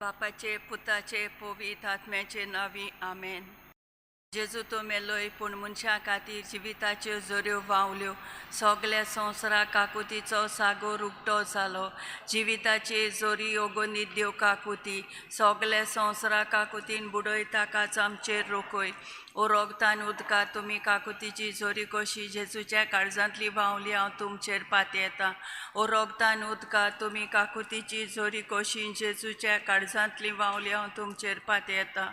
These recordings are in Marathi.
बापाचे पुताचे पवित्र आत्म्याचे नावी आमेन. जेजू तो मेलोय पूण मनशा खातीर जिविताच्यो जोऱ्यो व्हांवल्यो. सगल्या संवसाराक काकुतीचो सागोर उक्तो जालो. जिविताचे जोरी ओगोनिद्यो काकुती सगल्या संवसाराक काकुतीन बुडय ताकाच आमचेर रोखय. ओ रोगतान उदका तुमी काकुतीची जोरी कशी जेजूच्या काळजांतली व्हांवली हांव तुमचेर पातयेता येता. ओ रोगतान उदका तुमी काकुतीची जोरी कशी जेजूच्या काळजांतली व्हांवली हांव तुमचेर पातयेता येता.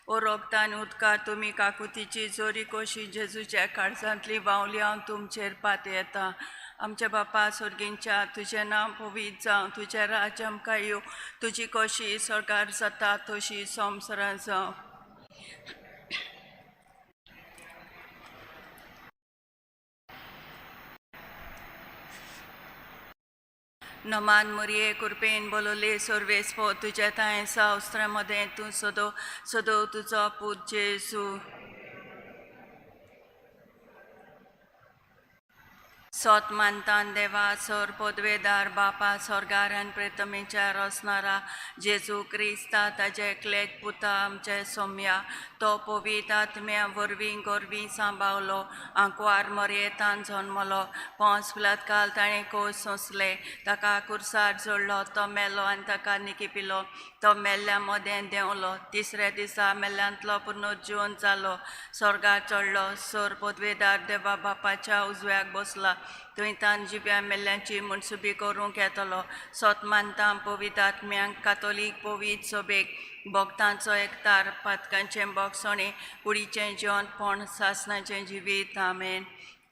ओ रोगतान उदका तुमी काकुतीची जोरी कशी जेजूच्या काळजांतली व्हांवली हांव तुमचेर पातयेता येता. आमच्या बापा स्वर्गींच्या तुजें नांव पवित्र जावं, तुजें राज्य आमकां येवं, तुजी कशी सरकार जाता तशी संवसारांत जावं. नमान मरिये कृपेन बोलोले सोर्वेस्पो तुझ्या ताय सावस्त्रामध्ये तू सदो सदो तुझो पूत जेजू. सोत मानतान देवा सोर पदवेदार बापा स्वर्गारान प्रेतमेच्या रचणारा जेजू क्रिस्ता ताजे एकलेच पुता आमचे सोम्या तो पवित्र आत्म्या वरवीं गोरवीं सांबाळलो. आंकवार मरयेतान जन्मलो. पोंस पिलात काल ताणें कोस सोंसले. ताका कुर्सार जोडलो. तो मेलो आनी ताका निकिपिलो. तो मेल्ल्या मदें देंवलो. तिसऱ्या दिसा मेल्ल्यांतलो पुनरुज्जीवन जालो. स्वर्गार चडलो. सोर पदवेदार देवा बापाच्या उजव्याक बसला. थंय तान जिव्या मेल्ल्यांची मनसुबी करूंक येतलो. सोत मानता पवित्र आत्म्यांक कातोलीक पवित्र सभेक भक्तांचो एकतार पातकांचें बोगसणें कुडीचें जेवणपण सासणाचें जिवीत आमेन.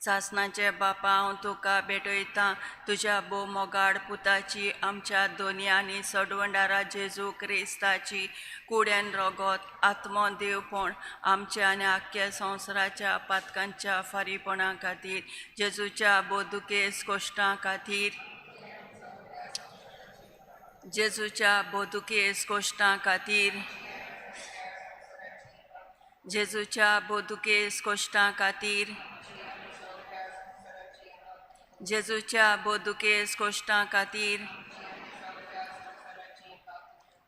सासणाचे बापा हांव तुका भेटयतां तुज्या भोव मोगाड पुताची आमच्या दोनी आनी सडवंडारा जेजू क्रिस्ताची कुड्यान रोगत आत्मो देवपण आमच्या आनी आख्ख्या संवसाराच्या पातकांच्या फारीपणा खातीर जेजूच्या बोदुकेस कोश्टां खातीर जेजूच्या बोदुकेस कोश्टां खातीर जेजूच्या बोदुकेस कोश्टां खातीर जेजूच्या बोदुकेस कोश्टां खातीर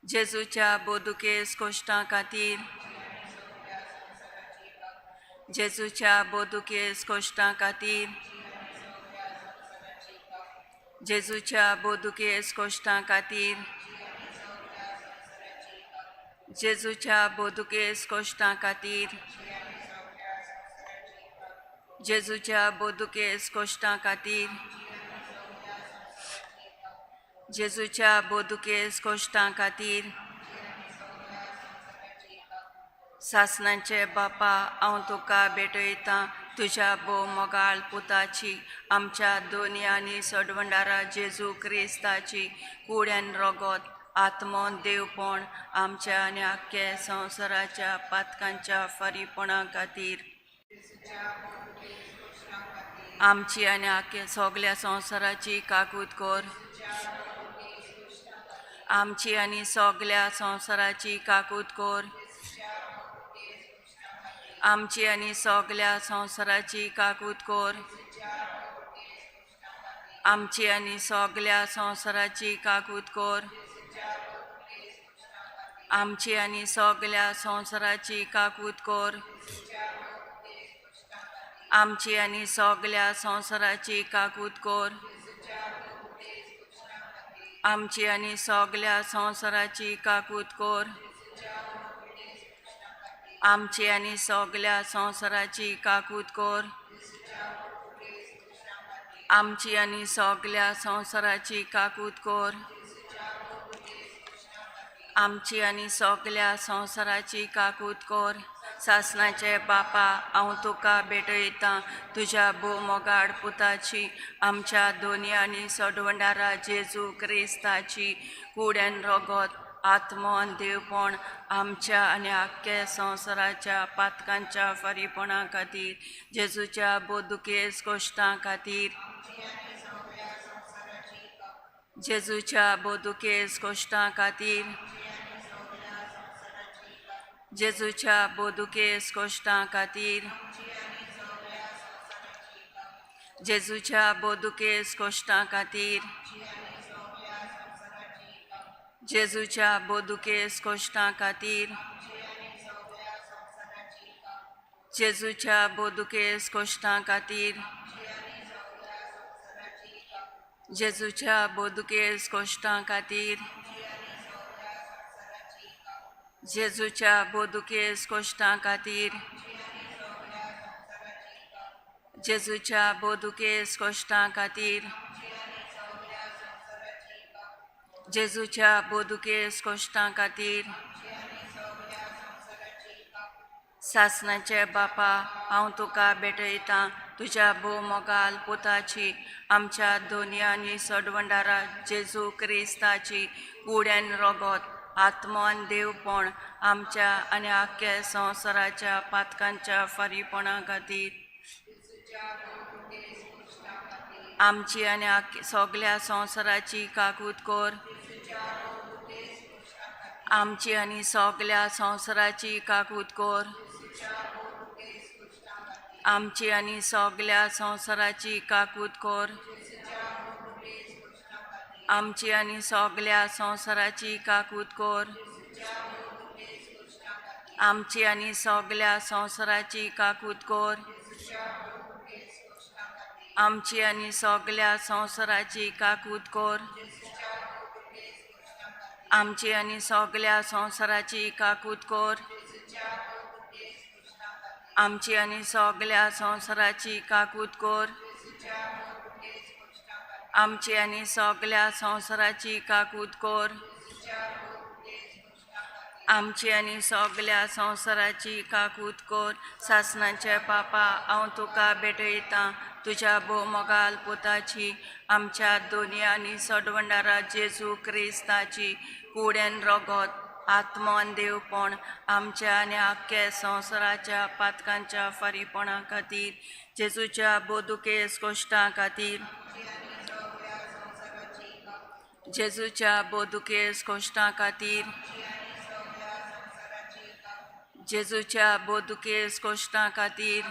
जेजूच्या बोदुकेस कोश्टां खातीर जेजूच्या बोदुकेस कोश्टां खातीर जेजूच्या बोदुकेस कोश्टां खातीर जेजूच्या बोदुकेस कोश्टां खातीर जेजूच्या बोदुकेस कोश्टां खातीर जेजूच्या बोदुकेस कोश्टां खातीर सासणाचे बापा हांव तुका भेटयतां तुज्या भोव मोगाळ पुताची आमच्या दोनी आनी सडवंडारा जेजू क्रिस्ताची कुड्यान रोगत आत्मो देवपण आमच्या आनी आख्खे संवसाराच्या पातकांच्या फारीपणा खातीर आमची आनी आख्या सगल्या संवसाराची काकूत कर. आमची आनी सगल्या संवसाराची काकूत कर. आमची आनी सगल्या संवसाराची काकूत कर. आमची आनी सगल्या संवसाराची काकूत कर. आमची आनी सगल्या संवसाराची काकूत कर. आमची आनी सगल्या संवसाराची काकूत कर. आमची आनी सगल्या संवसाराची काकूत कर. आमची आनी सगल्या संवसाराची काकूत कर. आमची आनी सगल्या संवसाराची काकूत कर. आमची आनी सगल्या संवसाराची काकूत कर. सासणाचे बापा हांव तुका भेटयतां तुज्या भोव मोगाड पुताची आमच्या दोनी आनी सडवंडारा जेजू क्रिस्ताची कुड्यान रोगत आत्मो आनी देवपण आमच्या आनी आख्ख्या संवसाराच्या पातकांच्या फारीपणा खातीर जेजूच्या बोदुकेस कोश्टां खातीर जेजूच्या बोदुकेस कोश्टां खातीर जेजूच्या बोदुकेस कोश्टां खातीर जेजूच्या बोदुकेस कोश्टां खातीर जेजूच्या बोदुकेस कोश्टां खातीर जेजूच्या बोदुकेस कोश्टां खातीर जेजूच्या बोदुकेस कोश्टां खातीर जेजूच्या बोदुकेस कोश्टां खातीर जेजूच्या बोदुकेस कोश्टां खातीर जेजूच्या बोदुकेस कोश्टां खातीर सासणाचे बापा हांव तुका भेटयतां तुज्या भोवमोगाल पुताची आमच्या दोनी आनी सडवंडारा जेजू क्रिस्ताची कुड्यान रगत आत्मान देवपण आमच्या आनी आख्या संवसाराच्या पातकांच्या फारीपणा खातीर आमची आनी सगळ्या संवसाराची काकूत कोर आमची आनी सगळ्या संवसाराची काकूत कोर आमची आनी सगळ्या संवसाराची काकूत कोर आमची आनी सगळ्या संवसाराची काकूत कोर आमची आनी सगळ्या संवसाराची काकूत कोर आमची आनी सगळ्या संवसाराची काकूत कोर आमची आनी सगळ्या संवसाराची काकूत कोर आमची आनी सगळ्या संवसाराची काकूत कोर आमची आनी सगळ्या संवसाराची काकूत कोर आमची आनी सगळ्या संवसाराची काकूत कोर सासणाचे पापा हांव तुका भेटयतां तुज्या भोवमोगाल पुताची आमच्या दोनी आनी सडवंडारा जेजू क्रिस्ताची कुड्यान रगत आत्मान देवपण आमच्या आनी आख्या संवसाराच्या पातकांच्या फारीपणा खातीर जेजूच्या बोदुकेस कोश्टां खातीर जेजूच्या बोदुकेस कोश्टां खातीर जेजूच्या बोदुकेस कोश्टां खातीर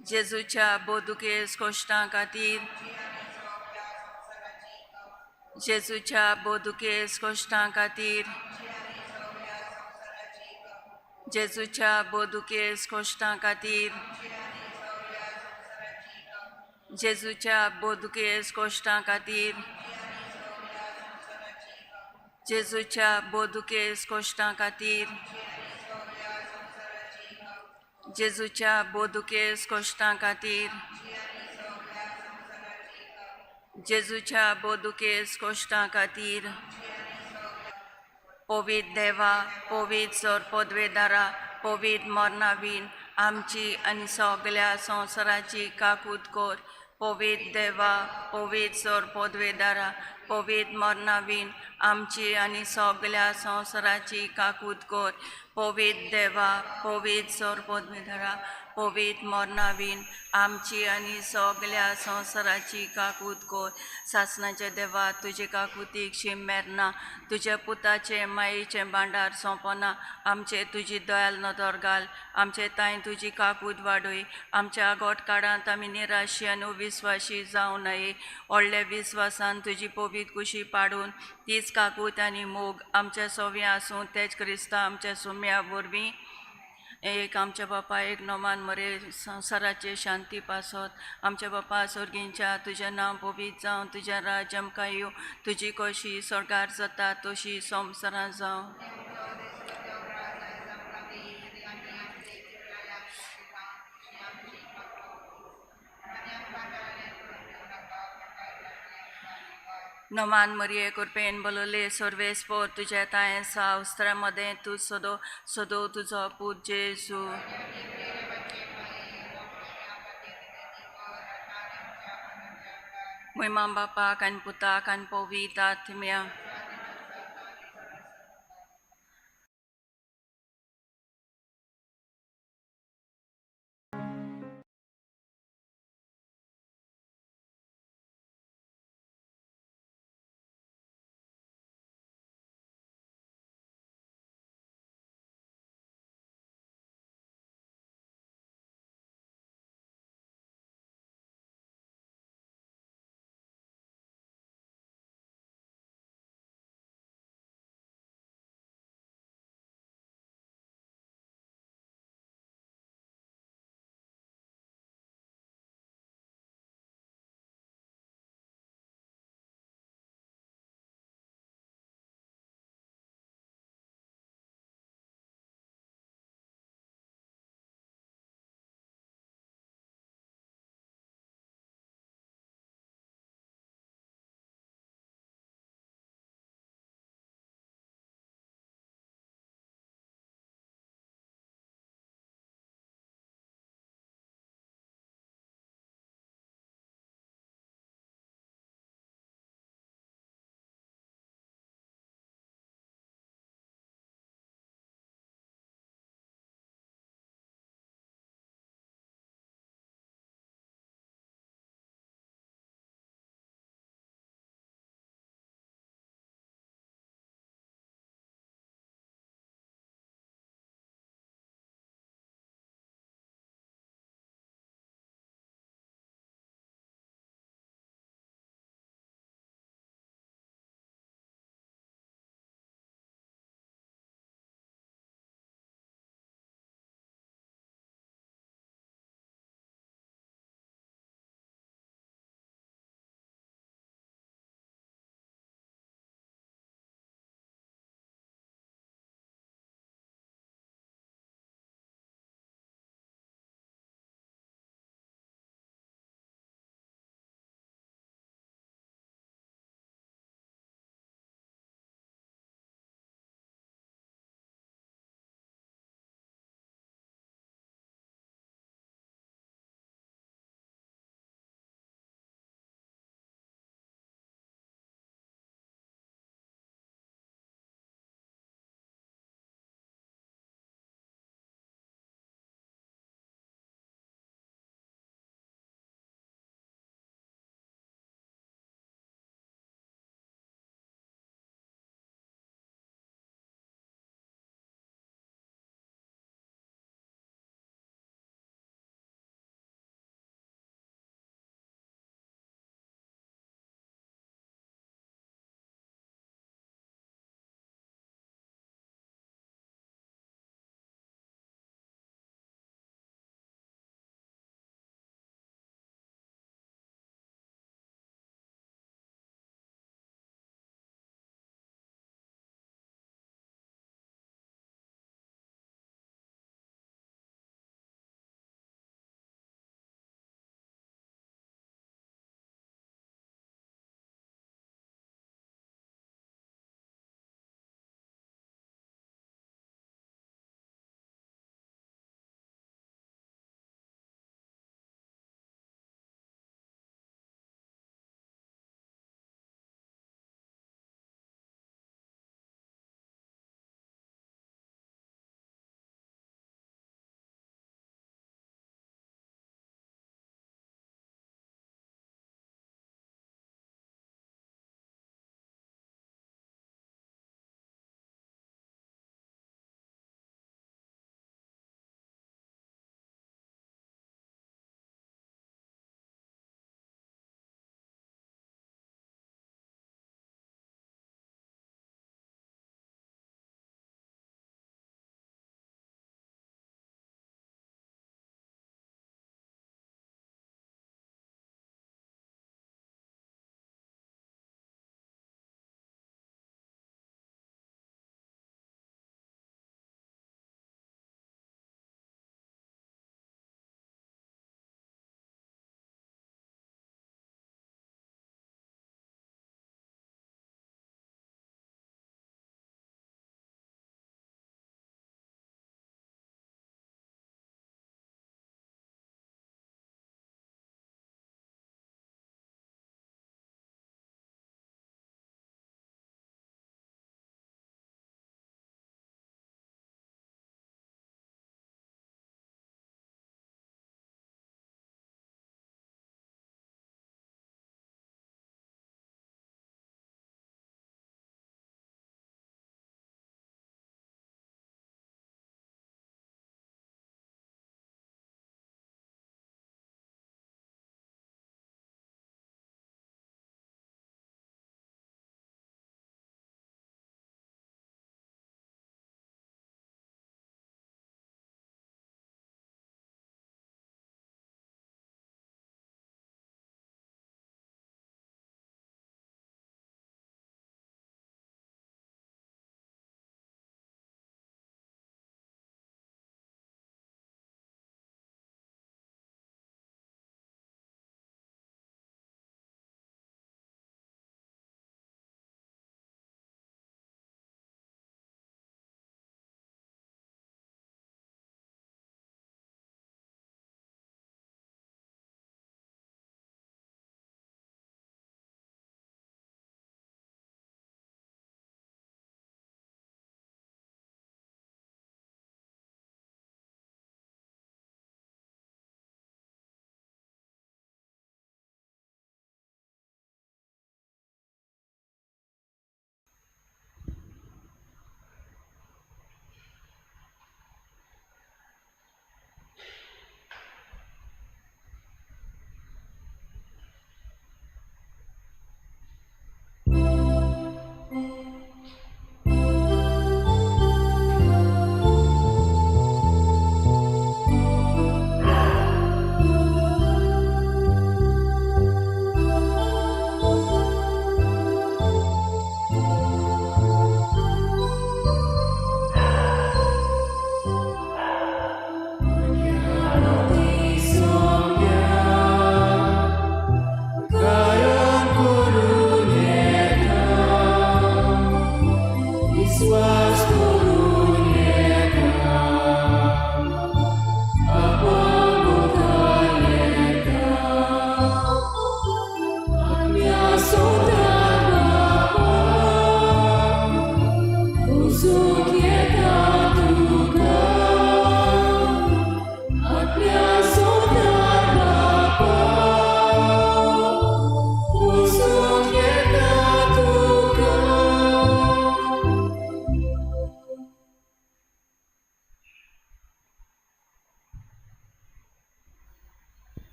जेजूच्या बोदुकेस कोश्टां खातीर जेजूच्या बोदुकेस कोश्टां खातीर जेजूच्या बोदुकेस कोश्टां खातीर जेजूच्या बोदुकेस कोश्टां खातीर जेजूच्या बोदुकेस कोश्टां खातीर जेजूच्या बोदुकेस कोश्टां खातीर जेजूच्या बोदुकेस कोश्टां खातीर पवित देवा पवित सोर पदवेदारा पवित मरनावीन आमची आनी सगळ्या संवसाराची काकूत कोर पवित देवा पवित सोर पदवेदारा पवित मरनावीन आमची आनी सगळ्या संवसाराची काकूत कोर पवित देवा पवित सोर पदवेदारा पवित मरनावीन आमची आनी सगळ्या संवसाराची काकूत कोर सासणाचे देवा तुजे काकुतीक शिमेरना तुज्या पुताचे मायेचें भांडार सोंपना आमचे तुजी दयाल नदर घाल आमचे ताई तुजी काकूत वाडय आमच्या आगोट काळांत आमी निराशी आनी विस्वाशी जावं नये व्हडले विस्वासान तुजी पवित कुशी पाडून तीच काकूत आनी मोग आमच्या सोव्या आसूं तेच क्रिस्ता आमच्या सुम्या वरवीं एक आमच्या बापा एक नोमान मरे संवसाराचे शांती पासत आमच्या बापा सोर्गींच्या तुजें नांव पवित्र जावं तुजें राज आमकां येवं तुजी कशी स्वर्गार जाता तशी संवसारांत जावं नोमान मरिये कृपेन बोलोले सर्वेस्पोर तुझे तायें सावस्त्रामध्ये तू सदो सदो तुझो पूत जेजू महिमा बापा कान पुता कान पवित्र आत्म्या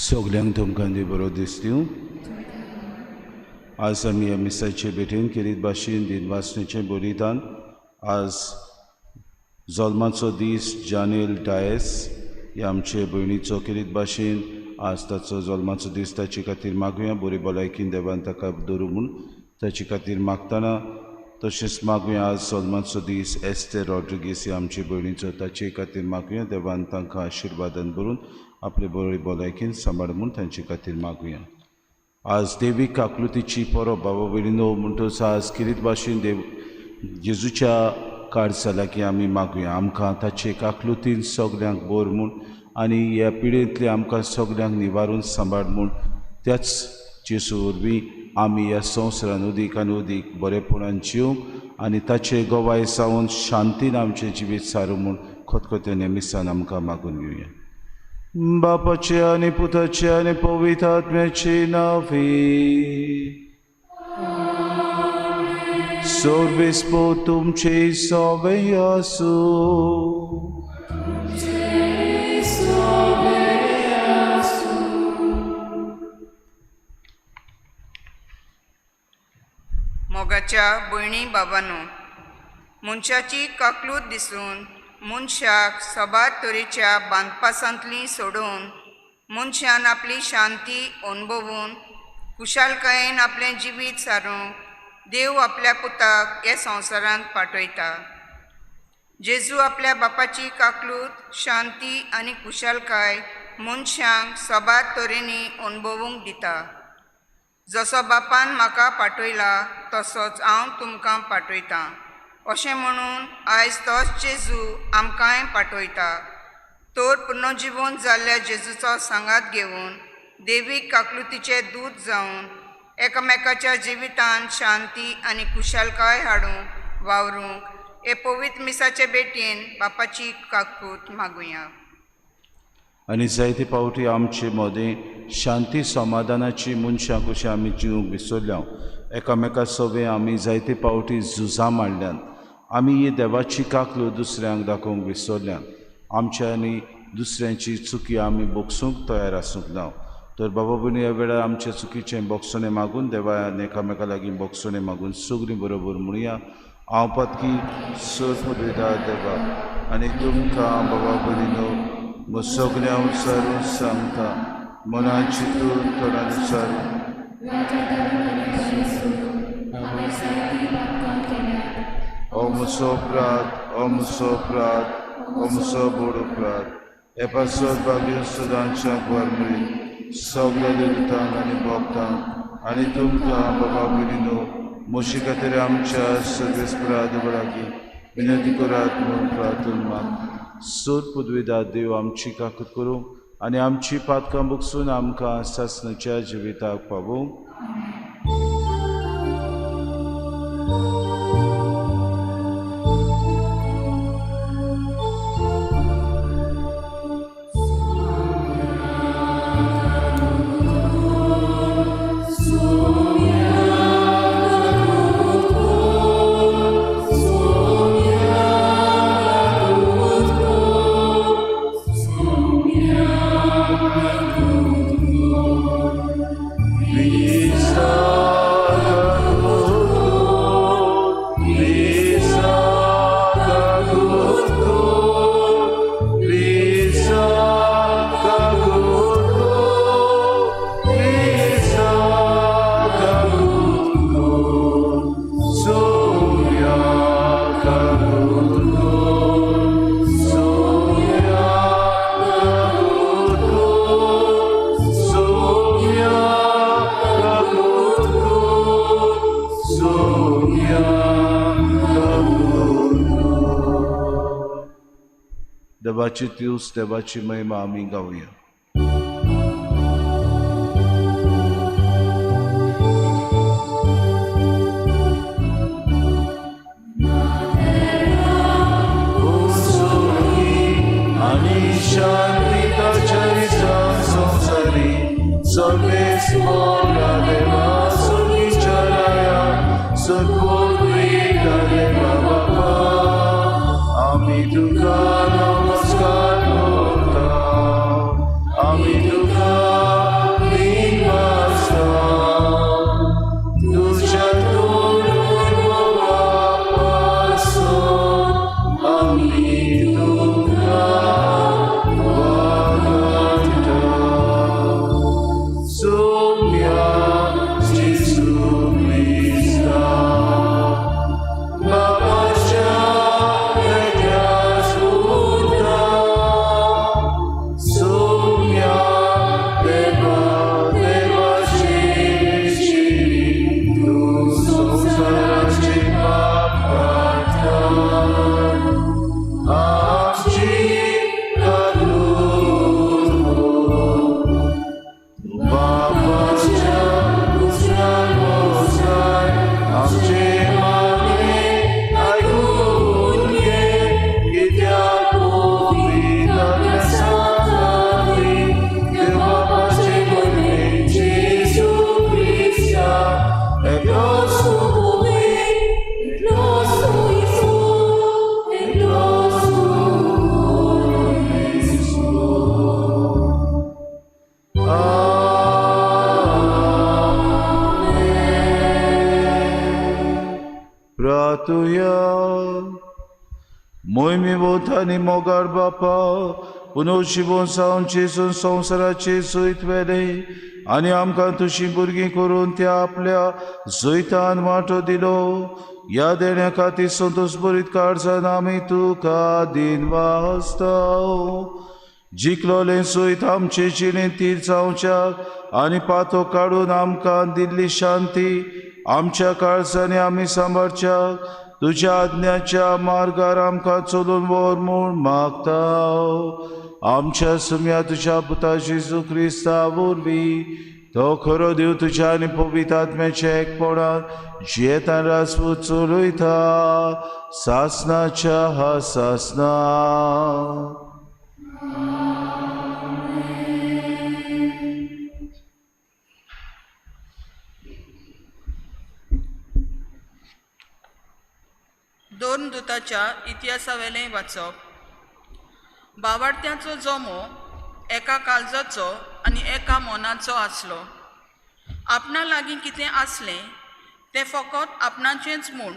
सगल्यांक तुमकां दी बरो दीस दिवं. आज आमी ह्या मिसाचे भेटेन केरीत भाशेन दिनवासणेचें बलिदान. आज जल्माचो दीस जानेल डायस ह्या आमचे भयणीचो केरीत भाशेन आज ताचो जल्माचो दीस ताचे खातीर मागुया. बरी भलायकीन देवान ताका दवरूं म्हूण ताचे खातीर मागतना. तशेंच मागुया आज जल्माचो दीस एस्तेर रॉड्रिगीस ह्या आमचे भयणीचो ताचे खातीर मागुया. देवान तांकां आशिर्वादान भरून आपले बरे भलायकीन सांबाळ म्हूण तांचे खातीर मागुया. आज देवीक काकलुतीची परब बाबा भयणीनो म्हणटच आज किरीत भाशेन जेजूच्या काळजालाकी आमी मागुया. आमकां ताचे काकलुतीन सगल्यांक बोर म्हूण आनी ह्या पिडेंतले आमकां सगल्यांक निवारून सांबाळ म्हूण त्याच जेजू वरवीं आमी ह्या संवसारान उदीक आनी उदीक बरेपणान जिवंक आनी ताचे गोवाय सावन शांतीन आमचें जिवीत सारूं म्हूण खतखत्यान मिसान आमकां मागून घेवया. बापाचे आनी पुताचे आनी पवित्र आत्म्याचे नांवे सर्वेस्पो तुमचे सवे आसूं. मोगाच्या भयणी बाबांनो, मनशाची काकलूत दिसून मनशाक सबात तरेच्या बांदपासांतली सोडून मनशान आपली शांती अणभवून खुशालकायेन आपलें जिवीत सारूंक देव आपल्या पुताक हे संवसारांत पाठयता. जेजू आपल्या बापाची काकलूत शांती आनी खुशालकाय मनशांक सबात तरेनी अणभवूंक दिता. जसो बापान म्हाका पाठयला तसोच हांव तुमकां पाठयतां अशें म्हणून आयज तोच जेजू आमकांय पाठयता. तर पुनर्जिवन जाल्ल्या जेजूचो सांगात घेवन देवीक काकलुतीचे दूत जावन एकामेकाच्या जिवितांत शांती आनी खुशालकाय हाडूंक वावरूंक हे पवित्र मिसाचे भेटेन बापाची काकूत मागुया. आनी जायते पावटी आमचे मदें शांती समाधानाची मनशां कशी आमी जिवंक विसरल्या. एकामेका सवे आमी जायते पावटी झुजां मांडल्यान आमी ही देवाची काकलो दुसऱ्यांक दाखोवंक विसरल्या. आमच्या आनी दुसऱ्यांची चुकी आमी बोगसूंक तयार आसूंक ना. तर बाबा भयणी ह्या वेळार आमचे चुकीचें बोगसोणें मागून देवान एकामेका लागीं बोगसोणें मागून सगळीं बरोबर म्हणुया. हांव पातकी सर पदवीदार देवा आनी तुमकां बाबा भयणीनो सगळ्या विचारून सांगता मनान चिंतून तोंडानुसार हो म्हजो अपराध हो म्हजो बोड अपराध. हे पासत भाग्य सदांच्या गोरमळी सगळ्या देवतांक आनी भक्तांक आनी तुमकां बाबा भयणीनो म्हजे खातीर आमच्या सर्वेस्पराद लागीं विनंती करात म्हूण प्रार्थना माग. सोद पदवीदार देव आमची काकूत करूं आनी आमची पातकां बुगसून आमकां सासणाच्या जिविताक पावूंक. देवाची दिवस देवाची महिमा आमी गावया. आनी शांती ताच्या संसारी सर्वेस मोगा देवा सुखीच्या राया सद्बोधवी देवा बाबा आमी तुका नमस्कार करता. आमी तुका आमची करून बापाच्या उजव्या आमचे मागणे ऐकून घे, कित्याक पवित्रात्म्यासाठी देवाचे म्हणणे जेजू ख्रिस्ता एकलो सुबोवे एकलो सोयीसो एकलो सोयीसो Pratuya Moimi botani mogar bapa Punoshibon saun chesun संसाराचे Soyat वेले आणि आमकां तुशी भुरगीं करून त्या आपल्या जोयतान वांटो दिलो. या देण्या खातीर संतोष बरीत काळजान आमी तुका दिनवासताव. जिखलोले सोयत आमचे जिणेंत तीर जावच्याक आनी पातो काडून आमकां दिल्ली शांती आमच्या काळजांनी आमी सांबाळच्याक तुज्या आज्ञाच्या मार्गार आमकां चलून व्हर म्हूण मागताव. आमच्या सुम्या तुज्या पुता जेजू क्रिस्ता वरवीं तो खरो देव तुज्या आनी पवित्र आत्म्याच्या एकपणान जियेतान राजपूत चलयता सासनाच्या सासना. दोन दुताच्या इतिहासावेलें वाचप. बावार्थ्याचो जमो एका काळजाचो आनी एका मोनाचो आसलो. आपणा लागीं कितें आसलें तें फकत आपणाचेंच म्हूण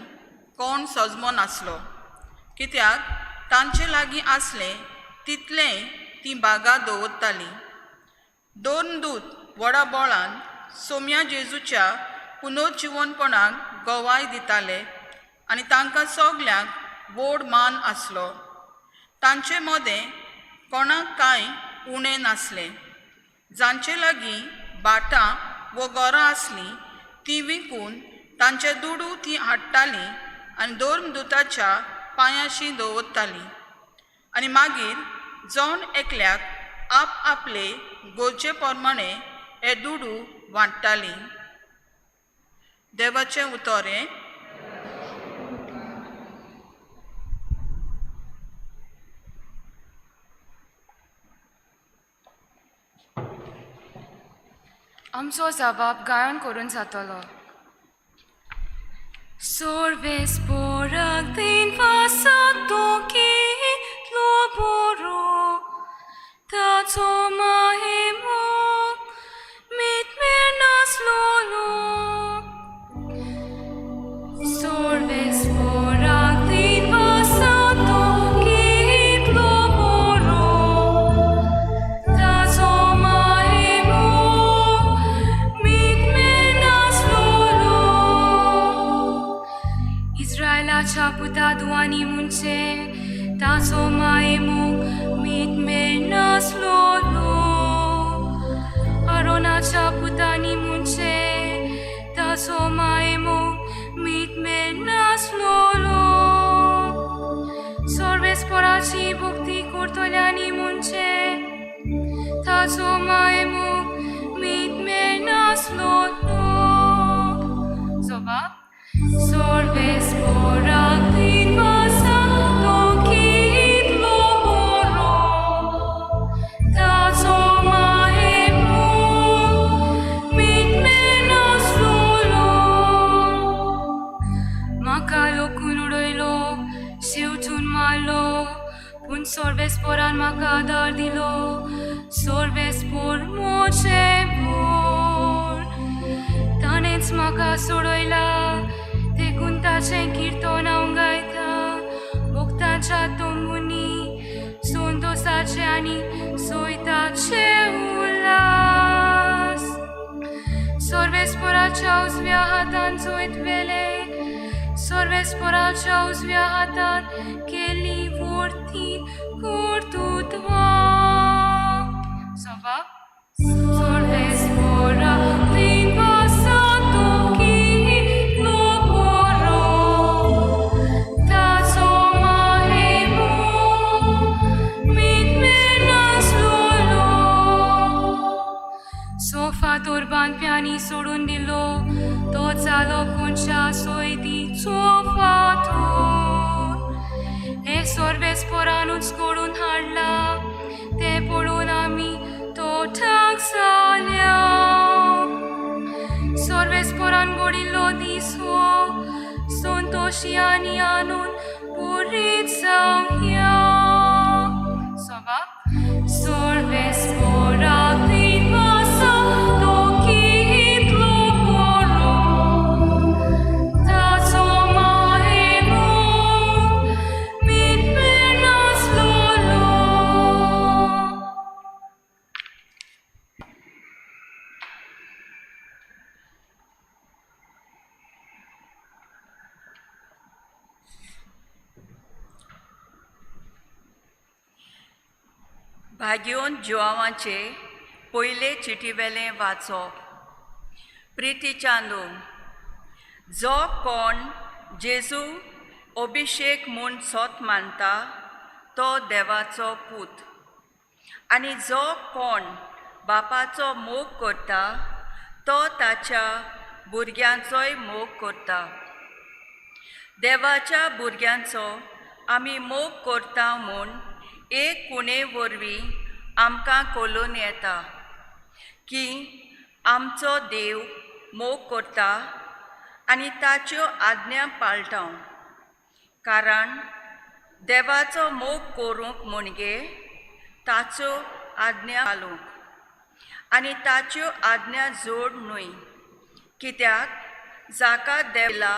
कोण सजमो नासलो, कित्याक तांचे लागीं आसलें तितलें तीं बागा दवरतालीं. दोन दूत व्हडा बोळान सोम्या जेजूच्या पुनर्जिवनपणाक गवाय दिताले आनी तांकां सगल्यांक व्हड मान आसलो. तांचे मदें कोणाक कांय उणें नासलें. जांचे लागीं भाटां वो घरां आसलीं तीं विकून तांचे दुडू तीं हाडटालीं आनी दोन दुताच्या पांयाशी दवरतालीं आनी मागीर जावन एकल्याक आप आपले गोरचे प्रमाणे हे दुडू वांट्टालीं. देवाचें उतोरें. आमचो जबाब गायन करून जातलो. Sorves porak din vasato kitlo boro tato mahemo mit mernas lolo. Sorves porak din vasato kitlo boro tato mahemo mit mernas lolo. Izraelaच्या पुता दुआनी मुंचे ताचो मायेमूग मीत मेळ नासलोलो. आरोनाच्या पुतानी मुंचे ताचो मायेमूग मीत मेळ नासलोलो. सर्वेस्पराची भक्ती करतल्यांनी मुंचे ताचो मायेमूग मीत मेळ नासलोलो. जबाब. Sorves porak din vasato kitlo boro tato mahemug mit mernas lolo. Makalo kunuroilo शेवटून मारलो पूण सर्वेस्परान म्हाका आदार दिलो. सर्वेस्पर मोचे भोर ताणेंच म्हाका सोडयला. देखून ताचें किर्तन हांव गायता भक्तांच्या तोंबुनी संतोषाचे आनी सोयताचे उल्हास. सर्वेस्पराच्या उजव्या हातान जोयत वेले सर्वेस्पराच्या उजव्या हातान केली वर्ती कर्तृत्वा. जबाब. सर्वेस्परा दिन vasato kitlo boro tato सोडून दिलो तो चालो कोणच्या सोयतीचो फातोर हे सोर्वेस पोरानूच कोडून हाडला ते पळून आमी तोठाक जाल्या सोर्वेस पोरान गोडिल्लो दीस हो संतोशी आनी आणून पुरीत जावया सभा सोर्वेस पोराक दिवसा तो कितलो बरो ताचो माहेनो मिटपे नासलोलो भाग्योन जुआवांचे पयले चिटीवेलें वाचप प्रिती चांदू जो कोण जेजू अभिषेक म्हूण सोत मानता तो देवाचो पूत आनी जो कोण बापाचो मोग करता तो ताच्या भुरग्यांचोय मोग करता देवाच्या भुरग्यांचो आमी मोग करता म्हूण एक कुणे वरवीं आमकां कळून येता की आमचो देव मोग करता आनी ताच्यो आज्ञा पाळटा कारण देवाचो मोग करूंक म्हणजे ताच्यो आज्ञा पाळूंक आनी ताच्यो आज्ञा जोड न्हय कित्याक जाका देवला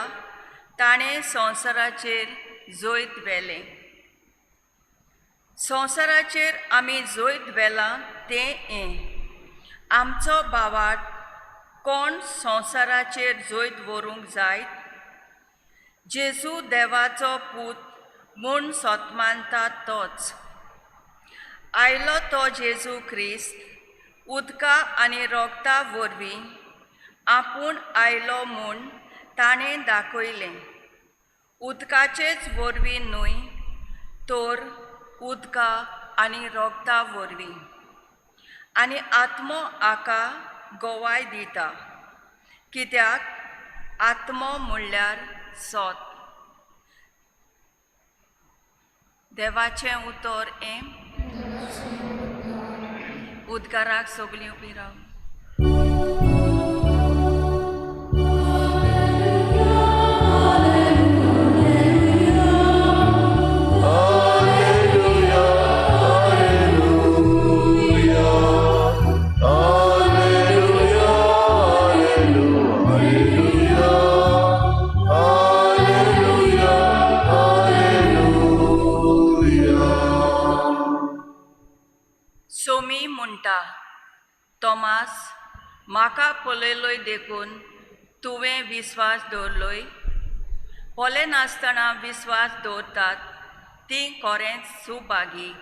ताणें संवसाराचेर जोयत व्हेलें संवसाराचेर आमी जोयत व्हेलां तें हें आमचो भावाट कोण संवसाराचेर जोयत व्हरूंक जायत जेजू देवाचो पूत म्हूण सोतमानता तोच आयलो तो जेजू क्रिस्त उदका आनी रोगता वरवीं आपूण आयलो म्हूण ताणें दाखयलें उदकाचेच वरवीं न्हय तर उदका आनी रोगता वरवीं आनी आत्मो आका गोवाय दिता कित्याक आत्मो म्हणल्यार सोत देवाचें उतर हें उदकाराक सगळीं उबी राव सोमी म्हणटा तोमास म्हाका पळयलोय देखून तुवें विस्वास दवरलोय पोले नासतना विस्वास दवरतात ती खरेंच सुभागी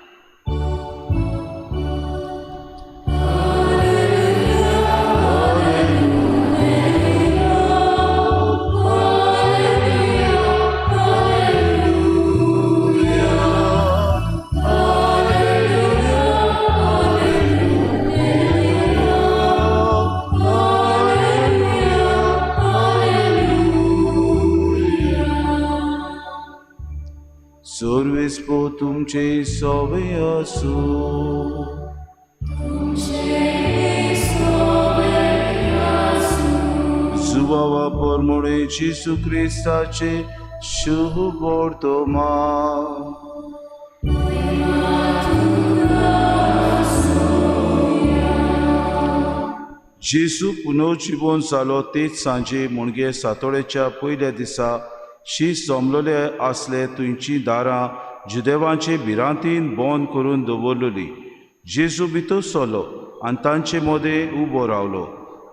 Sorvispo तुमचे सोवे असो जुवावा परमुळे जिसू क्रिस्ताचे शुभ बोर्तोमा जेसू पुनर्जीवन जालो तेच सांजे मुणगे सातोळेच्या पयल्या दिसा शीस जमलोले आसले तुमची दारां जुदेवांचे भिरांतीन बंद करून दवरलेली जेजू भितर सरलो आनी तांचे मदें उबो रावलो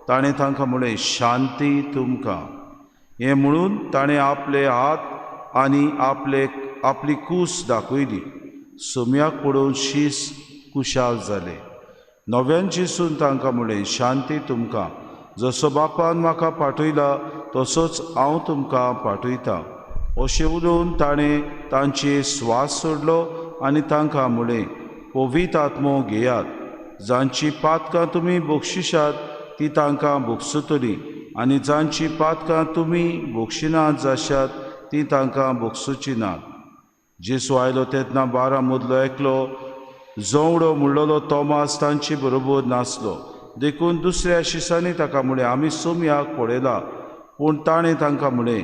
ताणें तांकां म्हळें शांती तुमकां हें म्हणून ताणें आपले हात आनी आपली कूस दाखयली सोम्याक पडून शीस कुशाल जालें नव्यान जेसून तांकां म्हळें शांती तुमकां जसो बापान म्हाका पाठयला तसोच हांव तुमकां पाठयतां अशें उलोवन ताणें तांचे स्वास सोडलो आनी तांकां म्हळें पवित्र आत्मो घेयात जांची पातकां तुमी बक्षिशात ती तांकां भोगसुतली आनी जांची पातकां तुमी भोगशिनात जाशात ती तांकां भोगसुची नात. जेसू आयलो तेन्ना 12 मदलो एकलो जोवडो म्हणलोलो तोमास तांचे बरोबर नासलो. देखून दुसऱ्या शिसांनी ताका म्हळें, आमी सोमयाक पळयला. पूण ताणें तांकां म्हळें,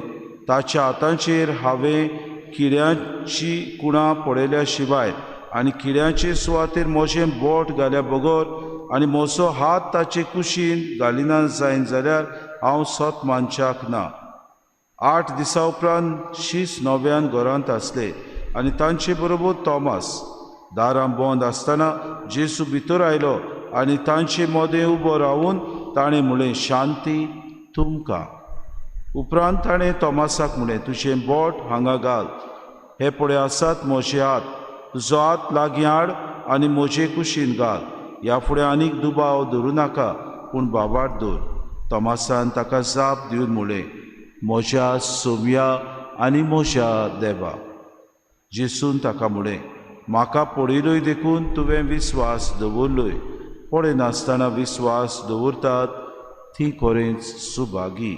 ताच्या हातांचेर हांवें किड्यांची कुणां पळयल्या शिवाय आनी किड्यांचे सुवातेर म्हजें बोट घाल्या बगोर आनी म्हजो हात ताचे कुशीन घालिना जायन जाल्यार हांव सोत मानशाक ना. 8 दिसां उपरांत शीस नव्यान घरांत आसले आनी तांचे बरोबर तोमास. दारां बंद आसतना जेसू भितर आयलो आनी तांचे मोदें उबो रावून ताणें म्हळें, शांती तुमकां. उपरांत ताणें तोमासाक म्हळें, तुजें बोट हांगा घाल. हे पळय आसात म्हजे हात. तुजो हात लागीं हाड आनी म्हजे कुशीन घाल. ह्या फुडें आनीक दुबाव धरूं नाका, पूण बाबाट दवर. तोमासान ताका जाप दिवन म्हळें, म्हज्या सोमया आनी म्हज्या देवा. जेसून ताका म्हळें, म्हाका पळयलोय देखून तुवें विस्वास दवरलोय. पळयनासतना विस्वास दवरतात ती खरेंच सुभागी.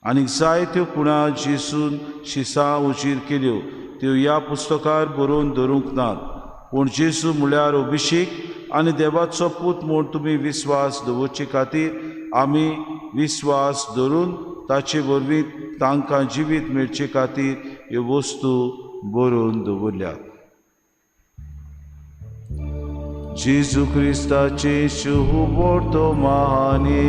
आनी जायत्यो कुणां जेसून शिसां उजीर केल्यो त्यो ह्या पुस्तकार बरोवन धरूंक नात. पूण जेसू म्हळ्यार अभिषेक आनी देवाचो पूत म्हूण तुमी विस्वास दवरचे खातीर आमी विस्वास धरून ताचे वरवीं तांकां जिवीत मेळचे खातीर ह्यो वस्तू बरोवन दवरल्यात. जेजू क्रिस्ताचे शुभ तो महाने.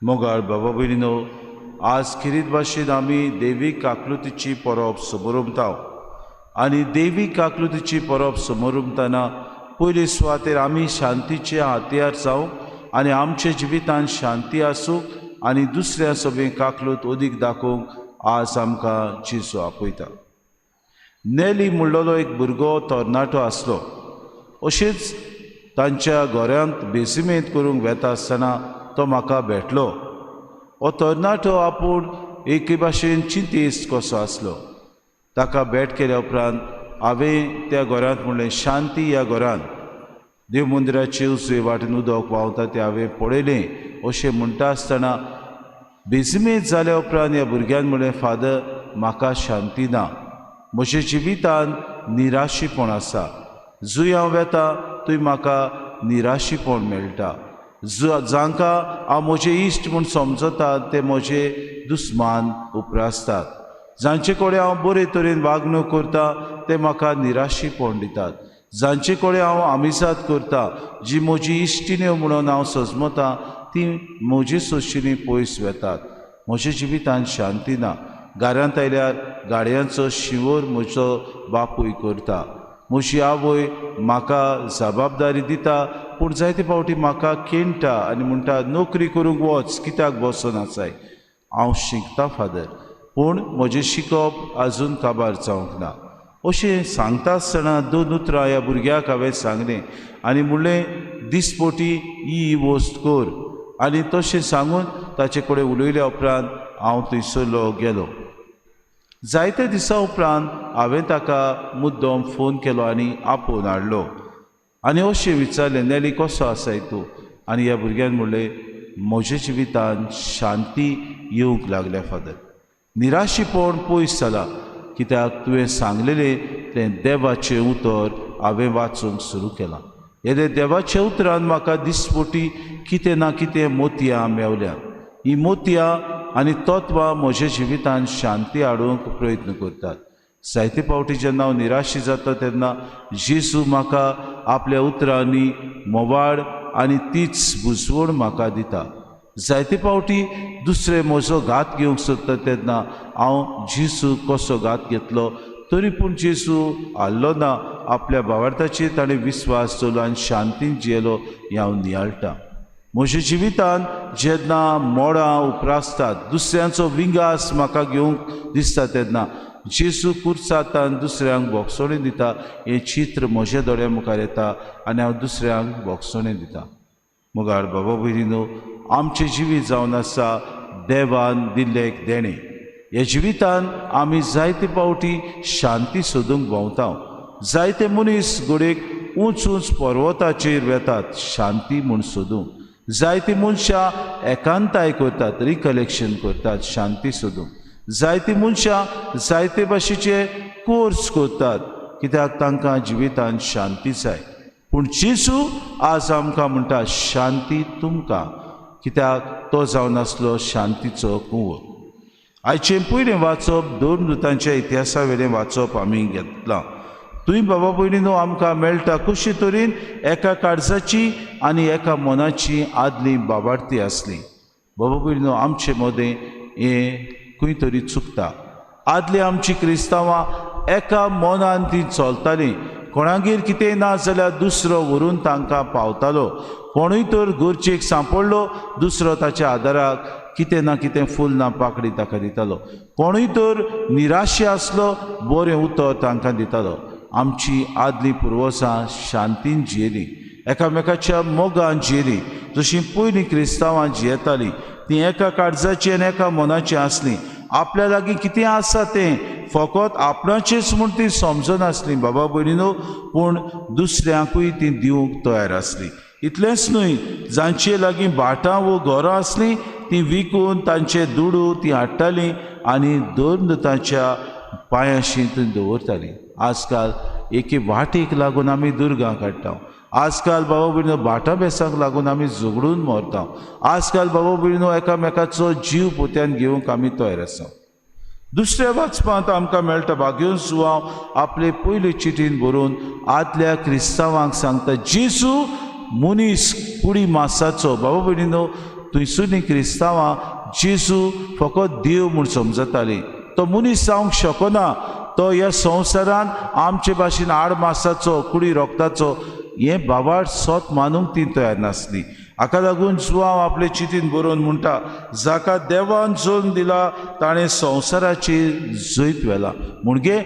मोगाळ बाबा भयणीनो, आज खिरीत भाशेन आमी देवीक आकृतीची परब समोरुमताव. आनी देवीक आकृतीची परब समोरुमतना पयले सुवातेर आमी शांतीचे हातयार जावं आनी आमच्या जिवितांत शांती आसूं आनी दुसऱ्या सभेक काकलूत ओदीक दाखोवंक आज आमकां जेजू आपयता. नेली म्हणलोलो एक भुरगो तरणाटो आसलो. अशेंच तांच्या घरांत बेजिमेंत करूंक वेता आसतना तो म्हाका भेटलो. हो तरणाटो आपूण एके भाशेन चिंतेस्त कसो आसलो. ताका भेट केल्या उपरांत हांवें त्या घरांत म्हणलें, शांती ह्या घरांत. देव मंदिराचे उजवे वाटेन उदक व्हांवता तें हांवें पळयलें. अशें म्हणटा आसतना बेजिमेंत जाल्या उपरांत ह्या भुरग्यान म्हणलें, फादर म्हाका शांती ना. म्हज्या जिवितांत निराशीपण आसा. जंय हांव वेता थंय म्हाका निराशीपण मेळटा. जांकां हांव म्हजे इश्ट म्हूण समजता ते म्हजे दुस्मान उपरासतात. जांचे कडेन हांव बरे तरेन वागणूक करता ते म्हाका निराशीपण दितात. जांचे कडेन हांव आमिजात करता, जी म्हजी इश्टिण्यो म्हणून हांव सजमतां, ती म्हजी सोशिनी पयस वेतात. म्हज्या जिवितांत शांती ना. घरांत आयल्यार गाडयांचो शिंवोर म्हजो बापूय करता. म्हजी आवय म्हाका जबाबदारी दिता, पूण जायते फावटी म्हाका केणटा आनी म्हणटा, नोकरी करूंक वच, कित्याक बसून आसाय. हांव शिकता फादर, पूण म्हजें शिकप आजून काबार जावंक ना. अशें सांगता आसतना 2 उतरां ह्या भुरग्याक हांवें सांगलें आनी म्हणलें, दिसपोटी ही वस्त कर. आनी तशें सांगून ताचे कडेन उलयल्या उपरांत हांव थंयसरलो गेलो. जायते दिसां उपरांत हांवें ताका मुद्दम फोन केलो आनी आपोवन हाडलो आनी अशें विचारलें, नेली कसो आसाय तूं? आनी ह्या भुरग्यान म्हणलें, म्हज्या जिवितांत शांती येवंक लागल्या फादर. निराशीपण पयस जालां, कित्याक तुवें सांगलेलें तें देवाचें उतर हांवें वाचूंक सुरू केलां. हे देवाच्या उतरान म्हाका दिसपोटी कितें ना कितें मोतयां मेवल्या. ही मोतयां आनी तत्वां म्हज्या जिवितांत शांती हाडूंक प्रयत्न करतात. जायते फावटी जेन्ना हांव निराशी जाता तेन्ना जेजू म्हाका आपल्या उतरांनी मोवाड आनी तीच बुजवण म्हाका दिता. जायते फावटी दुसरे म्हजो घात घेवंक सोदता तेन्ना हांव जेजू कसो घात घेतलो, तरी पूण जेजू हाल्लो ना. आपल्या भावार्थाचेर ताणें विस्वास दवरलो आनी शांतीन जियेलो हें हांव नियाळटां. म्हज्या जिवितांत जेन्ना मोडां उपरासतात, दुसऱ्यांचो विंगास म्हाका घेवंक दिसता तेन्ना जेजू कुर्सातान दुसऱ्यांक भोगसणें दिता. हें चित्र म्हज्या दोळ्या मुखार येता आनी हांव दुसऱ्यांक भोगसणें दिता. मुगार बाबा भयणीनो, आमचें जिवीत जावन आसा देवान दिल्लें एक देणें. ह्या जिवितान आमी जायते पावटी शांती सोदूंक भोंवता. जायते मनीस घोडेक ऊंच ऊंच पर्वताचेर वेतात शांती म्हूण सोदूंक. जायती मनशां एकांताय करतात, रिकलेक्शन करतात शांती सोदूंक. जायती मनशां जायते भाशेचे कोर्स करतात कित्याक तांकां जिवितान शांती जाय. पूण जेजू आज आमकां म्हणटा शांती तुमकां, कित्याक तो जावन आसलो शांतीचो कुंवो. आयचें पयलें वाचप दोन दुतांच्या इतिहासा वेलें वाचप आमी घेतलां. तुय बाबा भयणीनो आमकां मेळटा कशे तरेन एका काळजाची आनी एका मनाची आदली बाबार्ती आसली. बाबा भयणीनो आमचे मदें हें खंय तरी चुकता. आदली आमची क्रिस्तांवां एका मनान तीं चलतालीं. कोणागेर कितेंय ना जाल्यार दुसरो व्हरून तांकां पावतालो. कोणूय तर गरजेक सांपडलो दुसरो ताच्या आदाराक कितें ना कितें फूल ना पाकडी ताका दितालो. कोणूय तर निराशे आसलो बरें उतर तांकां दितालो. आमची आदली पुर्वजां शांतीन जियेलीं, एकामेकाच्या मोगान जियेलीं. जशीं पयलीं क्रिस्तांवां जियेतालीं तीं एका काळजाची आनी एका मनाची आसलीं. आपल्या लागीं कितें आसा तें फकत आपणाचेंच म्हूण तीं समजनासलीं बाबा भयणीनो, पूण दुसऱ्यांकूय तीं दिवंक तयार आसलीं. इतलेंच न्हय, जांचे लागीं भाटां वो घरां आसलीं तीं विकून तांचे दुडू तीं हाडटालीं आनी दोन दुतांच्या पांयाशी तीं दवरतालीं. आजकाल एके वाटेक लागून आमी दुर्गां काडटा. आजकाल बाबा भयणीनो भाटां बेसांक लागून आमी झगडून मरता. आजकाल बाबा भयणीनो एकामेकाचो जीव पोत्यान घेवंक आमी तयार आसा. दुसऱ्या वाचपांत आमकां मेळटा भाग्योन सुवाव आपले पयले चिठीन बरोवन आदल्या क्रिस्तांवांक सांगता जेजू मनीस कुडी मासाचो. बाबा भयणीनो थंयसर क्रिस्तांवां जेजू फकत देव म्हूण समजतालीं. तो मनीस जावंक शकना. तो ह्या संवसारान आमचे भाशेन आड मासाचो कुडी रोगताचो हें बाबाड सोत मानूंक ती तयार नासली. हाका लागून सुवाव आपले चिठीन बरोवन म्हणटा जाका देवान जल्म दिला ताणें संवसाराचेर जैत व्हेला. म्हणजे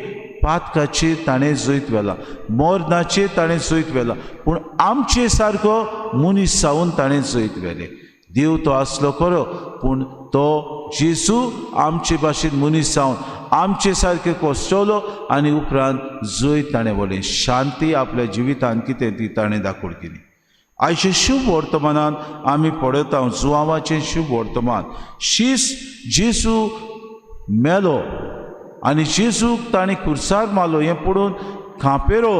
पातकाचेर ताणें जैत व्हेला, मरणाचेर ताणें जैत व्हेला, पूण आमचे सारको मनीस जावन ताणें जैत व्हेलें. देव तो आसलो खरो, पूण तो जेजू आमचे भाशेन मनीस जावन आमचे सारके कोश्टवलो आनी उपरांत जैत ताणें व्हलें. शांती आपल्या जिवितान कितें ती ताणें दाखोवन केली. आयचे शुभ वर्तमानान आमी पळयता जुवांवाचें शुभ वर्तमान. शीस जेजू मेलो आनी जेजूक ताणें खुर्सार मारलो हें पळोवन खांपेरो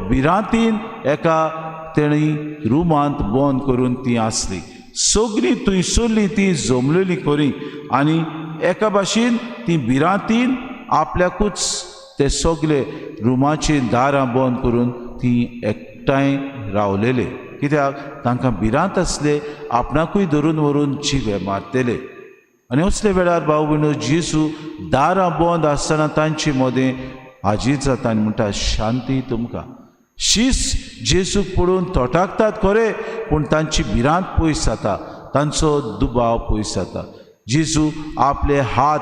भिरांतीन एका तेणी रुमांत बंद करून ती आसली. सगळीं थंयसरलीं ती जमलेलीं खरी आनी एका भाशेन ती भिरांतीन आपल्याकूच ते सगळे रुमाची दारां बंद करून ती एकठांय रावलेले. कित्याक तांकां भिरांत आसले आपणाकूय धरून व्हरून जीव मारतेले. आनी असले वेळार भाव भयणो जेजू दारां बंद आसतना तांचे मदें हाजीर जाता आनी म्हणटा शांती तुमकां. शीस जेजूक पळोवन तोटाकतात खरे, पूण तांची भिरांत पयस जाता, तांचो दुबाव पयस जाता. जेजू आपले हात,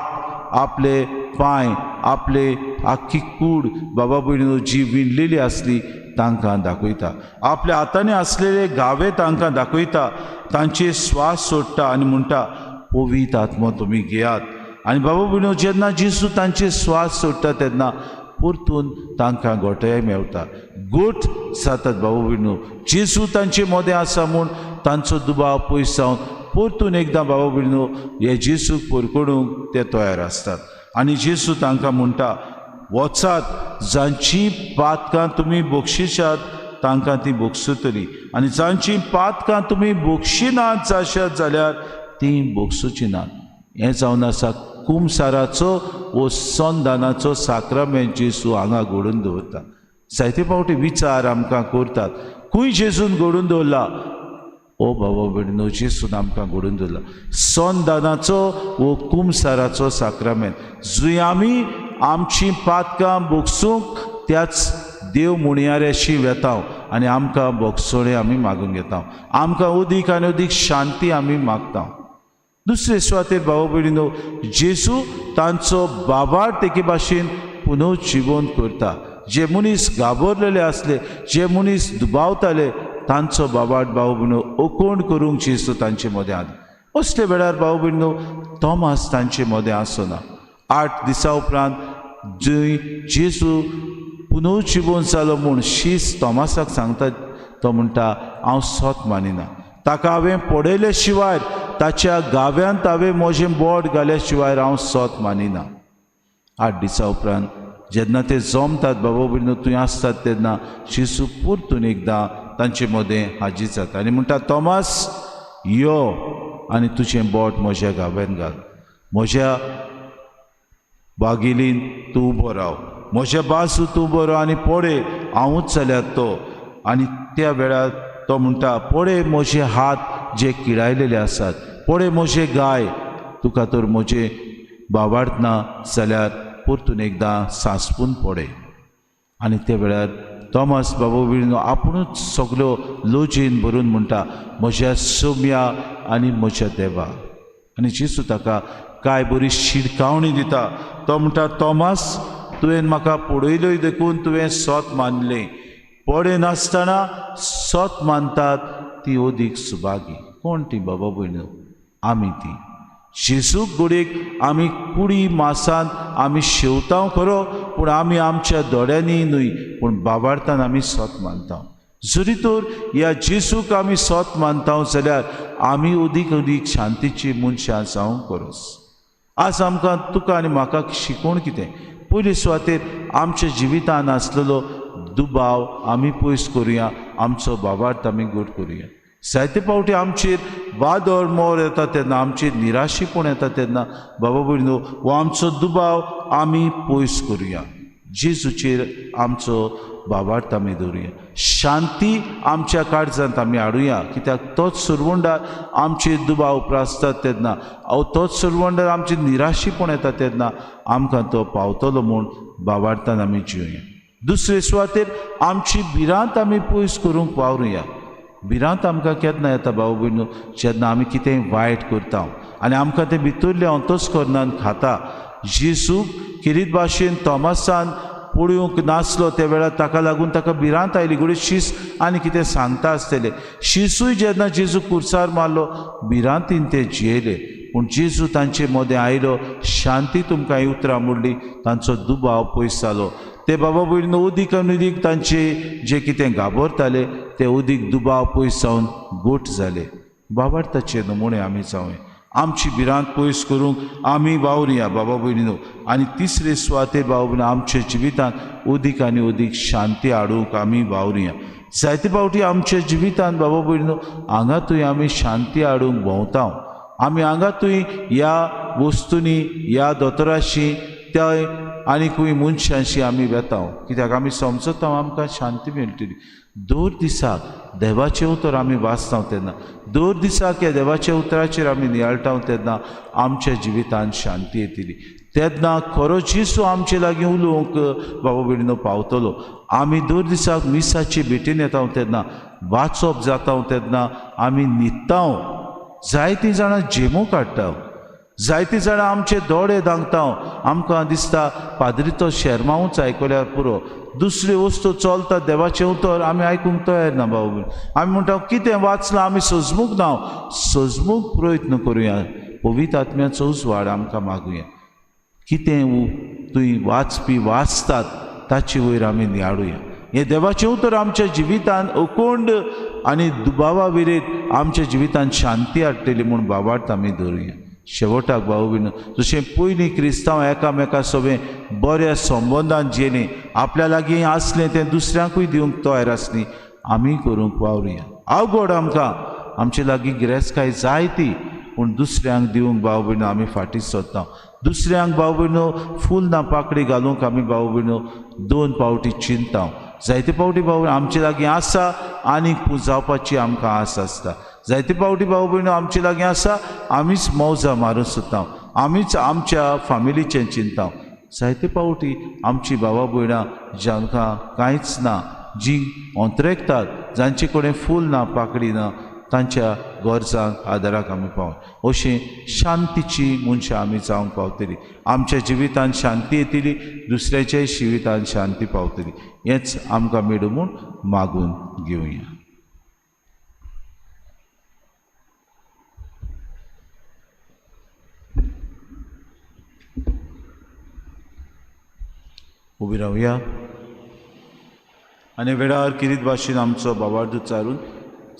आपले पांय, आपले आख्खी कूड बाबा भयणीनो जी विणलेली आसली तांकां दाखयता. आपल्या हातांनी आसलेले घावे तांकां दाखयता. तांचे स्वास सोडटा आनी म्हणटा पवित्र आत्मो तुमी घेयात. आनी बाबा भयणीनो जेन्ना जेजू तांचे स्वास सोडटा तेन्ना परतून तांकां घोटाय मेळटा, गोठ जातात. बाबा भयणीनो जेजू तांचे मदें आसा म्हूण तांचो दुबाव पयस जावन परतून एकदां बाबा भयणीनो हे जेजूक परकडूंक ते तयार आसतात. आनी जेजू तांकां म्हणटा वचात, जांची पातकां तुमी बक्षिशात तांकां ती बक्षुतली आनी जांची पातकां तुमी बक्षिनात जाशात जाल्यार ती बक्षुची नात. हें जावन आसा कुमसाराचो वो संदानाचो साक्रामेंट जेजू हांगा घडोवन दवरता. जायते फावटी विचार आमकां करतात खंय जेजून घडोवन दवरला. ओ बाबा भयणीनो जेजून आमकां घडोवन दवरला संदानाचो वो कुमसाराचो साक्रामेंट, जंय आमी आमची पातकां बक्षूंक त्याच देव मुणयाऱ्याशी वेता आनी आमकां बक्षोणे आमी मागूंक येता. आमकां उदीक आनी उदीक शांती आमी मागता. दुसरे सुवातेर बाबा भयणीनो जेजू तांचो बाबार तेके भाशेन पुनर्जीवन करता. जे मनीस घाबरलेले आसले, जे मनीस दुबावताले तांचो बाबाट बाबा भयणीनो ओकोण करूंक जेजू तांचे मदें आसा. असले वेळार बाबा भयणीनो तोमास तांचे मदें आसना. 8 दिसां उपरांत जंय जेजू पुनर्जिवन जालो म्हूण शीस तोमासाक सांगता तो म्हणटा हांव सोत मानिना, ताका हांवें पडयले शिवाय ताच्या गाव्यांत हांवें म्हजें बोट घाल्या शिवाय हांव सोत मानिना. 8 दिसां उपरांत जेन्ना ते जमतात बाबा भयणीनो थंय आसतात तेन्ना जेजू परतून एकदां तांचे मदें हाजीर जाता आनी म्हणटा तोमास यो आनी तुजें बोट म्हज्या गाव्यान घाल, म्हज्या बागिलीन तूं उबो राव, म्हज्या बाजू तूं उबो राव आनी पळय हांवूच जाल्यार तो. आनी त्या वेळार तो म्हणटा पळय म्हजे हात जे किडायलेले आसात, पळय म्हजे गाय, तुका तर म्हजे बाबार्थ ना जाल्यार परतून एकदां सांसपून पळय. आनी त्या वेळार तोमास बाबा भयणीनो आपुणूच सगळ्यो लोजयेन भरून म्हणटा म्हज्या सोम्या आनी म्हज्या देवा. आनी जेजू ताका काय बरी शिडकावणी दिता. तो म्हणटा तोमास तुवें म्हाका पळयलोय देखून तुवें सोत मानलें, पळय नासतना सोत मानतात ती ओदीक सुभागी. कोण ती बाबा भयणीनो? आमी ती. जेजूक गोडेक आमी कुडी मासान आमी शेवतां खरो, पूण आमी आमच्या दोळ्यांनी न्हय पूण बाबार्थान आमी सोत मानता. जरी तर ह्या जेजूक आमी सोत मानता जाल्यार आमी ओदीक ओदीक शांतीची मनशां जावंक खरोच. आज आमकां तुका आनी म्हाका शिकोवण कितें? पयले सुवातेर आमच्या जिवितान आसलेलो दुबाव आमी पयस करुया, आमचो बाबार्थ आमी घट करुया. जायते फावटी आमचेर वादळ मोर येता तेन्ना, आमचेर निराशीपण येता तेन्ना बाबा भयणीनो हो आमचो दुबाव आमी पयस करुया. जेजूचेर आमचो बाबार्थ आमी दवरुया. शांती आमच्या काळजांत आमी हाडुया, कित्याक तोच सुरवंडार आमचेर दुबाव उपरासतात तेन्ना, तोच सुरवंडार आमचेर निराशीपण येता तेन्ना आमकां तो पावतलो म्हूण बाबार्थान आमी जिवया. दुसरे सुवातेर आमची भिरांत आमी पयस करूंक वावरुया. भिरांत आमकां केन्ना येता बाबा भयणीनो? जेन्ना आमी कितेंय वायट करता आनी आमकां तें भितरलें अंतस्करणान खाता. जेजूक किरीत भाशेन तोमासान पळोवंक नासलो त्या वेळार ताका लागून ताका भिरांत आयली. घडये शीस आनी कितें सांगता आसतलें. शिसूय जेन्ना जेजू कुर्सार मारलो भिरांतीन ते जियेले, पूण जेजू तांचे मदें आयलो, शांती तुमकां उतरां म्हणली, तांचो दुबाव पयस जालो. ते बाबा भयणीनो उदीक आनी उदीक तांचे जे कितें घाबरताले ते उदीक दुबाव पयस जावन गोठ जाले. बाबार्थाचे नमुणे आमी जावं, आमची भिरांत पयस करूंक आमी वावरुया बाबा भयणीनो. आनी तिसरे सुवातेर बाबा भयणीनो आमच्या जिवितान उदीक आनी उदीक शांती हाडूंक आमी वावरुया. जायते फावटी आमच्या जिवितान बाबा भयणीनो हांगा थंय आमी शांती हाडूंक भोंवता. आमी हांगा थंय ह्या वस्तूंनी, ह्या दोतोराशी, त्या आनीकूय मनशांशी आमी वेता, कित्याक आमी समजता आमकां शांती मेळटली. दर दिसाक देवाचें उतर आमी वाचता तेन्ना, दर दिसाक ह्या देवाच्या उतराचेर आमी नियाळटा तेन्ना आमच्या जिवितान शांती येतली. तेन्ना खरो जेजू आमचे लागीं उलोवंक बाबा भयणीनो पावतलो. आमी दर दिसाक मिसाची भेटीन येता तेन्ना, वाचप जाता तेन्ना आमी न्हिदता. जायतीं जाणां जेमो काडटा, जायतीं जाणां आमचे दोळे दांगता. आमकां दिसता पाद्री तो शेरमांवूच आयकल्यार पुरो, दुसरी वस्तू चलता देवाचें उतर आमी आयकूंक तयार ना बाबा. आमी म्हणटा कितें वाचलां आमी सजमूक ना, सजमूक प्रयत्न करुया. पवित्र आत्म्याचो उजवाड आमकां मागुया. कितें तुय वाचपी वाचतात ताचे वयर आमी नियाळुया. हें देवाचें उतर आमच्या जिवितान अखंड आनी दुबावा विरेत आमच्या जिवितान शांती हाडटली म्हूण बाबार्थ आमी दवरुया. शेवटाक बाबा भयणीनो जशें पयलीं क्रिस्तांव एकामेका सोबें बऱ्या संबंदान जियेलीं, आपल्या लागीं आसलें तें दुसऱ्यांकूय दिवंक तयार आसलीं, आमी करूंक वावरुया. आवगड आमकां आमचे लागीं गिरेस्तकाय जायती, पूण दुसऱ्यांक दिवंक बाबा भयणीनो आमी फाटीं सरता. दुसऱ्यांक बाबा भयणीनो फूल ना पाकळी घालूंक आमी बाबा भयणीनो दोन पावटी चिंता. जायते फावटी बाबा आमचे लागीं आसा आनी जावपाची आमकां आस आसता. जायते फावटी बाबा भयणीनो आमचे लागीं आसा, आमीच मौजा मारून सुद्दां, आमीच आमच्या फामिलीचें चिंता. जायते फावटी आमची बाबा भयणां जांकां कांयच ना, जीं अंतरेकतात, जांचे कडेन फूल ना पाकळी ना, तांच्या गरजांक आदाराक आमी पावय. अशें शांतीची मनशां आमी जावंक पावतलीं. आमच्या जिवितान शांती येतली, दुसऱ्याच्याय जिवितान शांती पावतली. हेंच आमकां मेळूं म्हूण मागून घेवया. उबी रावया आनी वेळार किरीत भाशेन आमचो बाबार्द चारून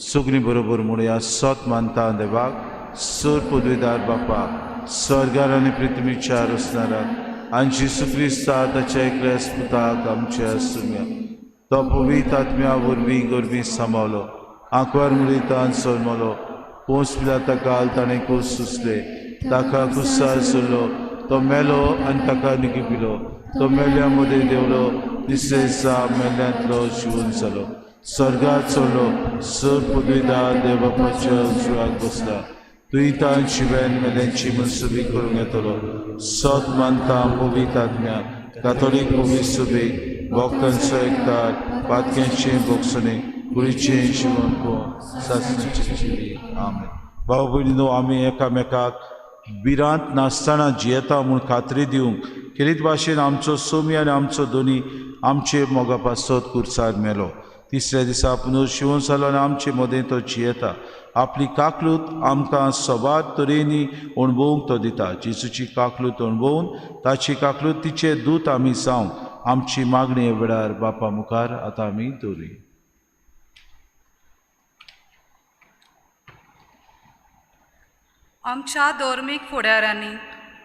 सगळीं बरोबर म्हणुया सत मानता देवाक सर पदवीदार बापाक स्वर्गार आनी पृथ्वीच्या रचणाराक आनी जेसू क्रिस्ता ताच्या एकल्या पुताक आमच्या सुम्या तो पवित्र आत्म्या वरवीं गरबी सांबावलो आंकवार मुळीतान सलमलो पोंस पिलाता काल ताणें कोस सुसले ताका कुस्सार सोडलो तो मेलो आनी ताका निगिपिलो तो मेल्या मदें देवलो तिसरे दिसा मेल्यांतलो शिवून जालो स्वर्गात चडलो सर पदवीदार देवबापाच्या उजव्याक बसला तुवें तान शिवेन मेल्यांची मनसुबी करूंक येतलो सत मानता पवित्र आत्म्या कातोलीक पवित्र सभेक भक्तांचो एकठार पातक्यांचें भोगसणें कुडीचें शिवण कोण सासणेची आमेन भाव भयणीनो आमी एकामेकाक बिरांत नासतना जियेता म्हूण खात्री दिवंक किरीत भाशेन आमचो सोमी आनी आमचो दोनी आमचे मोगा पासत कुर्सार मेलो तिसऱ्या दिसा पुनर्शिवण जालो आनी आमचे मदें तो जियेता आपली काकलूत आमकां सबात तरेनी अणभवूंक तो दिता जेसूची काकलूत अणभवून ताची काकलूत तिचे दूत आमी जावंक आमची मागणी हे वेळार बापा मुखार आतां आमी दवरुया आमच्या धर्मीक फुडाऱ्यांनी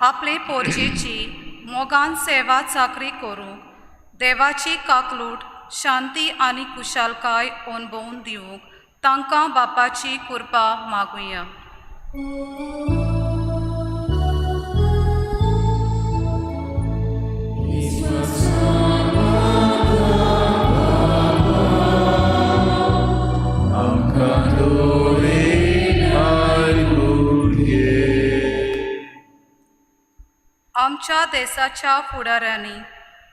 आपले पोरचेची मोगान सेवा चाकरी करूंक देवाची काकलूट शांती आनी कुशालकाय अणभवून दिवंक तांकां बापाची कृपा मागुया आमच्या देशाच्या फुडाऱ्यांनी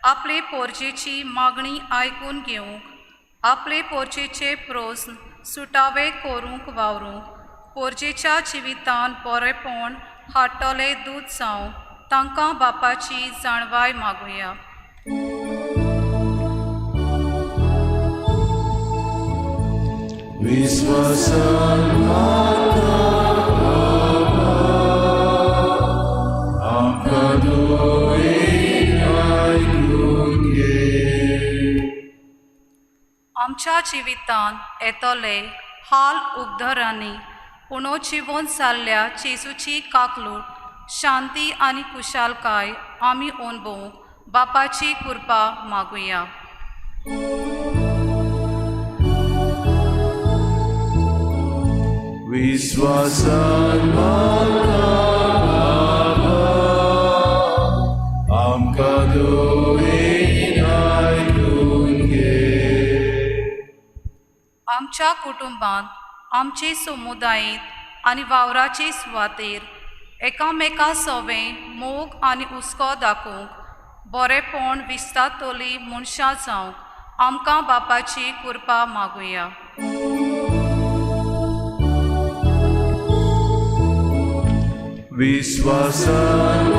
आपले पोरचेची मागणी आयकून घेवंक आपले पोरचेचे प्रस्न सुटावे करूंक वावरूंक पोरचेच्या जिवितान बरेपण हाडटले दूत जावं तांकां बापाची जाणवाय मागुया आमच्या जिवितान येतले हाल उपधरांनी पुनर्जीवन जाल्ल्या जेसूची काकलूट शांती आनी कुशालकाय आमी अणभवूंक बापाची कृपा मागुया विश्वासान आमच्या कुटुंबांत आमचे समुदायीत आनी वावराचे सुवातेर एकामेका सवें मोग आनी हुस्को दाखोवंक बरेपण विस्तारतली मनशां जावंक आमकां बापाची कृपा मागुया विश्वासान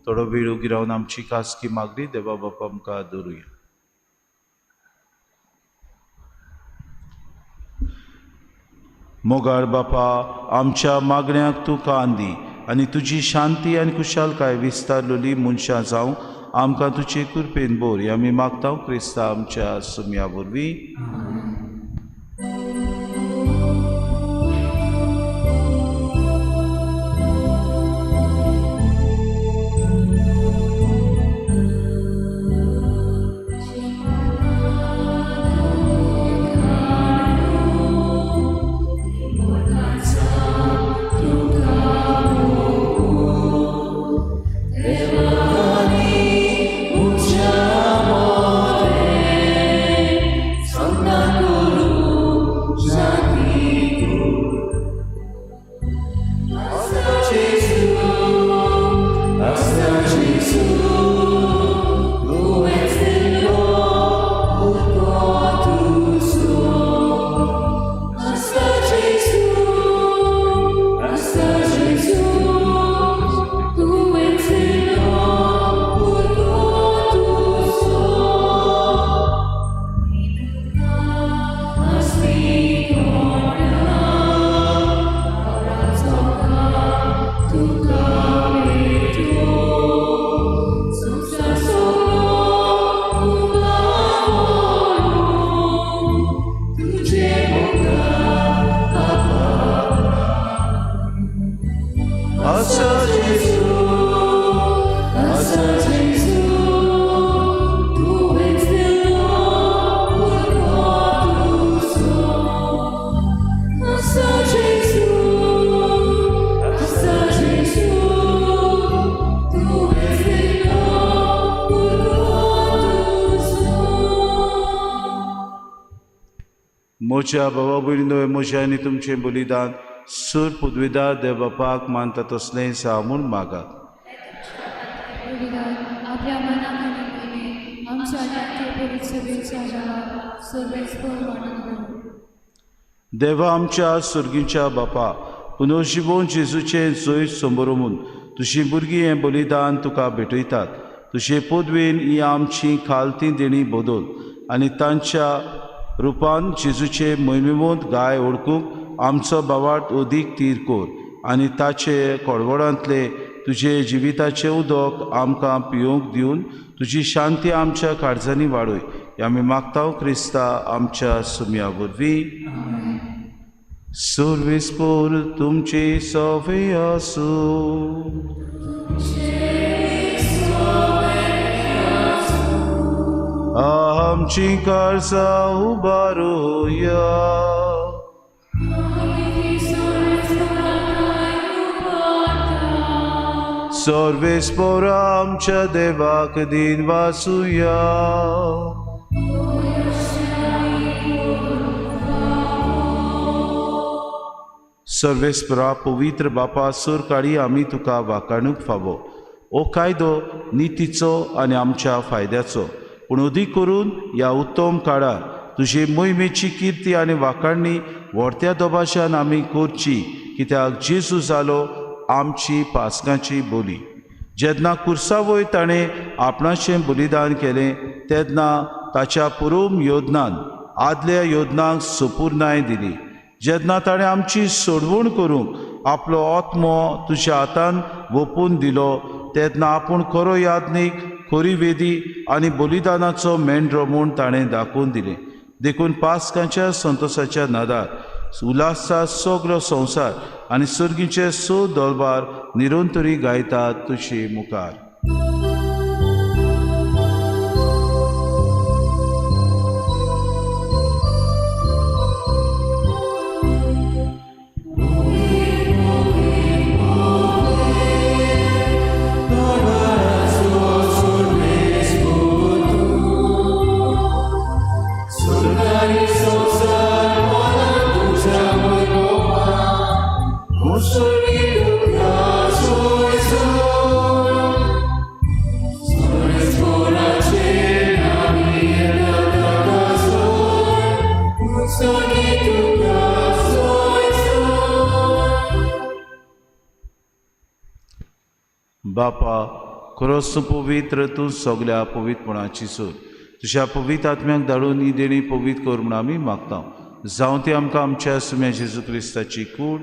थोडो वेळ उगी रावन आमची खासगी मागणी देवा बापा आमकां दवरुया मोगाळ बापा आमच्या मागण्यांक तूं कान दी आनी तुजी शांती आनी कुशालकाय विस्तारलेली मनशां जावं आमकां तुजे कृपेन बोर हे आमी मागता क्रिस्ता आमच्या सुम्या वरवीं मोच्या भावा भयणीनो मोच्या आनी तुमचें बलिदान सूर पदवीदार देव बापाक मानता तसलें सा म्हूण मागात. आपल्या मनात आणि मने आमच्या नाट्य पवित्र सभेच्या जगात सर्वेस्पर वर्णन करू. देवा आमच्या सुर्गीच्या बापा पुनर्जिवोन जेजूचे जोय समोरून तुझीं भुरगीं हें बलिदान तुका भेटयतात. तुजे पदवेन ही आमची खालती देणी बदल आनी तांच्या रुपान जेजूचे महिमेवंत गाय ओळखूंक आमचो बावाट अदीक तीर कोर आनी ताचे कडवडांतले तुजे जिविताचें उदक आमकां पिवंक दिवन तुजी शांती आमच्या काळजांनी वाडय. हें आमी मागता क्रिस्ता आमच्या सुमया वरवीं. सर्वेस्पर तुमची सवे आसूं. आमची काळजां उबारुया. सर्वेस्पर आमच्या देवाक दिन वासुया. सर्वेस्परा पवित्र बापा सूर काळी आमी तुका वाखाणूक फावो. हो कायदो नितीचो आनी आमच्या फायद्याचो, पूण अदीक करून ह्या उत्तम काळार तुजे मोहिमेची किर्ती आनी वाखाणणी व्हडत्या दोबाशान आमी करची, कित्याक जेजू जालो आमची पासकांची बोली. जेन्ना कुर्सा वयर ताणें आपणाचें बलिदान केलें तेन्ना ताच्या पुरोम योजनान आदल्या योजनांक सपूर्णाय दिली. जेन्ना ताणें आमची सोडवण करूंक आपलो आत्मो तुज्या हातान ओपून दिलो तेन्ना आपूण खरो यादनीक, खरी वेदी आनी बलिदानाचो मेंढरो म्हूण ताणें दाखोवन दिलें. देखून पासकांच्या संतोशाच्या नादार उल्हासा सगळो संवसार आनी सर्गीचे सो दरबार निरंतरी गायतात तुजे मुखार. बापा खरोच पवित्र तूं सगळ्या पवित्रपणाची सोद तुज्या पवित्र आत्म्याक धाडून ही देणी पवित्र कर म्हूण आमी मागता. जावं ती आमकां आमच्या सुम्या जेजू क्रिस्ताची कूड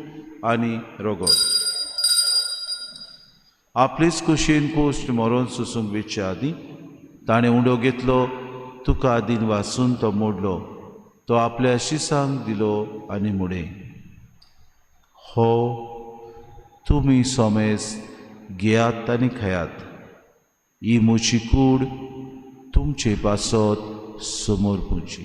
आनी रोगोड आपलीच कुशीन पोस्ट मरोन सुसूंक वेचच्या आदीं ताणें उंडो घेतलो, तुका आदीन वाचून तो मोडलो, तो आपल्या शिसांक दिलो आनी मुडे. हो तुमी सोमेस घेयात आनी खयात. ही म्हजी कूड तुमचे पासत समोर पुंजी.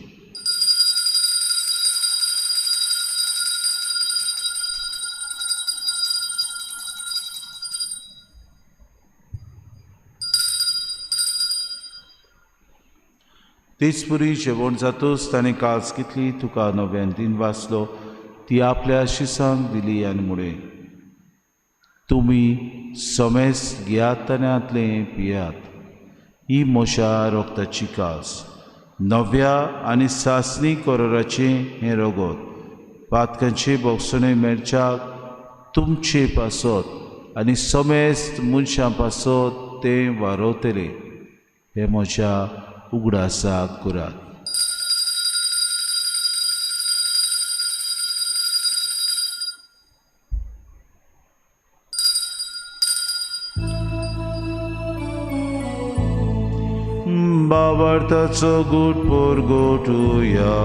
तेच पुरी जेवण जातूच ताणें कास कितली तुका नव्यान दिन वाचलो, ती आपल्या शिसांक दिली आनी मुडे. तुमी सोमेस घेयात आनी आतलें पियात. ही म्हज्या रोगताची कास, नव्या आनी सासणी कोरोराचें हें रोगोत. पातकांचे बोगसणे मेळच्याक तुमचे पासत आनी सोमेस्त मनशां पासत तें वारोतले. हे म्हज्या उगडासाक करात. बाबार्थाचो गूट पोर गोटुया.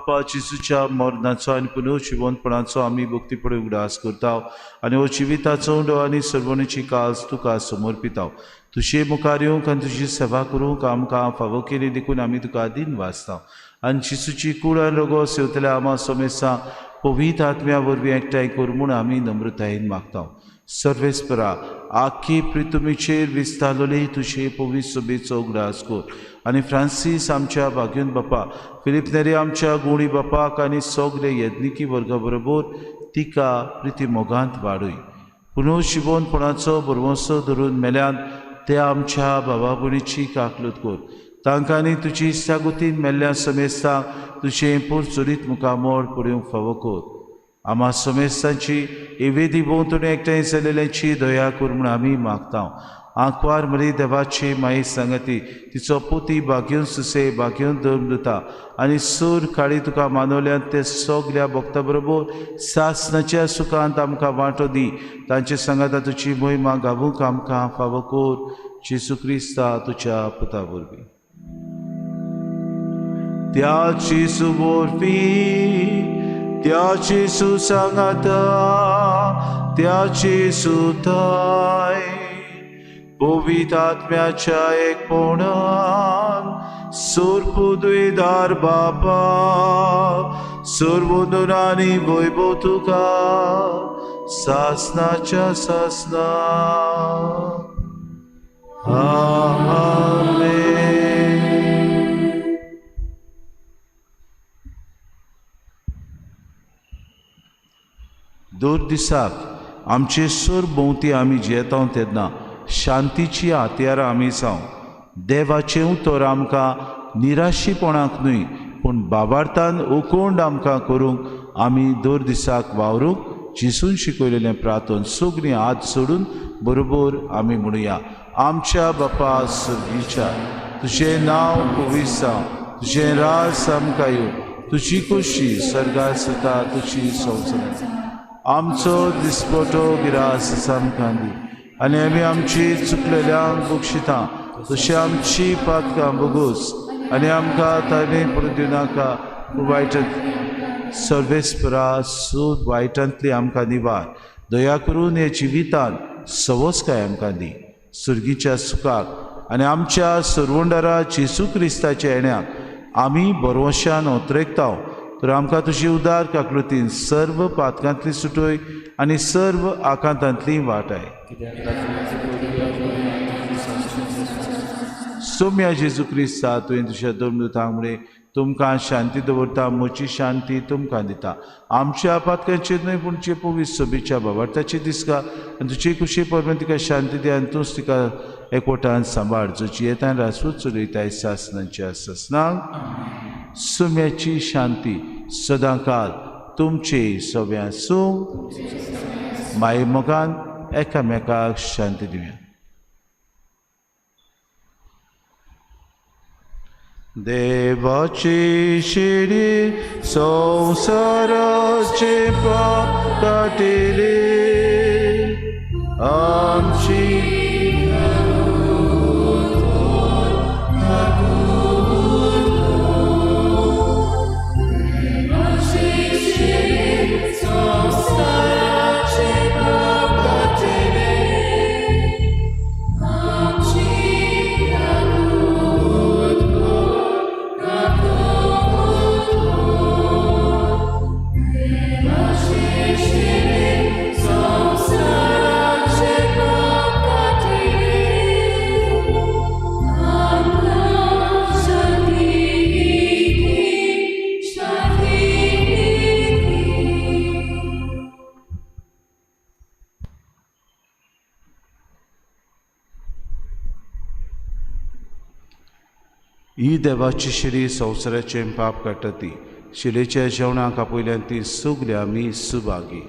बापा चिसूच्या मरणाचो आनी पुनर्जिवंतपणाचो आमी भक्तीपणे उगडास करता आनी हो जिविताचो उंडो आनी सर्वणीची काळज तुका समर्पिता. तुजे मुखार येवंक आनी तुजी सेवा करूंक आमकां फावो केली देखून आमी तुका दिन वाचता आनी चिसूची कूड आनी रगो सेवतल्या आमा समेसा पवित्र आत्म्या वरवीं एकठांय कर म्हूण आमी नम्रतायेन मागता. सर्वेस्परा आख्खी पृथ्वीचेर विस्तारलोली तुजे पवित्र सभेचो उगडास कर आनी फ्रांसीस आमच्या भाग्यवंत बापा, फिलिप नेरी आमच्या गुणी बापाक आनी सगळे यज्ञिकी वर्गा बरोबर तिका प्रिती मोगांत वाडय. पुनर्जिवंतपणाचो बरवंसो धरून मेल्यान त्या आमच्या भावा भयणीची काकलूत कर. तांकां आनी तुजी इश्टागुतीन मेल्ल्या समेस्तांक तुजें पुरचुरीत मुखामोळ पडूंक फावो कर. आमा समेस्तांची एवेदी भोंवतणी एकठांय जालेल्यांची दया कर म्हूण आमी मागता. आंकवार मरी देवाची माई सांगती, तिचो पोती भाग्यवंत सुसे, भाग्यवंत धर्मदूता आनी सूर काळी तुका मानवल्यान ते सगल्या भक्तां बरोबर सासणाच्या सुखांत आमकां वांटो दी. तांचे सांगाता तुजी मोहिमा गावूंक आमकां फावो कर. जेसू क्रिस्ता तुज्या पुता वरवीं. त्याची सुवरवीं त्याची सुसंगता त्याची सुताय पवित्र आत्म्याच्या एकपणान सुरपुद्वेदार बापा सर्वोदनानी वैभव तुका सासनाच्या सासना. आमेन. दर दिसाक आमचे सर भोंवती आमी जेता तेन्ना शांतीची हातयारां आमी जावं. देवाचें उतर आमकां निराशीपणाक न्हय पूण बाबार्थान ओकोंड आमकां करूंक आमी दर दिसाक वावरूंक जिसून शिकयलेलें प्रार्थन सगळीं हात सोडून बरोबर आमी म्हणुया. आमच्या बापा सुर्गीच्या, तुजें नांव पवित्र जावं, तुजें राज आमकां येवं, तुजी खुशी सर्गार सुता तुजी संवसार. आमचो दिसपटो गिरास आमकां दी आनी आमी आमची चुकलेल्यांक बक्षिता तशी आमची पातकां बगूस आनी आमकां ताणे पडूं दिनाका वायटांत सर्वेस्परा सूद वायटांतली आमकां निवार. दया करून हे जिवितान सवस्काय आमकां दी. सुर्गीच्या सुखाक आनी आमच्या सर्वंडारा जेसू क्रिस्ताच्या येण्याक आमी बरवशान ओतरेकता. तर आमकां तुजी उदार काकलुतीन सर्व पातकांतली सुटोय आनी सर्व आकांतांतली वाटाय. सोम्या जेजू क्रिस्ता तुवें तुज्या धर्मदूतांक म्हणलें तुमकां शांती दवरता, म्हजी शांती तुमकां दिता. आमच्या आपातकांचेर न्हय पूण जे पवित्र सभेच्या भावार्थाचेर दिसका आनी तुजी खुशी परमेन तिका शांती दी आनी तूंच तिका एकवटान सांबाळ. जोची येतान रासूच चलयताय सासनांच्या सासनांक. सुम्याची शांती सदांकाल तुमचे सगळ्यां सूं माये मोगान एकामेकाक शांती दिवया. देवाची शिडी संवसाराचे पाप काटिले आमची ही देवाची शिडी संवसाराचे पाप काडटा ती. शिलेच्या जेवणाक आपयल्यान ती सगळी आमी सुभागी.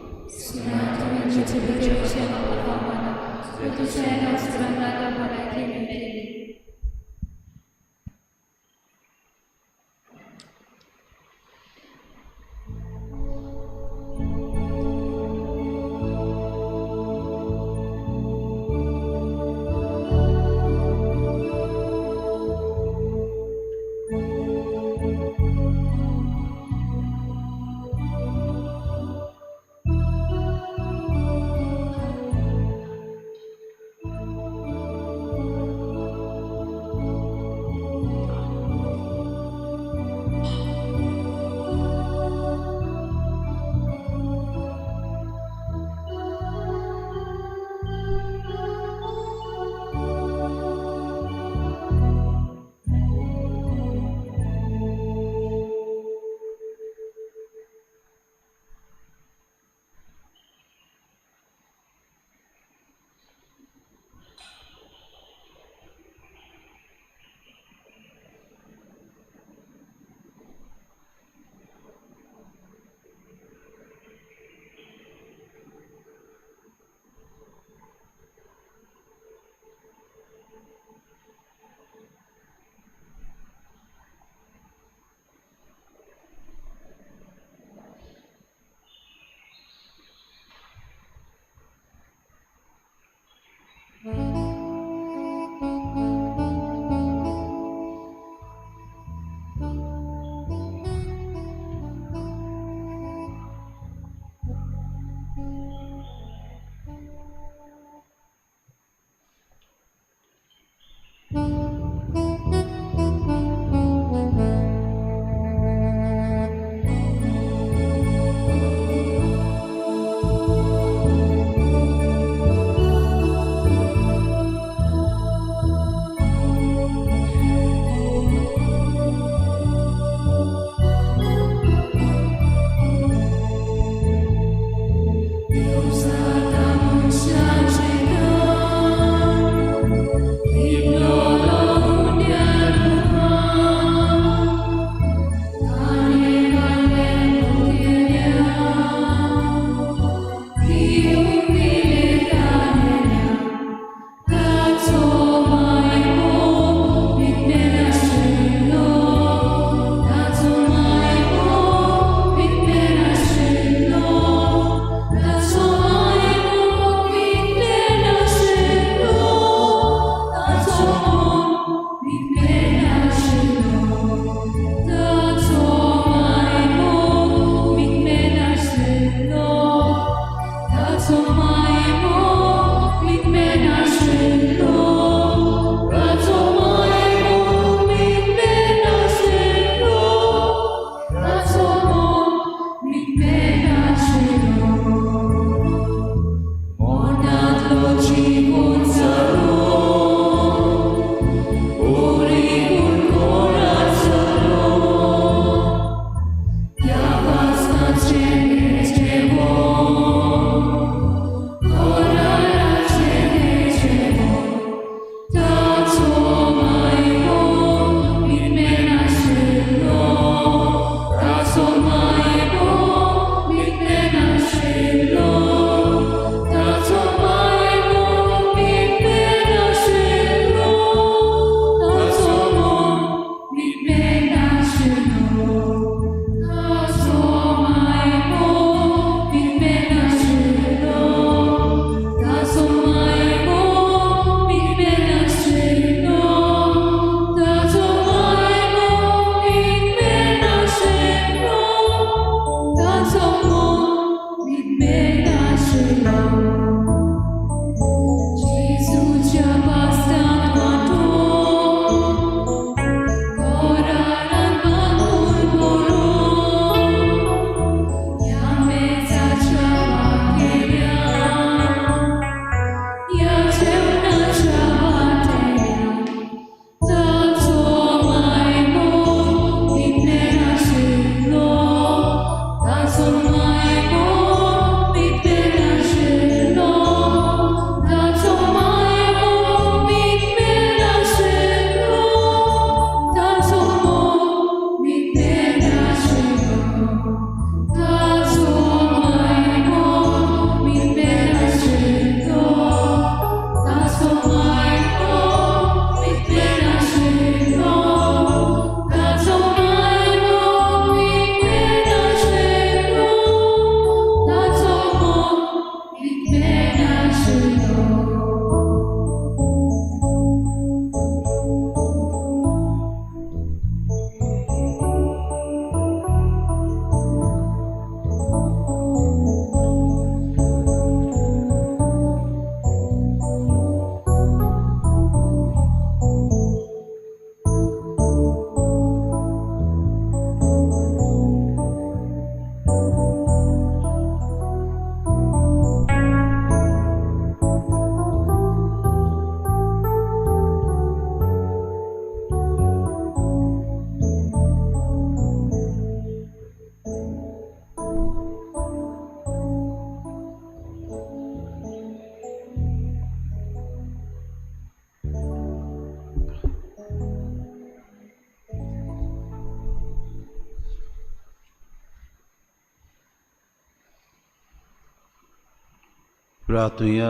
प्रार्थुया.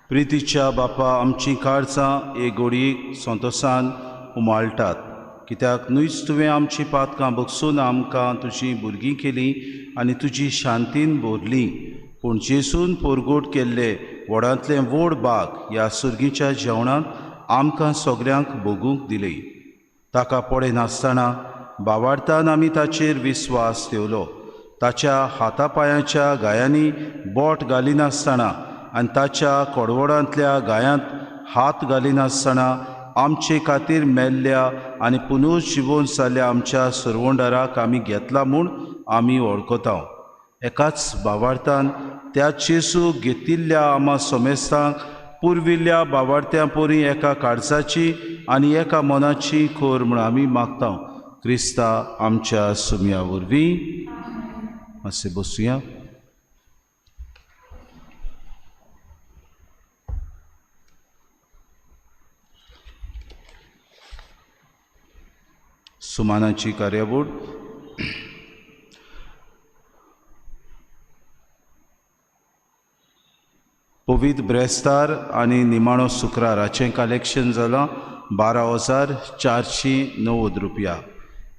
प्रितीच्या बापा, आमची काळजां एक घडयेक संतोशान उमाळटात, कित्याक न्हूच तुवें आमची पातकां बगसून आमकां तुजीं भुरगीं केलीं आनी तुजी शांतीन भरलीं. पूण जेसून पोरगोट केल्ले व्हडांतलें व्हड भाग ह्या सुर्गीच्या जेवणांत आमकां सगळ्यांक भोगूंक दिले. ताका पडे नासतना भावार्थान आमी ताचेर विस्वास ठेवलो. ताच्या हातापांयाच्या गायांनी बोट घालिनासतना आनी ताच्या कडवडांतल्या गायांत हात घालिनासतना आमचे खातीर मेल्ल्या आनी पुनर्जिवन जाल्ल्या आमच्या सुरवंडाराक आमी घेतला म्हूण आमी वळखता. एकाच भावार्थान त्या जेसू घेतिल्ल्या आमा समेस्तांक पुरविल्ल्या भावार्थ्यां परी एका काळजाची आनी एका मनाची खोर म्हूण आमी मागता. क्रिस्ता आमच्या सुमया वरवीं. मातशें बसुया. सुमानाची कार्यावळ. पवित्र ब्रेस्तार आनी निमाणो शुक्रार हाचें कलेक्शन जालां 12,490 रुपया.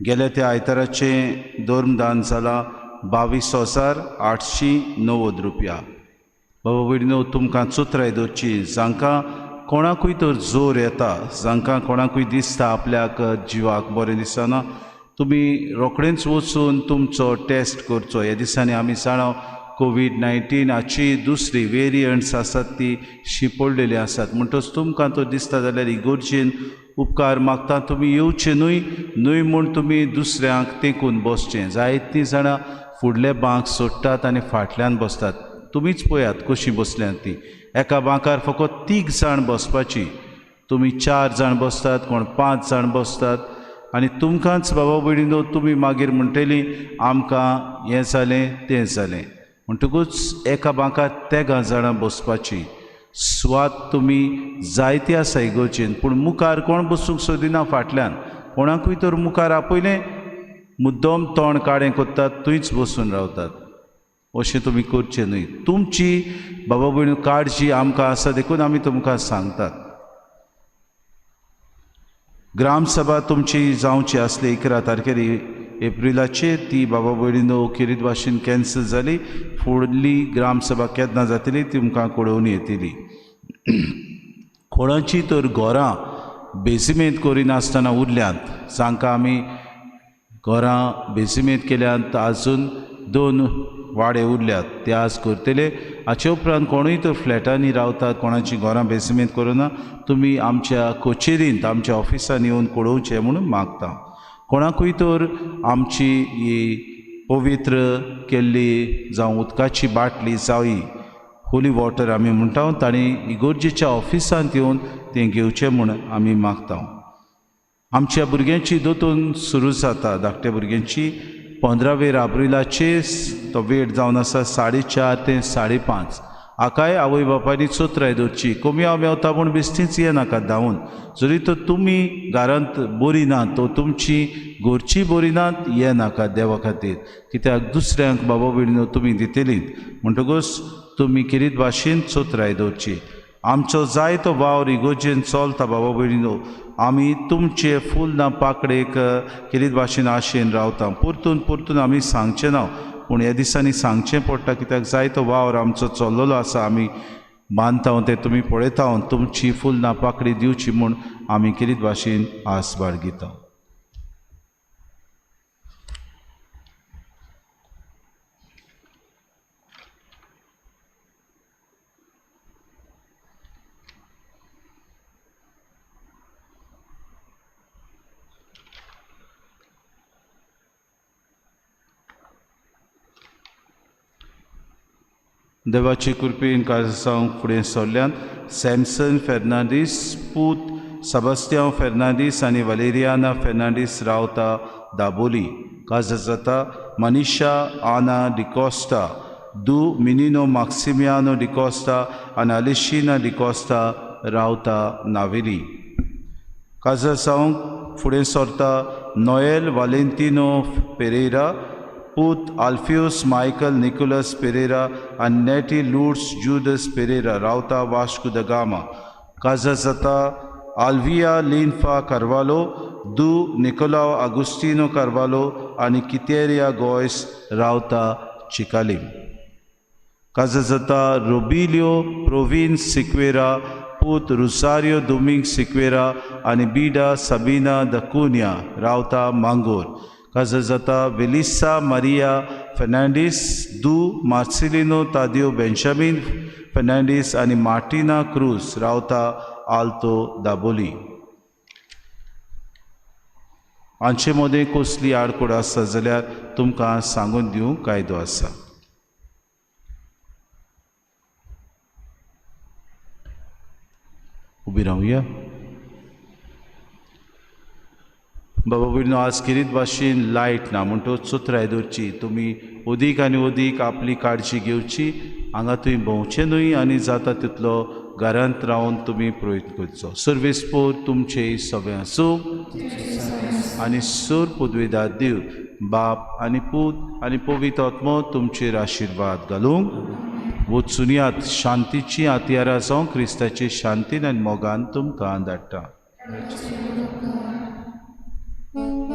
गेल्या त्या आयताराचें धर्मदान जालां 22,890 रुपया. बाबा भयणीनो, तुमकां चुत्राय दवरची. जांकां कोणाकूय तर जोर येता, जांकां कोणाकूय दिसता आपल्याक जिवाक बरें दिसना, तुमी रोखडेंच वचून तुमचो टेस्ट करचो. ह्या दिसांनी आमी जाणां कोविड-19 हाची दुसरी वेरियंट्स आसात ती शिपडलेली आसात. म्हणटच तुमकां तो दिसता जाल्यार इगोर्जेन उपकार मागता तुमी येवचे न्हय म्हूण तुमी दुसऱ्यांक तेंकून बसचें. जायतीं जाणां फुडले बांक सोडटात आनी फाटल्यान बसतात. तुमीच पळयात कशीं बसल्यात तीं. एका बांकार फकत 3 जाण बसपाची. तुमी 4 जाण बसतात, कोण 5 जाण बसतात आनी तुमकांच बाबा भयणीनो तुमी मागीर म्हणटलीं आमकां हें जालें तें जालें. म्हणटकूच एका बांकार 3 जाणां बसपाची. स्वाद तुमी जायती आसा इगोर्जेन, पूण मुखार कोण बसूंक सोदिना फाटल्यान. कोणाकूय तर मुखार आपयलें मुद्दम तोंड काडें कोत्तात, थंयच बसून रावतात. अशें तुमी करचें न्हय. तुमची बाबा भयण काळजी आमकां आसा देखून आमी तुमकां सांगतात. ग्रामसभा तुमची जावची आसली 11 तारखेर एप्रिलाचेर, ती बाबा भयणीनो अखेरीत भाशेन कॅन्सल जाली. फुडली ग्रामसभा केन्ना जातली तुमकां कळोवन येतली. कोणाची तर घरां बेजिमेंत करिनासतना उरल्यांत, जांकां आमी घरां बेसिमेंत केल्यात आजून 2 वाडे उरल्यात ते आज करतले. हाचे उपरांत कोणूय तर फ्लॅटांनी रावतात, कोणाची घरां बेसिमेंत करुना, तुमी आमच्या कचेरींत आमच्या ऑफिसान येवन कळोवचें म्हणून मागता. कोणाकूय तर आमची ही पवित्र केल्ली जावं उदकाची बाटली जावं होली वॉटर आमी म्हणटा तांणी इगोर्जेच्या ऑफिसांत येवन तें घेवचें म्हूण आमी मागता. आमच्या भुरग्यांची दोतून सुरू जाता, धाकट्या भुरग्यांची 15 एप्रिलाचे तो वेळ जावन आसा 4:30 ते 5:30. हाकाय आवय बापायनी चोत्राय दवरची. कोमया मेवता म्हूण बेश्टीच येनाका धांवून. जरी तर तुमी घरांत बरी नात तो तुमची घरची बरी नात येनाका देवा खातीर, कित्याक दुसऱ्यांक बाबा भयणीनो तुमी दितलीत म्हणटकूच तुमी किरीत भाशेन चोत्राय दवरची. आमचो जायतो वावर इगोर्जेन चलता बाबा भयणीनो, आमी तुमचे फूल ना पाकडेक किरीत भाशेन आशेन रावता. परतून आमी सांगचें ना, पूण ह्या दिसांनी सांगचें पडटा, कित्याक जायतो वावर आमचो चल्लोलो आसा. आमी बांदता तें तुमी पळयता, तुमची फूल ना पाकडी दिवची म्हूण आमी किरीत भाशेन आस बाळगिता. देवाचे कृपेन काळजांक फुडें सरल्यांत सॅमसन फेर्नांडीस, पूत सबस्त्यांव फेर्नांडीस आनी वलेरियाना फेर्नांडीस रावता दाबोली. काजा जाता मनीषा आना डिकॉस्टा, मिनिनो माक्सिमियानो डिकॉस्टा आनी अलिशिना डिकॉस्टा रावता नावेली. काजा जावंक फुडें सरता नोएल वालेंटिनो पेरेरा, पूत आल्फियोस मायकल निकोलस पेरेरा आनी नेटी लुड्स जुदस पेरेरा रावता वास्को द गामा. काजा जाता आल्विया लिन्फा कार्वालो, निकोलाव आगुस्टिनो कार्वालो आनी कितेरिया गोयस रावता चिकालीम. काजा जाता रोबिलियो प्रोविन्स सिक्वेरा, पूत रुसारियो दोमिंग सिक्वेरा आनी बीडा सबीना द कुनिया रावता मांगोर. काजा जाता वेलिसा मारिया फेर्नांडीस, मार्सिलिनो तादियो बेंजामिन फेर्नांडीस आनी मार्टिना क्रूज रावता आल्तो दाबोली. हांचे मदें कसली आडकोड आसा जाल्यार तुमकां सांगून दिवंक कायदो आसा. उबी रावया. बाबा भयणीनो, आज किरीत भाशेन लायट ना म्हणटो चोत्राय दवरची. तुमी अदीक आनी अदीक आपली काळजी घेवची. हांगा तुवें भोंवचें न्हय आनी जाता तितलो घरांत रावन तुमी प्रयत्न करचो. सर्वेस्पोर तुमचे सगळें आसूं आनी सूर पदवेदार देव बाप आनी पूत आनी पवित्र आत्मो तुमचेर आशिर्वाद घालूंक वचून यात. शांतीची हातयारां जावं क्रिस्ताचे शांतीन आनी मोगान तुमकां धाडटा. Amen.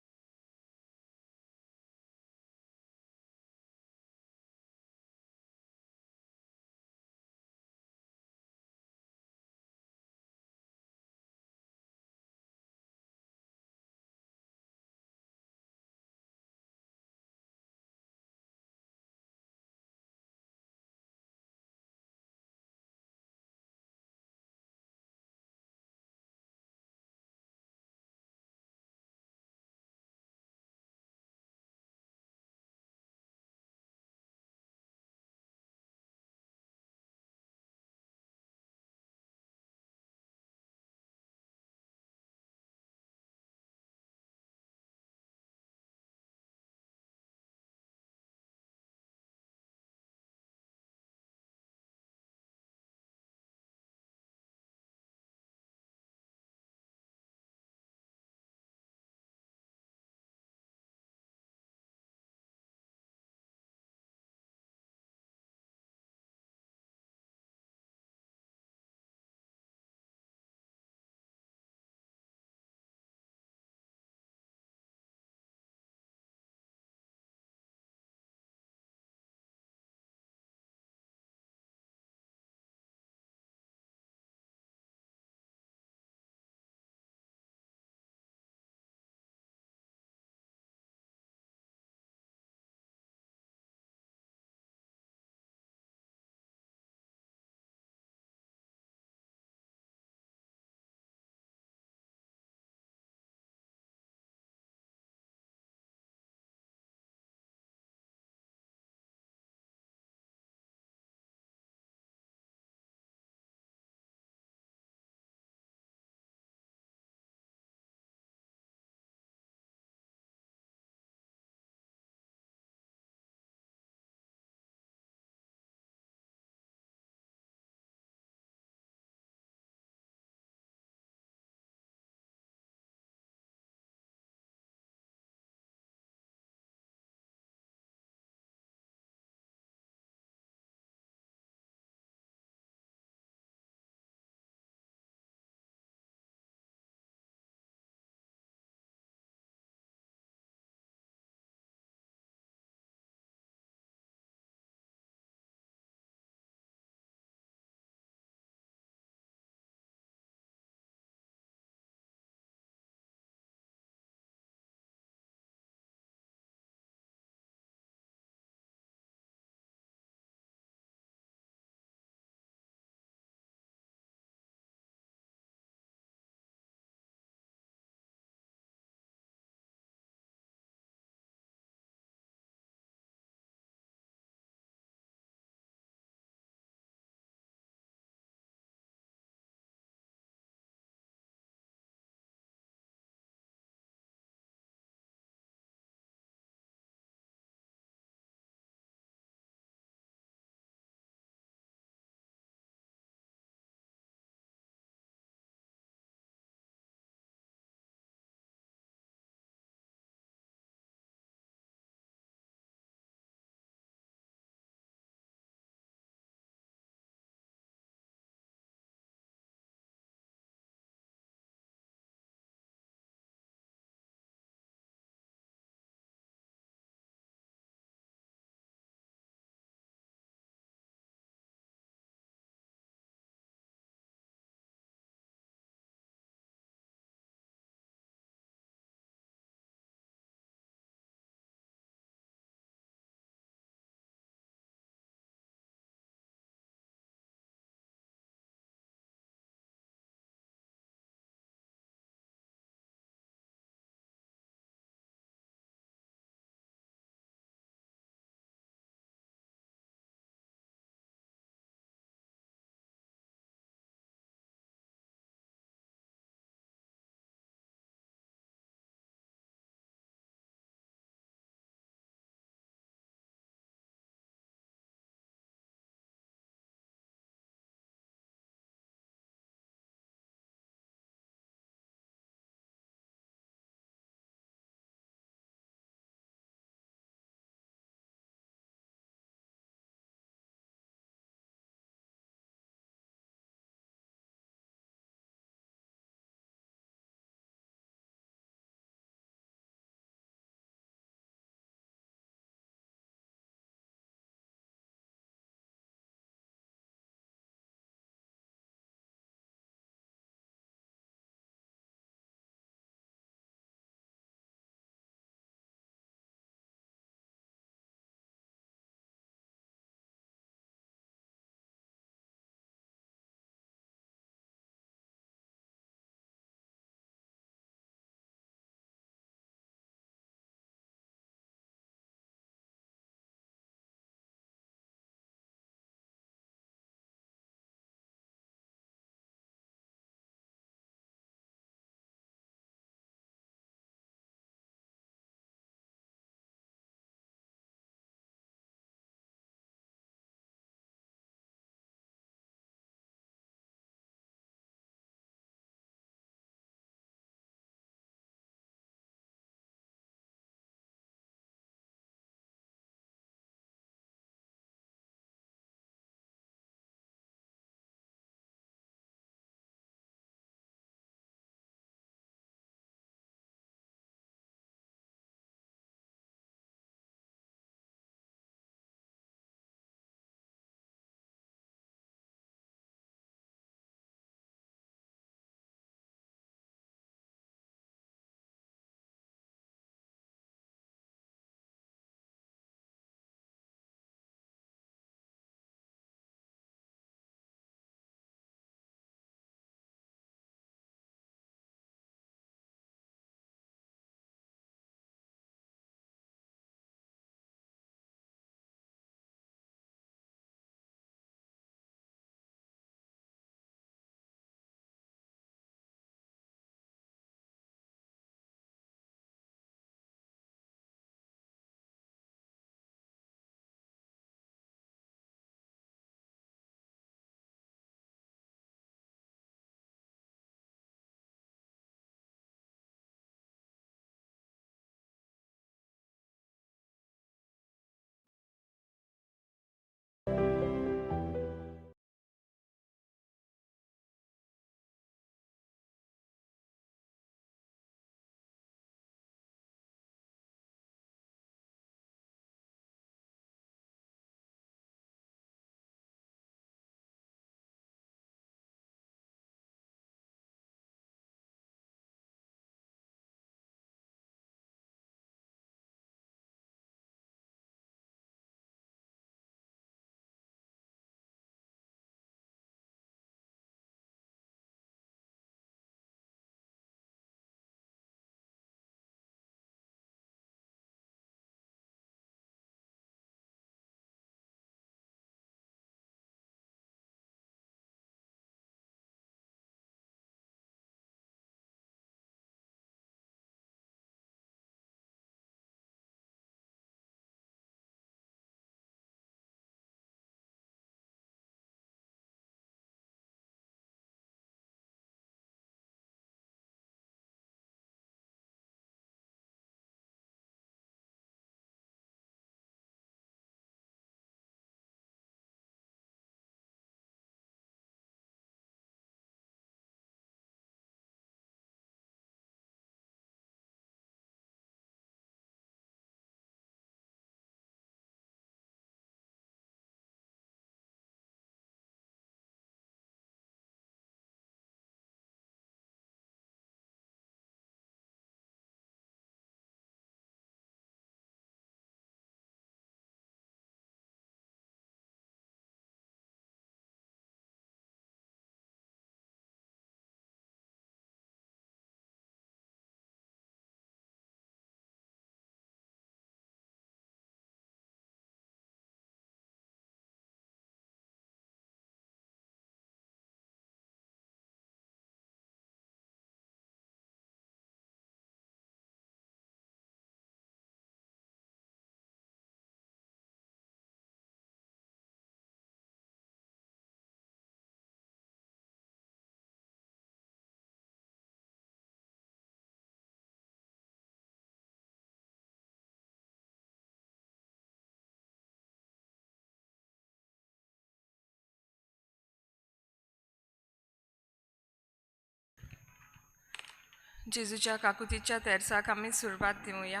जेजूच्या काकुतीच्या तेरसाक आमी सुरवात दिवया.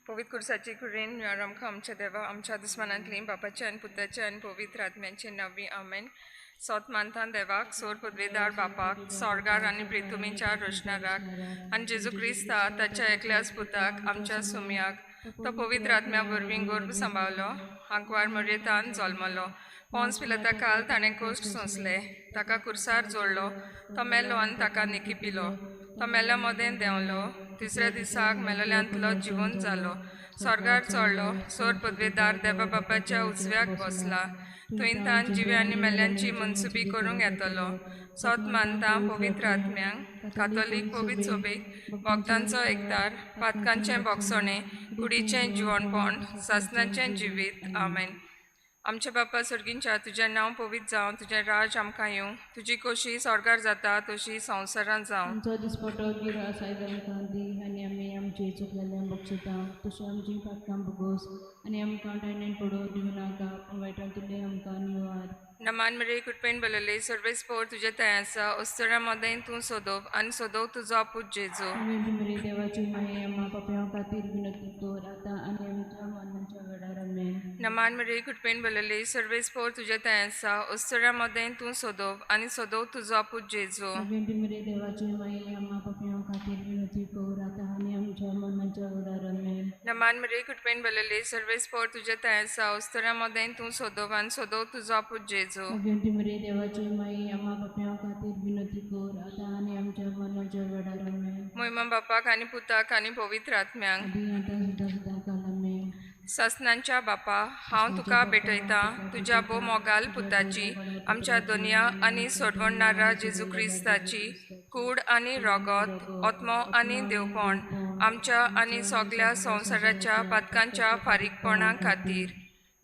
पवित्र कुर्साची कुरेन मेळ्ळार आमकां आमच्या देवा आमच्या दुस्मानांतली बापाचे आनी पुताचे आनी पवित्र आत्म्याचे नवी आमेन. सोत मानतान देवाक सोर पदवेदार बापाक स्वर्गार आनी प्रितुमीच्या रोशनाराक आनी जेजू क्रिस्ता ताच्या एकल्याच पुताक आमच्या सुमयाक तो पवित्र आत्म्या वरवीं गर्भ सांबाळलो, आंकवार मर्येतान जल्मलो, पोंस पिलाता काल ताणें कोश्ट सोंसले, ताका कुर्सार जोडलो, तो मेलो आनी ताका निकी पिलो, तो मेल्या मोदें देंवलो, तिसऱ्या दिसाक मेलोल्यांतलो जिवंत जालो, स्वर्गार चडलो, सोर पदवेदार देवा बापाच्या उजव्याक बसला, थंय तान जिवे आनी मेल्यांची मनसुबी करूंक येतलो. सोत मानता पवित्र आत्म्यांक, कातोलीक पवित्र सोबेक, भक्तांचो एकदार, पातकांचें बोगसणें, कुडीचें जिवणपण, सासणाचें जिवीत. आमेन. आमचे बापा सर्गींच्या तुजें नांव पवित्र जावं, तुजें राज आमकां येवं, तुजी कशी स्वर्गार जाता तशी संवसारांत जावं. आमचो दिसपटो गिरो आसाय आमकां दी आनी आमी आमची चुकलेल्या बक्षिता तशें आमची पातकां भोगोस आनी आमकां टायनेन पडोवं दिवं नाका पूण वायटांतले आमकां निवार. नमान मेरे कुटपेन बलले सर्वेस पोर तुजे थंय आसा, अस्तरा मोदें तूं सोदोव आनी सोदोव तुजो आपूत जेजू. आमी मरे देवाची माये आम्हा पापयां खातीर विनंती कर आतां आनी आमच्या मरणाच्या वेळार आमेन. नमान मेरे कुटपेन बलले सर्वेस पोर तुजे थंय आसा, अस्तरा मोदें तूं सोदोव आनी सोदोव तुजो आपूत जेजू. आमी मरे देवाची माये आम्हा पापयां खातीर विनंती कर आतां आनी आमच्या मरणाच्या वेळार आमेन. नमान मेरे कुटपेन बलले सर्वेस पोर तुजे थंय आसा, अस्तरा मोदें तूं सोदोव आनी सोदोव तुजो आपूत जेजू. आमी मरे देवाची माये आम्हा पापयां खातीर विनंती कर आतां आनी आमच्या मरणाच्या वेळार आमेन. मोहिमा बापाक आनी पुताक आनी पवित्र आत्म्यांक. आदी आतां सुद्दां सुद्दां काल आमेन. ससनांच्या बापा, हांव तुका भेटयतां तुज्या भोव मोगाल पुताची, आमच्या दोनया आनी सोडवणारा जेजू क्रिस्ताची कूड आनी रगत, आत्मो आनी देवपण आमच्या आनी सगळ्या संवसाराच्या पातकांच्या फारीकपणा खातीर,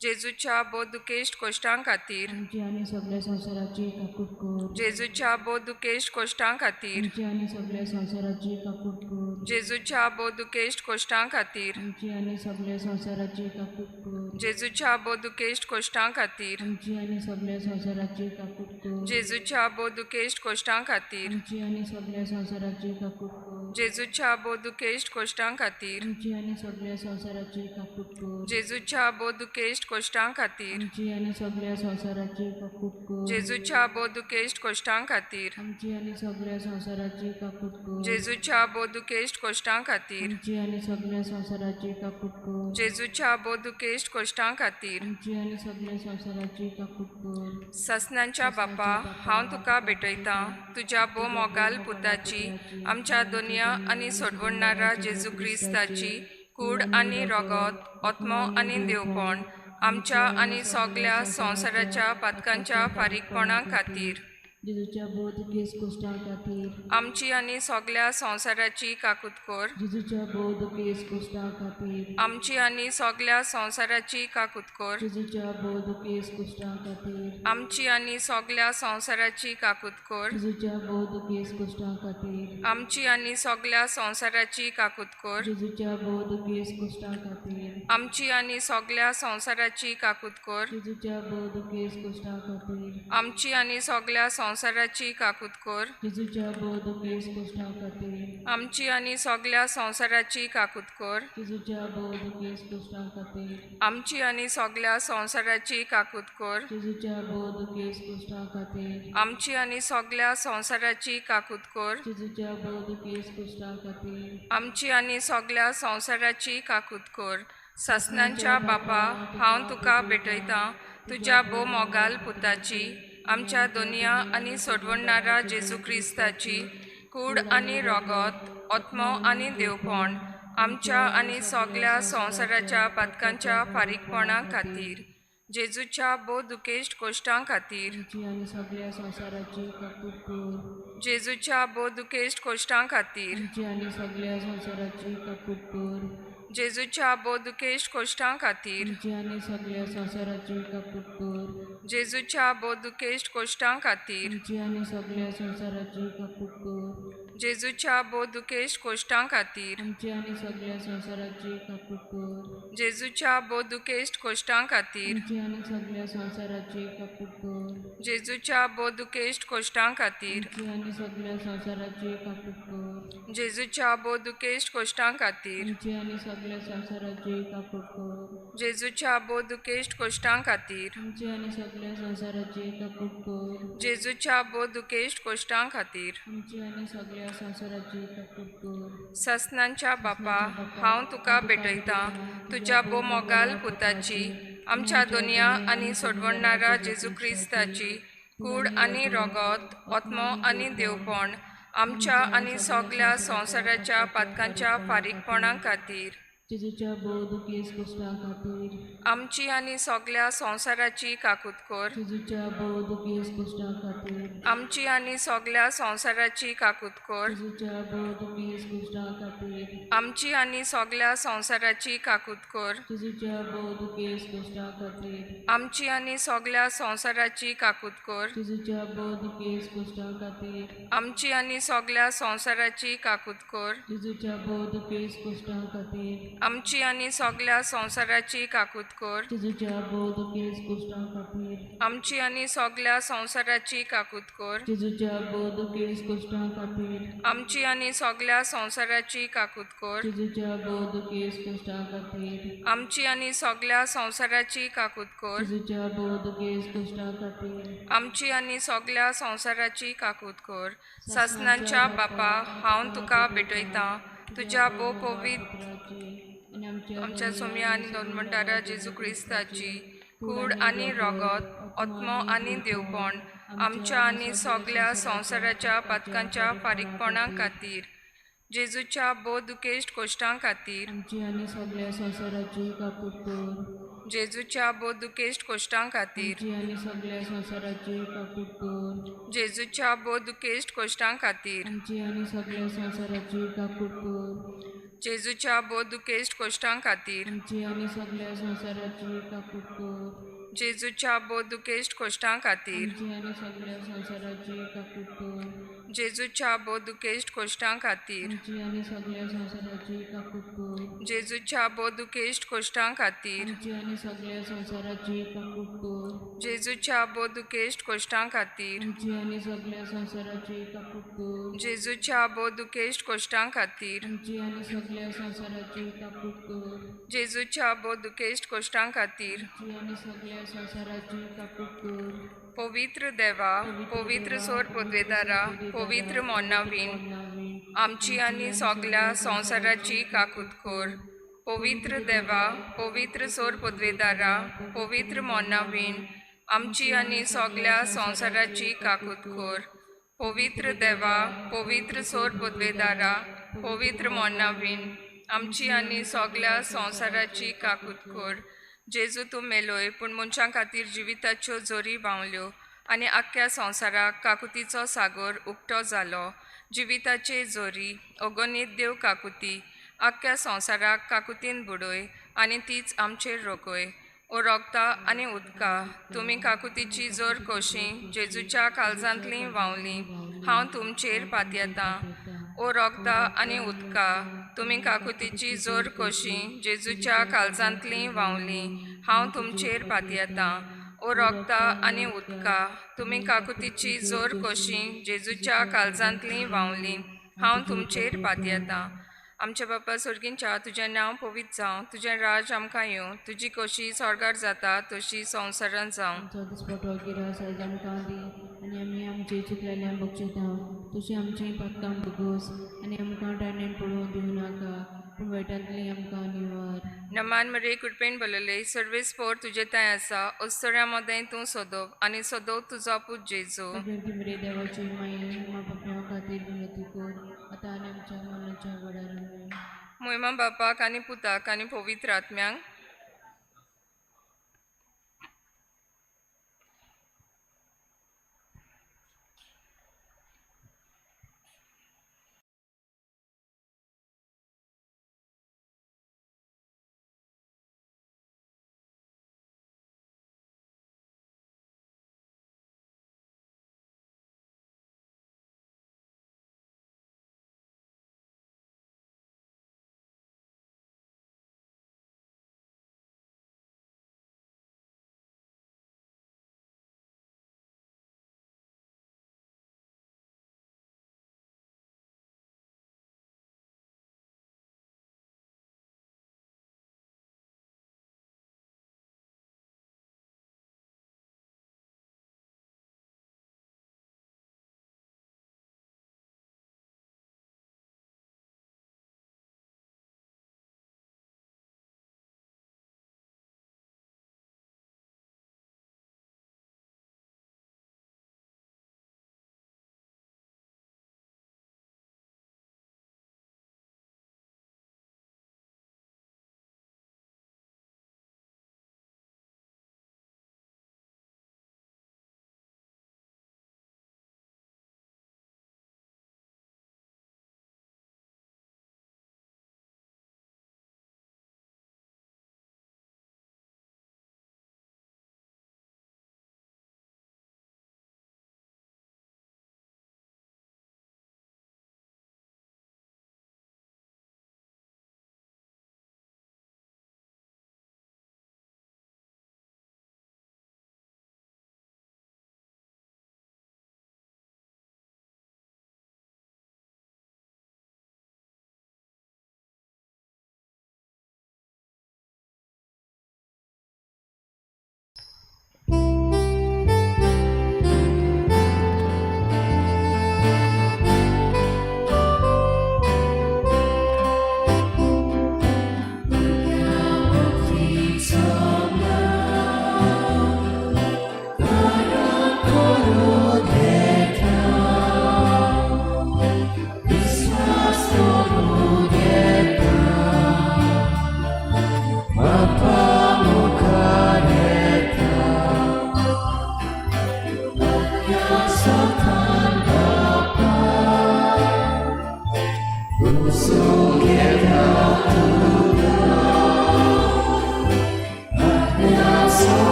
जेजूच्या बोधुकेश्ट कोश्टां खातीर, आमची आनी सगळ्या संवसाराची काकूट कर. जेजूच्या बोधुकेश्ट कोश्टां खातीर, आमची आनी सगळ्या संवसाराची काकूट कर. जेजूच्या बोधुकेश्ट कोश्टां खातीर, आमची आनी सगळ्या संवसाराची काकूट कर. जेजूच्या बोधुकेश्ट कोश्टां खातीर, आमची आनी सगळ्या संवसाराची काकूट कर. जेजूच्या बोधुकेश्ट कोश्टां खातीर, आमची आनी सगळ्या संवसाराची काकूट कर. जेजूच्या बोधुकेश्ट कोश्टां खातीर, आमची आनी सगळ्या संवसाराची काकूट कर. जेजूच्या बोधुकेश्ट कोश्टां खातीर, आमची आनी सगळ्या संवसाराची काकूट कर. जेजूच्या बोधुकेश्ट कोश्टां खातीर, आमची आनी सगळ्या संवसाराची काकूट कर. जेजूच्या बोधुकेश्ट कोश्टां खातीर, आमची आनी सगळ्या संवसाराची काकूट कर. जेजूच्या बोधुकेश्ट कोश्टां खातीर. आमची आनी सगळ्या संवसाराची काकूट कर. ससनांच्या बापा, हांव तुका भेटयतां तुज्या भोव मोगाल पुताची, आमच्या दोनया आनी सोडवणारा जेजू क्रिस्ताची कूड आनी रगत, आत्मो आनी देवपण आमच्या आनी सगळ्या संवसाराच्या पातकांच्या फारीकपणा खातीर, जेजूच्या बोध केस कोश्टां खातीर. आमची आनी सगळ्या संवसाराची काकूत कर. जेजूच्या बोध केस कोश्टां खातीर. आमची आनी सगळ्या संवसाराची काकूत कर. जेजूच्या बोध केस कोश्टां खातीर. आमची आनी सगळ्या संवसाराची काकूत कर. जेजूच्या बोध केस कोश्टां खातीर. आमची आनी सगळ्या संवसाराची काकूत कर. जेजूच्या बोध केस कोश्टां खातीर. आमची आनी सगळ्या संवसाराची काकूत कर. जेजूच्या बोध केस कोश्टां खातीर. आमची आनी सगळ्या संवसाराची काकूत कर. जेजूच्या बोध केस कोश्टां खातीर. आमची आनी सगळ्या संवसाराची काकूत कर. जेजूच्या बोध केस कोश्टां खातीर. आमची आनी सगळ्या संवसाराची काकूत कर. जेजूच्या बोध केस कोश्टां खातीर. आमची आनी सगळ्या संवसाराची काकूत कर. जेजूच्या बोध केस कोश्टां खातीर. आमची आनी सगळ्या संवसाराची काकूत कर. ससनांच्या बापा, हांव तुका भेटयतां तुज्या भोव मोगाल पुताची, आमच्या दोनया आनी सोडवणारा जेजू क्रिस्ताची कूड आनी रगत, आत्मो आनी देवपण आमच्या आनी सगळ्या संवसाराच्या पातकांच्या फारीकपणा खातीर, जेजूच्या बोधुकेश्ट कोश्टां खातीर, आमची आनी सगळ्या संवसाराची काकूट कर. जेजूच्या बोधुकेश्ट कोश्टां खातीर, आमची आनी सगळ्या संवसाराची काकूट कर. जेजूच्या बोधुकेश्ट कोश्टां खातीर, आमची आनी सगळ्या संवसाराची काकूट कर. जेजूच्या बोधुकेश्ट कोश्टां खातीर, आमची आनी सगळ्या संवसाराची काकूट कर. जेजूच्या बोधुकेश कोश्टां खातीर आमची आनी सगळ्या संवसाराची काकूट कर जेजूच्या बोधुकेश कोश्टां खातीर आमची आनी सगळ्या संवसाराची काकूट कर जेजूच्या बोधुकेश कोश्टां खातीर आमची आनी सगळ्या संवसाराची काकूट कर जेजूच्या बोधुकेश कोश्टां खातीर आमची आनी सगळ्या संवसाराची काकूट कर जेजूच्या बोधुकेश कोश्टां खातीर आमची आनी सगळ्या संवसाराची काकूट कर जेजूच्या बोधुकेश कोश्टां खातीर आमची आनी सगळ्या संवसाराची काकूट कर ससनांच्या बापा हांव तुका भेटयतां तुज्या बोमोगाल पुताची आमच्या दोनया आनी सोडवणारा जेजू क्रिस्ताची कूड आनी रोगत ओत्मो आनी देवपण आमच्या आनी सगळ्या संवसाराच्या पातकांच्या फारीकपणां खातीर जेजूच्या बोधुकेश कोश्टां खातीर आमची आनी सगळ्या संवसाराची काकूत कर जेजूच्या बोधुकेश कोश्टां खातीर आमची आनी सगळ्या संवसाराची काकूत कर जेजूच्या बोधुकेश कोश्टां खातीर आमची आनी सगळ्या संवसाराची काकूत कर जेजूच्या बोधुकेश कोश्टां खातीर आमची आनी सगळ्या संवसाराची काकूत कर जेजूच्या बोधुकेश कोश्टां खातीर आमची आनी सगळ्या संवसाराची काकूत कर जेजूच्या बोधुकेश कोश्टां खातीर आमची आनी सगळ्या संवसाराची काकूत कर जेजूच्या बोधुकेश कोश्टां खातीर आमची आनी सगळ्या संवसाराची काकूत कर जेजूच्या बोधुकेश कोश्टां खातीर आमची आनी सगळ्या संवसाराची काकूत कर जेजूच्या बोधुकेश कोश्टां खातीर आमची आनी सगळ्या संवसाराची काकूत कर जेजूच्या बोधुकेश कोश्टां खातीर आमची आनी सगळ्या संवसाराची काकूत कर ससनांच्या बापा हांव तुका भेटयतां तुज्या बो पवित्र आनी आमच्या सोम्या आनी दोनमंटारा जेजू क्रिस्ताची कूड आनी रोगत ओत्मो आनी देवपण आमच्या आनी सगळ्या संवसाराच्या पातकांच्या फारीकपणां खातीर जेजूच्या बोधुकेश कोश्टां खातीर आमची आनी सगळ्या संवसाराची काकूट कर जेजूच्या बोधुकेश कोश्टां खातीर आमची आनी सगळ्या संवसाराची काकूट कर जेजूच्या बोधुकेश कोश्टां खातीर आमची आनी सगळ्या संवसाराची काकूट कर जेजूच्या बोधुकेश कोश्टां खातीर आमची आनी सगळ्या संवसाराची काकूट कर जेजूच्या बोधुकेश कोश्टां खातीर आमची आनी सगळ्या संवसाराची काकूट कर जेजूच्या बोधुकेश कोश्टां खातीर आमची आनी सगळ्या संवसाराची काकूट कर जेजूच्या बोधुकेश कोश्टां खातीर आमची आनी सगळ्या संवसाराची काकूट कर जेजूच्या बोधुकेश कोश्टां खातीर आमची आनी सगळ्या संवसाराची काकूट कर जेजूच्या बोधुकेश कोश्टां खातीर आमची आनी सगळ्या संवसाराची काकूट कर जेजूच्या बोधुकेश कोश्टां खातीर आमची आनी सगळ्या संवसाराची काकूट कर पवित्र देवा पवित्र सोर पदवेदारा पवित्र मोनावीन आमची आनी सगळ्या संवसाराची काकूत कर पवित्र देवा पवित्र सोर पदवेदारा पवित्र मोनावीन आमची आनी सगळ्या संवसाराची काकूत कर पवित्र देवा पवित्र सोर पदवेदारा पवित्र मोनावीन आमची आनी सगळ्या संवसाराची काकूत कर जेजू तूं मेलोय पूण मनशां खातीर जिविताच्यो जोरी बावल्यो आनी आख्ख्या संवसाराक काकुतीचो सागर उक्तो जालो जिविताचे जोरी अगणित देव काकुती आख्ख्या संवसाराक काकुतीन बुडोय आनी तीच आमचेर रोखय ओ रोगता आनी उदका तुमी काकुतीची जोर कोशी जेजूच्या काळजांतली व्हांवली हांव तुमचेर पातयेतां ओ रोगता आनी उदका तुमी काकुतीची जोर कोशी जेजूच्या काळजांतली व्हांवली हांव तुमचेर पातयेतां ओ रोगता आनी उदका तुमी काकुतीची जोर कोशी जेजूच्या काळजांतली व्हांवली हांव तुमचेर पातयेतां आमच्या बापा सर्गींच्या तुजें नांव पवित्र जावं तुजें राज आमकां येवं तुजी कशी स्वर्गार जाता तशी संवसारांत जावं आमचो दिसपट गिरास आयज आमकां दी आनी आमी आमची चुकलेल्यांक बक्षिता तशी आमची पातकां भोगोस आनी आमकां टायनेन पडोवन दिवं नाका पूण वायटांतली आमकां निवार नमान मरे कुडपेन बलले सर्वेस पोर तुजे ताय आसा ओस्तोऱ्या मोदें तूं सोदोप आनी सोदोव तुजो पूत जेजू ती बरे देवाची माई मा बापा खातीर विनंती कर आतां आनी आमच्या मरणाच्या वडार मोहिमा बापाक आनी पुताक आनी पवित्र आत्म्यांक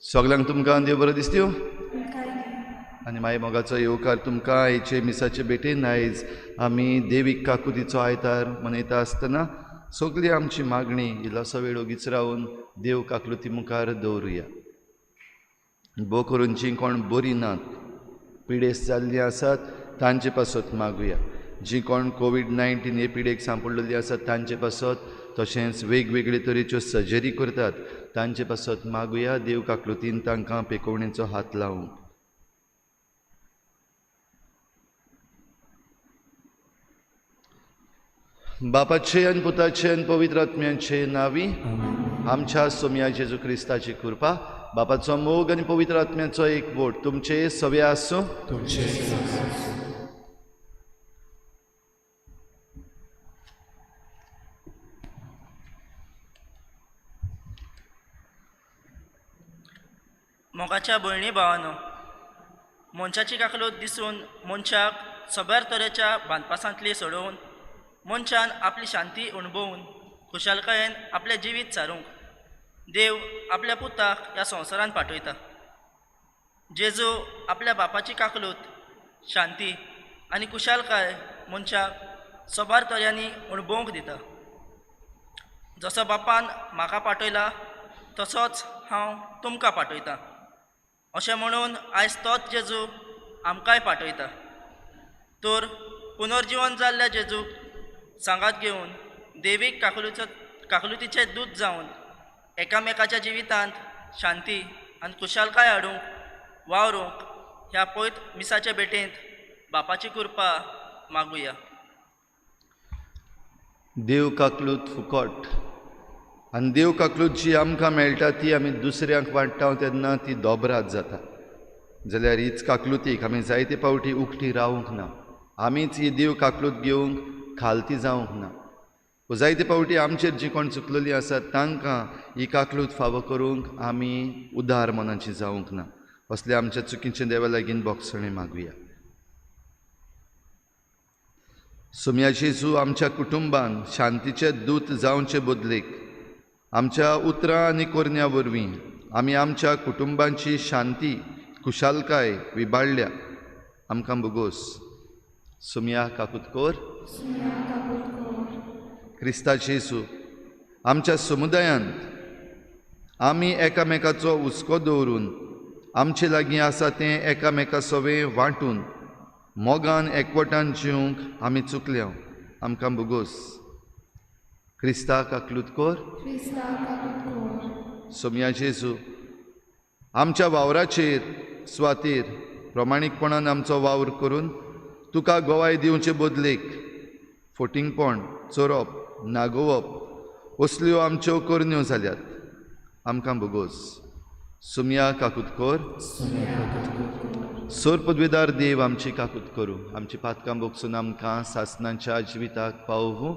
सगळ्यांक तुमकां देव बरो दिसत्यो आनी माय मोगाचो येवकार तुमकां हेचे मिसाचे भेटेन आयज आमी देवीक काकुतीचो आयतार मनयता आसतना सगळी आमची मागणी इल्लोसो वेळ ओगीच रावन देव काकुती मुखार दवरुया. भोव करून जीं कोण बरीं नात पिडेस्त जाल्लीं आसात तांचे पासत मागुया. जीं कोण कोवीड-19 हे पिडेक सांपडलेलीं आसात तांचे पासत तशेंच वेगवेगळे तरेच्यो सर्जरी करतात तांचे पासत मागुया देव काकुतीन तांकां पेकोवणेचो हात लावूंक. बापाचे आनी पुताचे आनी पवित्र आत्म्याचे नांवी आमच्या सोम्या जेजू क्रिस्ताची कृपा बापाचो मोग आनी पवित्र आत्म्याचो एकवट तुमचे सवे आसूं. मोगाच्या भयणी भावांनो, मनशाची काकलूत दिसून मनशाक सगळ्या तरेच्या बांदपासांतली सोडून मनशान आपली शांती अणभवून खुशालकायेन आपलें जिवीत सारूंक देव आपल्या पुताक ह्या संवसारांत पाठयता. जेजू आपल्या बापाची काकलूत शांती आनी खुशालकाय मनशाक सबार तऱ्यांनी अणभवूंक दिता. जसो बापान म्हाका पाठयला तसोच हांव तुमकां पाठयतां अशें म्हणून आयज तोच जेजू आमकांय पाठयता. तर पुनर्जीवन जाल्ल्या जेजूक सांगात घेवन देवीक काकलुतीचें दूत जावन एकामेकाच्या जिवितांत शांती आनी खुशालकाय हाडूंक वावरूंक ह्या पयत मिसाचे भेटेंत बापाची कृपा मागुया. देव काकलूत फुकट आनी देव काकलूत जी आमकां मेळटा ती आमी दुसऱ्यांक वाडटा तेन्ना ती दोबरात जाता. जाल्यार हीच काकलुतीक आमी जायते फावटी उक्ती रावूंक ना. आमीच ही देव काकलूत घेवंक खालती जावंक ना. जायते फावटी आमचेर जी कोण चुकलेलीं आसात तांकां ही काकलूत फावो करूंक आमी उदार मनाची जावंक ना. असले आमच्या चुकीचे देवा लागीं बोगसणे मागुया. सोम्या जेजू आमच्या कुटुंबान शांतीचे दूत जावचे बदलेक आमच्या उतरां आनी कोरन्या वरवीं आमी आमच्या कुटुंबांची शांती खुशालकाय विबाडल्या आमकां बोगोस. सोम्या काकुतकोर क्रिस्ता जेजू आमच्या समुदायांत आमी एकामेकाचो हुस्को दवरून आमचे लागीं आसा तें एकामेका सवें वांटून मोगान एकवटान जिवंक आमी चुकल्या आमकां बोगोस. क्रिस्ता काकलूतकोर सोम्या जेजू आमच्या वावराचेर सुवातेर प्रमाणीकपणान आमचो वावर करून तुका गोवाय दिवचे बदलेक फोटिंगपण चोरप नागोवप असल्यो आमच्यो करण्यो जाल्यात आमकां बोगोस. सोम्या काकुतकोर सोर पदवेदार देव आमची काकूत करूं आमची पातकां बोगसून आमकां सासणांच्या जिविताक पावूं.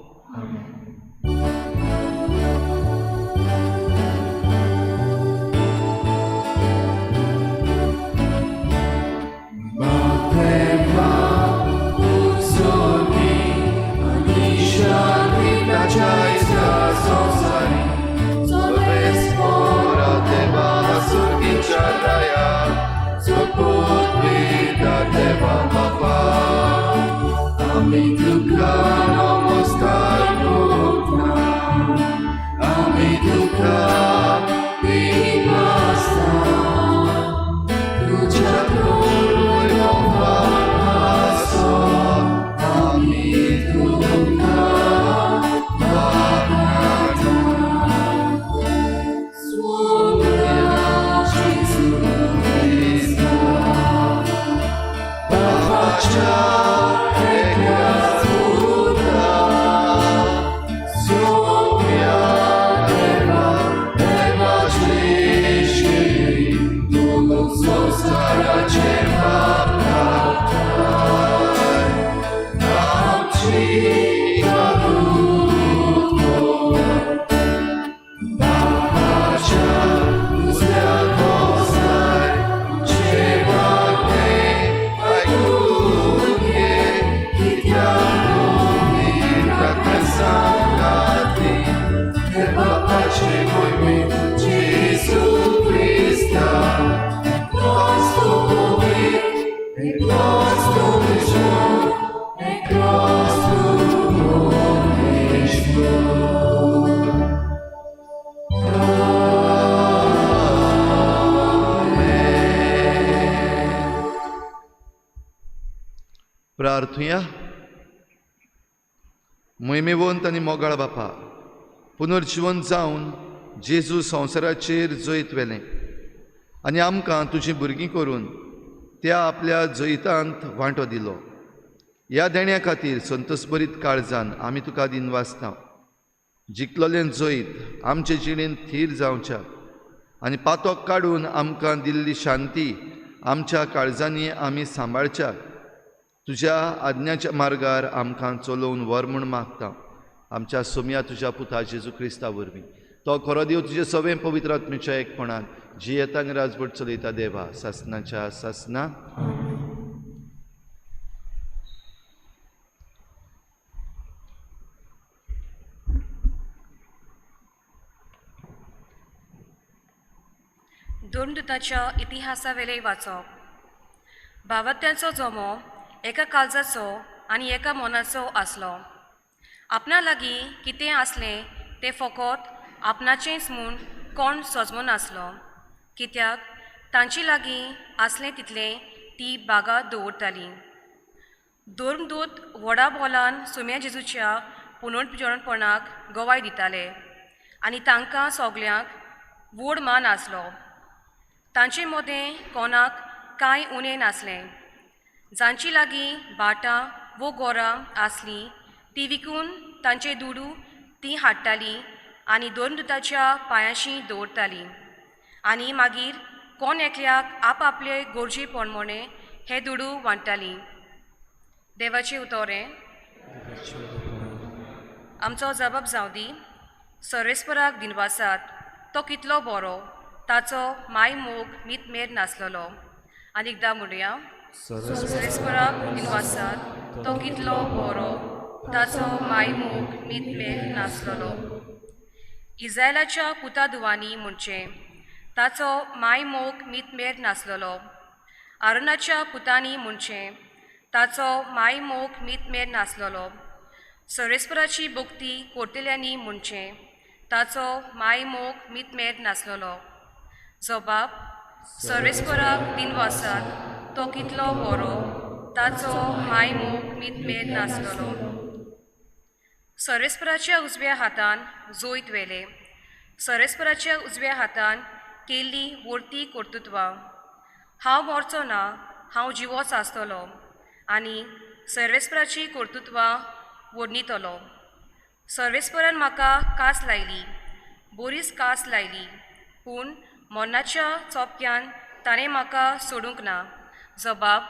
Jesus Christ. प्रार्थुया. मोहिमेवंत आनी मोगाळ बापा, पुनर्जिवन जावन जेजू संवसाराचेर जैत वेलें आनी आमकां तुजीं भुरगीं करून त्या आपल्या जैतांत वांटो दिलो. ह्या देण्या खातीर संतोशभरीत काळजान आमी तुका दिनवासता. जिखलोलें जैत आमचे जिणेंत थीर जावच्या आनी पातोक काडून आमकां दिल्ली शांती आमच्या काळजांनी आमी सांबाळच्या. तुज्या आज्ञाच्या मार्गार आमकां चलोवन व्हर म्हूण मागता. आमच्या सोम्या तुज्या पुता जेजू क्रिस्ता वरवीं. तो खरो देव तुजे सगळें पवित्र आत्मेच्या एकपणान जी येता आनी राजभट चलयता देवा सासनाच्या सासना. धर्मदुताच्या इतिहासावेले वाचप. भावत्यांचो जमो एका काळजाचो आनी एका मनाचो आसलो. आपणा लागीं कितें आसलें तें फकत आपणाचेंच म्हूण कोण सजमो नासलो, कित्याक तांचे लागीं आसलें तितलें ती बागा दवरतालीं. धर्मदूत व्हडा बोलान सोम्या जेजूच्या पुनर्जनपणाक गवाय दिताले आनी तांकां सगल्यांक व्हड मान आसलो. तांचे मदें कोणाक कांय उणें नासलें. जांची लागीं भाटां वो गोरां आसलीं ती विकून तांचे दुडू तीं हाडटालीं आनी धर्मदुताच्या पांयाशीं दवरतालीं आनी मागीर कोण एकल्याक आपआपले गरजे पोरमोणे हे दुडू वांटतालीं. देवाचें उतोरें. आमचो जबाब जावं दी. सर्वेस्पराक दिनवासात तो कितलो बरो, ताचो माय मोग मीत नासलोलो. आनी एकदां म्हणुया. सर्वेस्पराक दिनवासात तो कितलो बरो, ताचो माय मोग मीत नासलोलो. इस्रायलाच्या पुता दुवांनी म्हणचें ताचो माय मोग मीत नासलोलो. आरोनाच्या पुतांनी म्हणचें ताचो माय मोग मीत नासलोलो. सर्वेस्पराची भक्ती कोर्तेल्यांनी म्हणचें ताचो माय मोग मीत नासलोलो. जबाब. सर्वेस्पराक दिनवासात तो कितलो बरो, ताचो माय मोग मीत नासलोलो. सर्वेस्पराच्या उजव्या हातान जोयत वेले. सर्वेस्पराच्या उजव्या हातान केल्ली वर्ती कर्तुत्वां. हांव मरचो ना, हांव जिवोच आसतलो आनी सर्वेस्पराची कर्तुत्वां वर्णितलो. सर्वेस्परान म्हाका कास लायली, बरीच कास लायली, पूण मरणाच्या चोपक्यान ताणें म्हाका सोडूंक ना. जबाब.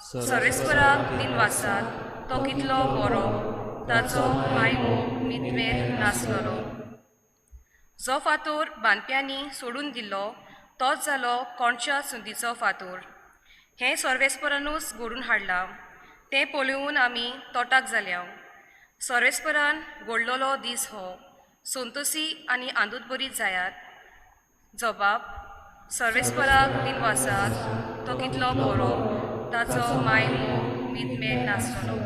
सर्वेस्पराक दिनवासात तो कितलो बरो, ताचो माय मोग मीत नासलोलो. जो फातोर बांदप्यांनी सोडून दिल्लो तोच जालो कोणच्या सुंदीचो फातोर. हें सर्वेस्परानूच घडून हाडलां. तें पळोवन आमी तोटाक जाल्या. सर्वेस्परान घडलोलो दीस हो संतोशी आनी आंदूत बरी जायात. जबाब. सर्वेस्पराक दिनवासात तो कितलो बरो, ताचो माय मोग मीत नासलोलो.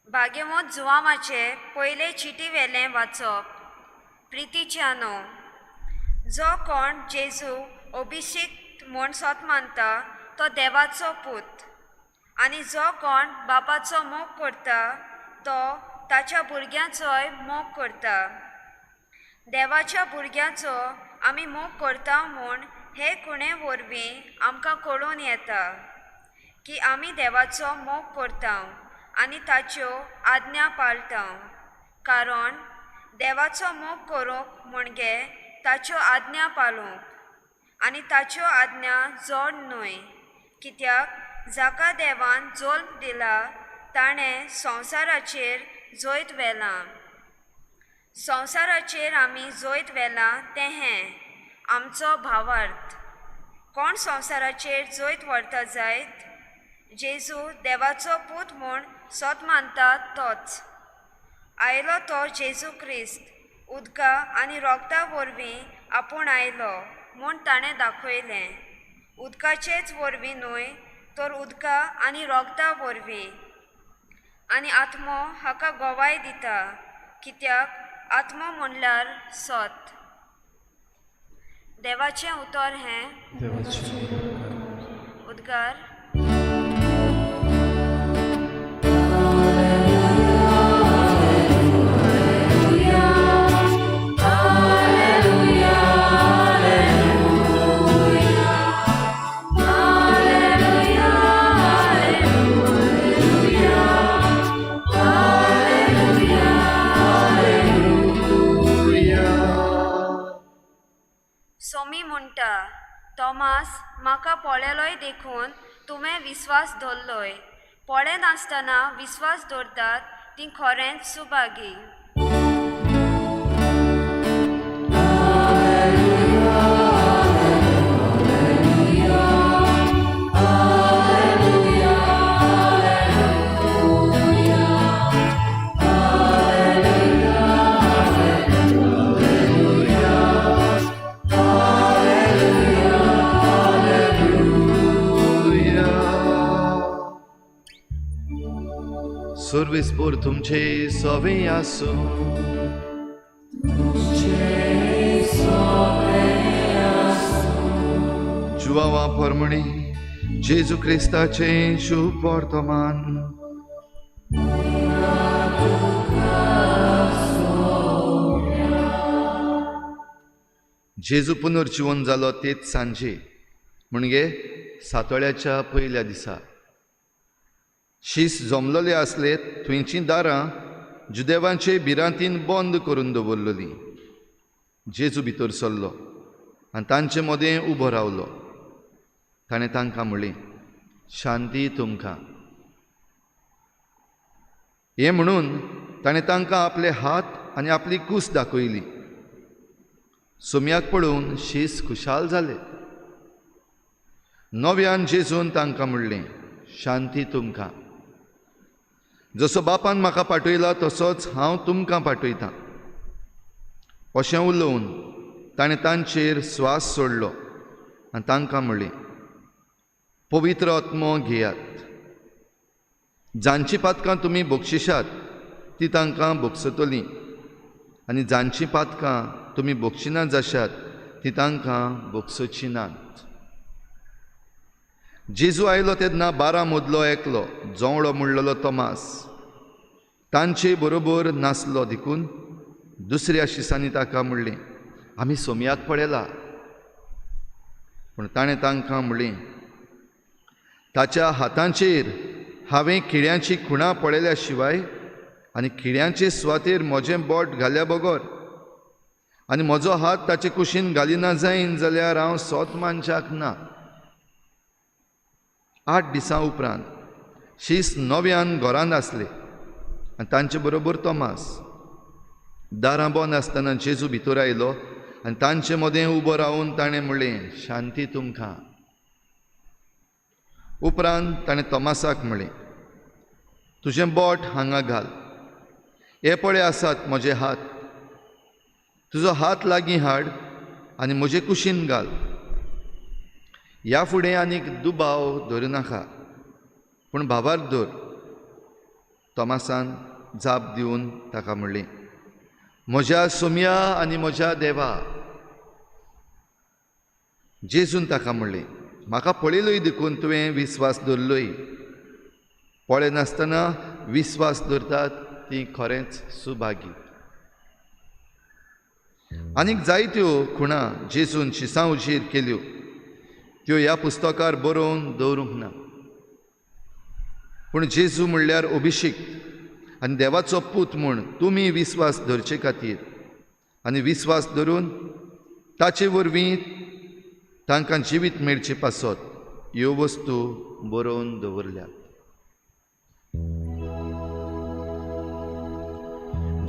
भाग्यमोत जुवामाचे पयले चिटी वेलें वाचप. प्रितीच्यानो. जो कोण जेजू अभिषेक म्हूण सोत मानता तो देवाचो पूत आनी जो कोण बापाचो मोग करता तो ताच्या भुरग्यांचोय मोग करता. देवाच्या भुरग्याचो आमी मोग करता म्हूण हे कुणे वरवीं आमकां कळून येता की आमी देवाचो मोग करता आनी ताच्यो आज्ञा पाळटा. कारण देवाचो मोग करूंक म्हणजे ताच्यो आज्ञा पाळूंक आनी ताच्यो आज्ञा जोड न्हय. कित्याक जाका देवान जल्म दिला ताणें संवसाराचेर जैत वेलां. संवसाराचेर आमी जैत वेलां तें हें आमचो भावार्थ. कोण संवसाराचेर जैत व्हरता जायत जेजू देवाचो पूत म्हूण सोत मानता तोच. आयलो तो जेजू क्रिस्त उदका आनी रोगता वरवीं आपूण आयलो म्हूण ताणें दाखयलें. उदकाचेच वरवीं न्हय तर उदका आनी रोगता वरवीं. आनी आत्मो हाका गोवाय दिता कित्याक आत्मो म्हणल्यार सत. देवाचें उतर हें उद्गार. सोमी म्हणटा, तोमास, म्हाका पळयलोय देखून तुवें विस्वास दवरलोय. पळय नासतना विस्वास दवरतात ती खरेंच सुभागी. सर्वेस्पोर तुमचे सोवे आसूं. जुवावा पोरमणी जेजू क्रिस्ताचे शुभ वर्तमान. जेजू पुनर्जीवन जालो तेच सांजे म्हणजे सातोळ्याच्या पयल्या दिसा. शीस जमलोले आसले थंयचीं दारां जुदेवांचे भिरांतीन बंद करून दवरलेलीं. जेजू भितर सरलो आनी तांचे मदें उबो रावलो. ताणें तांकां म्हणलें, शांती तुमकां. हें म्हणून ताणें तांकां आपले हात आनी आपली कूस दाखयली. सोम्याक पळोवन शीस खुशाल जाले. नव्यान जेजून तांकां म्हणलें, शांती तुमकां. जसो बापान म्हाका पाठयला तसोच हांव तुमकां पाठयतां. अशें उलोवन ताणें तांचेर स्वास सोडलो आनी तांकां म्हणलें, पवित्र आत्मो घेयात. जांची पातकां तुमी बक्षिशात ती तांकां बक्षतलीं आनी जांची पातकां तुमी बक्षिना जाशात ती तांकां बक्षची नात. जेजू आयलो तेन्ना 12 मदलो एकलो जोवळो म्हणलेलो तोमास तांचे बरोबर नासलो देखून दुसऱ्या शिसांनी ताका म्हणलें, आमी सोम्याक पळयला. पूण ताणें तांकां म्हणलें, ताच्या हातांचेर हांवें किड्यांची खुणां पळयल्या शिवाय आनी किड्यांचे सुवातेर म्हजें बोट घाल्या बगोर आनी म्हजो हात ताचे कुशीन घालिना जायन जाल्यार हांव सोत मनशाक ना. 8 दिसां उपरांत शीस नव्यान घरांत आसले आनी तांचे बरोबर तोमास. दारां बंद आसतना जेजू भितर आयलो आनी तांचे मदें उबो रावन ताणें म्हणलें, शांती तुमकां. उपरांत ताणें तोमासाक म्हणलें, तुजें बोट हांगा घाल. हे पळय आसात म्हजे हात. तुजो हात लागीं हाड आनी म्हजे कुशीन घाल. ह्या फुडें आनीक दुबाव धरूं नाका पूण भावार्थ धर. तोमासान जाप दिवन ताका म्हणलें, म्हज्या सोम्या आनी म्हज्या देवा. जेजून ताका म्हणलें, म्हाका पळयलोय देखून तुवें विस्वास दवरलोय. पळय नासतना विस्वास दवरतात ती खरेंच सुभागी. आनीक जायत्यो खुणां जेजून शिसां उजीर केल्यो त्यो ह्या पुस्तकार बरोवन दवरूंक ना. पूण जेजू म्हणल्यार अभिषेक आनी देवाचो पूत म्हूण तुमी विस्वास धरचे खातीर आनी विस्वास धरून ताचे वरवीं तांकां जिवीत मेळचे पासत ह्यो वस्तू बरोवन दवरल्यात.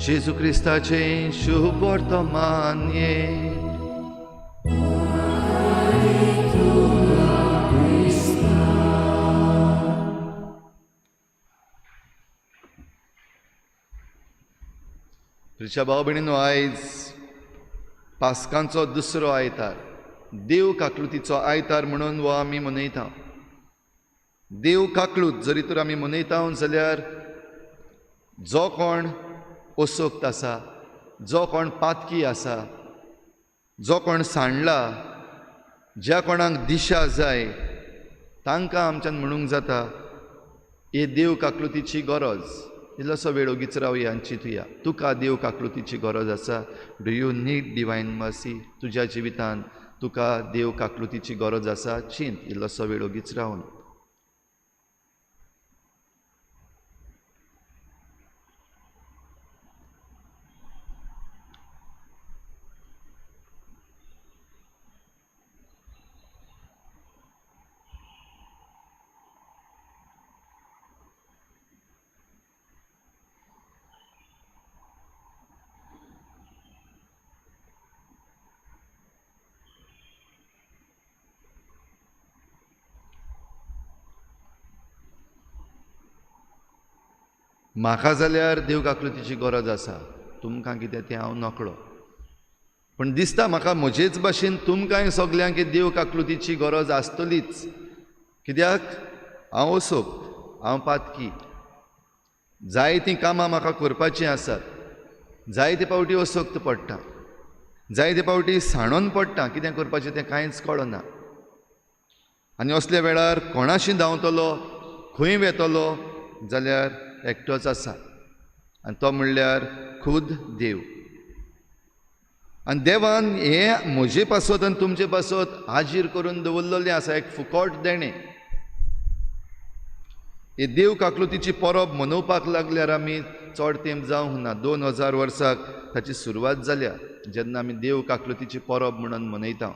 जेजू क्रिस्ताचें शुभ वर्तमान ये. प्रिच्या भाव भयणीनो, आयज पास्कांचो दुसरो आयतार, देव काकलुतीचो आयतार म्हणून हो आमी मनयता. देव काकलूत जरी तर आमी मनयता जाल्यार जो कोण ओसोक्त आसा जो कोण पातकी आसा, जो कोण सांडला, ज्या कोणाक दिशा जाय तांकां आमच्यान म्हणूंक जाता हे देव काकलुतीची गरज. इल्लोसो वेळ ओगीच रावया आनी चिंतुया, तुका देव काकलुतीची गरज आसा? Do you need divine mercy? तुज्या जिवितांत तुका देव काकलुतीची गरज आसा? चिंत, इल्लोसो वेळ ओगीच रावन. म्हाका जाल्यार देव काकलुतीची गरज आसा, तुमकां कितें तें हांव नकळो. पण दिसता म्हाका म्हजेच भाशेन तुमकांय सगल्यांक देव काकलुतीची गरज आसतलीच. कित्याक हांव असोक, हांव पातकी, जायतीं कामां म्हाका करपाचीं आसात, जायते फावटी असोक्त पडटा, जायते फावटी सांडोन पडटा, कितें करपाचें तें कांयच कळना. आनी असल्या वेळार कोणाशी धांवतलो, खंय वेतलो जाल्यार एकटोच आसा, आनी तो म्हणल्यार खुद देव. आनी देवान हें म्हजे पासत आनी तुमचे पासत हाजीर करून दवरलेलें आसा, एक फुकट देणें. हे देव काकलुतीची परब मनोवपाक लागल्यार आमी चड तेंप जावंक ना. 2000 वर्साक ताची सुरवात जाल्या जेन्ना आमी देव काकलुतीची परब म्हणून मनयता.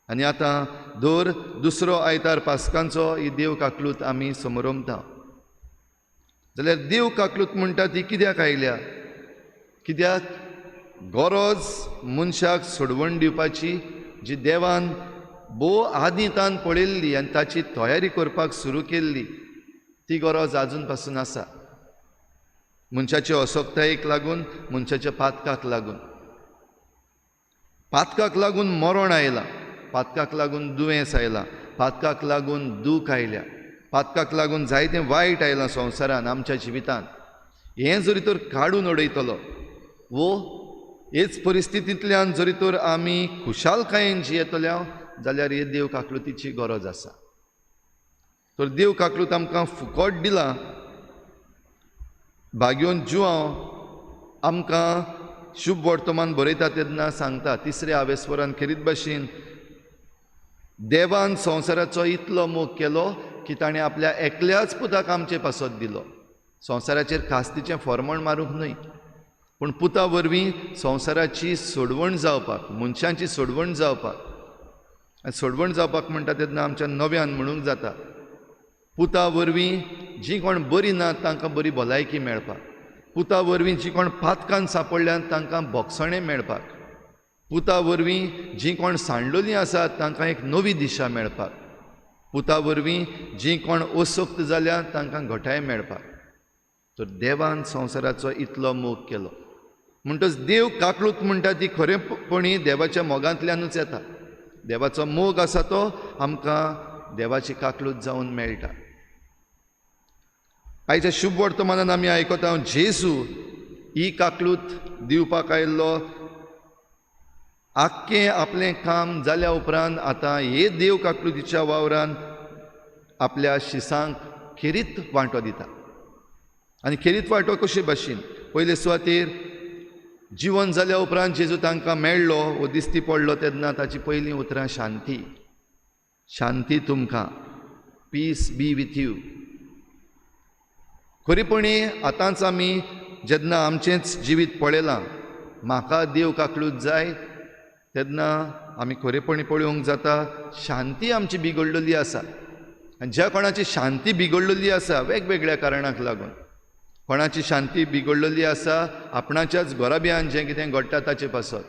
आनी आतां दर दुसरो आयतार पास्कांचो ही देव काकलूत आमी समरमता. जाल्यार देव काकलूत म्हणटा ती कित्याक आयल्या? कित्याक गरज मनशाक सोडवण दिवपाची जी देवान भोव आदींतान पळयल्ली आनी ताची तयारी करपाक सुरू केल्ली, ती गरज आजून पासून आसा. मनशाचे अशक्तायेक लागून, मनशाच्या पातकाक लागून. पातकाक लागून मरण आयलां, पातकाक लागून दुयेंस आयलां, पातकाक लागून दूख आयल्या, पातकाक लागून जायतें वायट आयलां संवसारान, आमच्या जिवितांत. हें जरी तर काडून उडयतलो वो हेच परिस्थितींतल्यान जरी तर आमी खुशालकायेन जियेतल्या जाल्यार हे देव काकलुतीची गरज आसा. तर देव काकलूत आमकां फुकट दिला. भाग्योन जुआंव आमकां शुभ वर्तमान बरयता तेन्ना सांगता 3रे आवेस्वरान खेरीत भाशेन देवान संवसाराचो इतलो मोग केलो की ताणें आपल्या एकल्याच पुताक आमचे पासत दिलो. संवसाराचेर खास्तीचें फॉर्मण मारूंक न्हय, पूण पुता वरवीं संवसाराची सोडवण जावपाक, मनशांची सोडवण जावपाक. आनी सोडवण जावपाक म्हणटा तेन्ना आमच्या नव्यान म्हणूंक जाता पुता वरवीं जीं कोण बरीं नात तांकां बरी भलायकी मेळपाक, पुता वरवीं जीं कोण पातकान सांपडल्यात तांकां भोगसणें मेळपाक, पुता वरवीं जीं कोण सांडलोलीं आसात तांकां एक नवी दिशा मेळपाक, पुता वरवीं जीं कोण असक्त जाल्यात तांकां घटाय मेळपाक. तर देवान संवसाराचो इतलो मोग केलो. म्हणटच देव काकलूत म्हणटा ती खरेपणी देवाच्या मोगांतल्यानूच येता. देवाचो मोग आसा तो आमकां देवाची काकलूत जावन मेळटा. आयच्या शुभ वर्तमानान आमी आयकता जेजू ही काकलूत दिवपाक आयिल्लो. आख्खें आपलें काम जाल्या उपरांत आतां हे देव काकलुतीच्या वावरान आपल्या शिसांक खेरीत वांटो दिता. आनी खेरीत वांटो कशे भाशेन? पयले सुवातेर जिवन जाल्या उपरांत जेजू तांकां मेळ्ळो वो दिश्टी पडलो तेन्ना ताची पयलीं उतरां शांती, शांती तुमकां, पीस बी विथ यू. खरेपणी आतांच आमी जेन्ना आमचेंच जिवीत पळयलां म्हाका देव काकलूत जाय तेन्ना आमी खरेपणी पळोवंक जाता शांती आमची बिगडलेली आसा. आनी ज्या कोणाची शांती बिगडलेली आसा वेगवेगळ्या कारणांक लागून, कोणाची शांती बिगडलेली आसा आपणाच्याच घोराब्यान जें कितें घडटा ताचे पासत.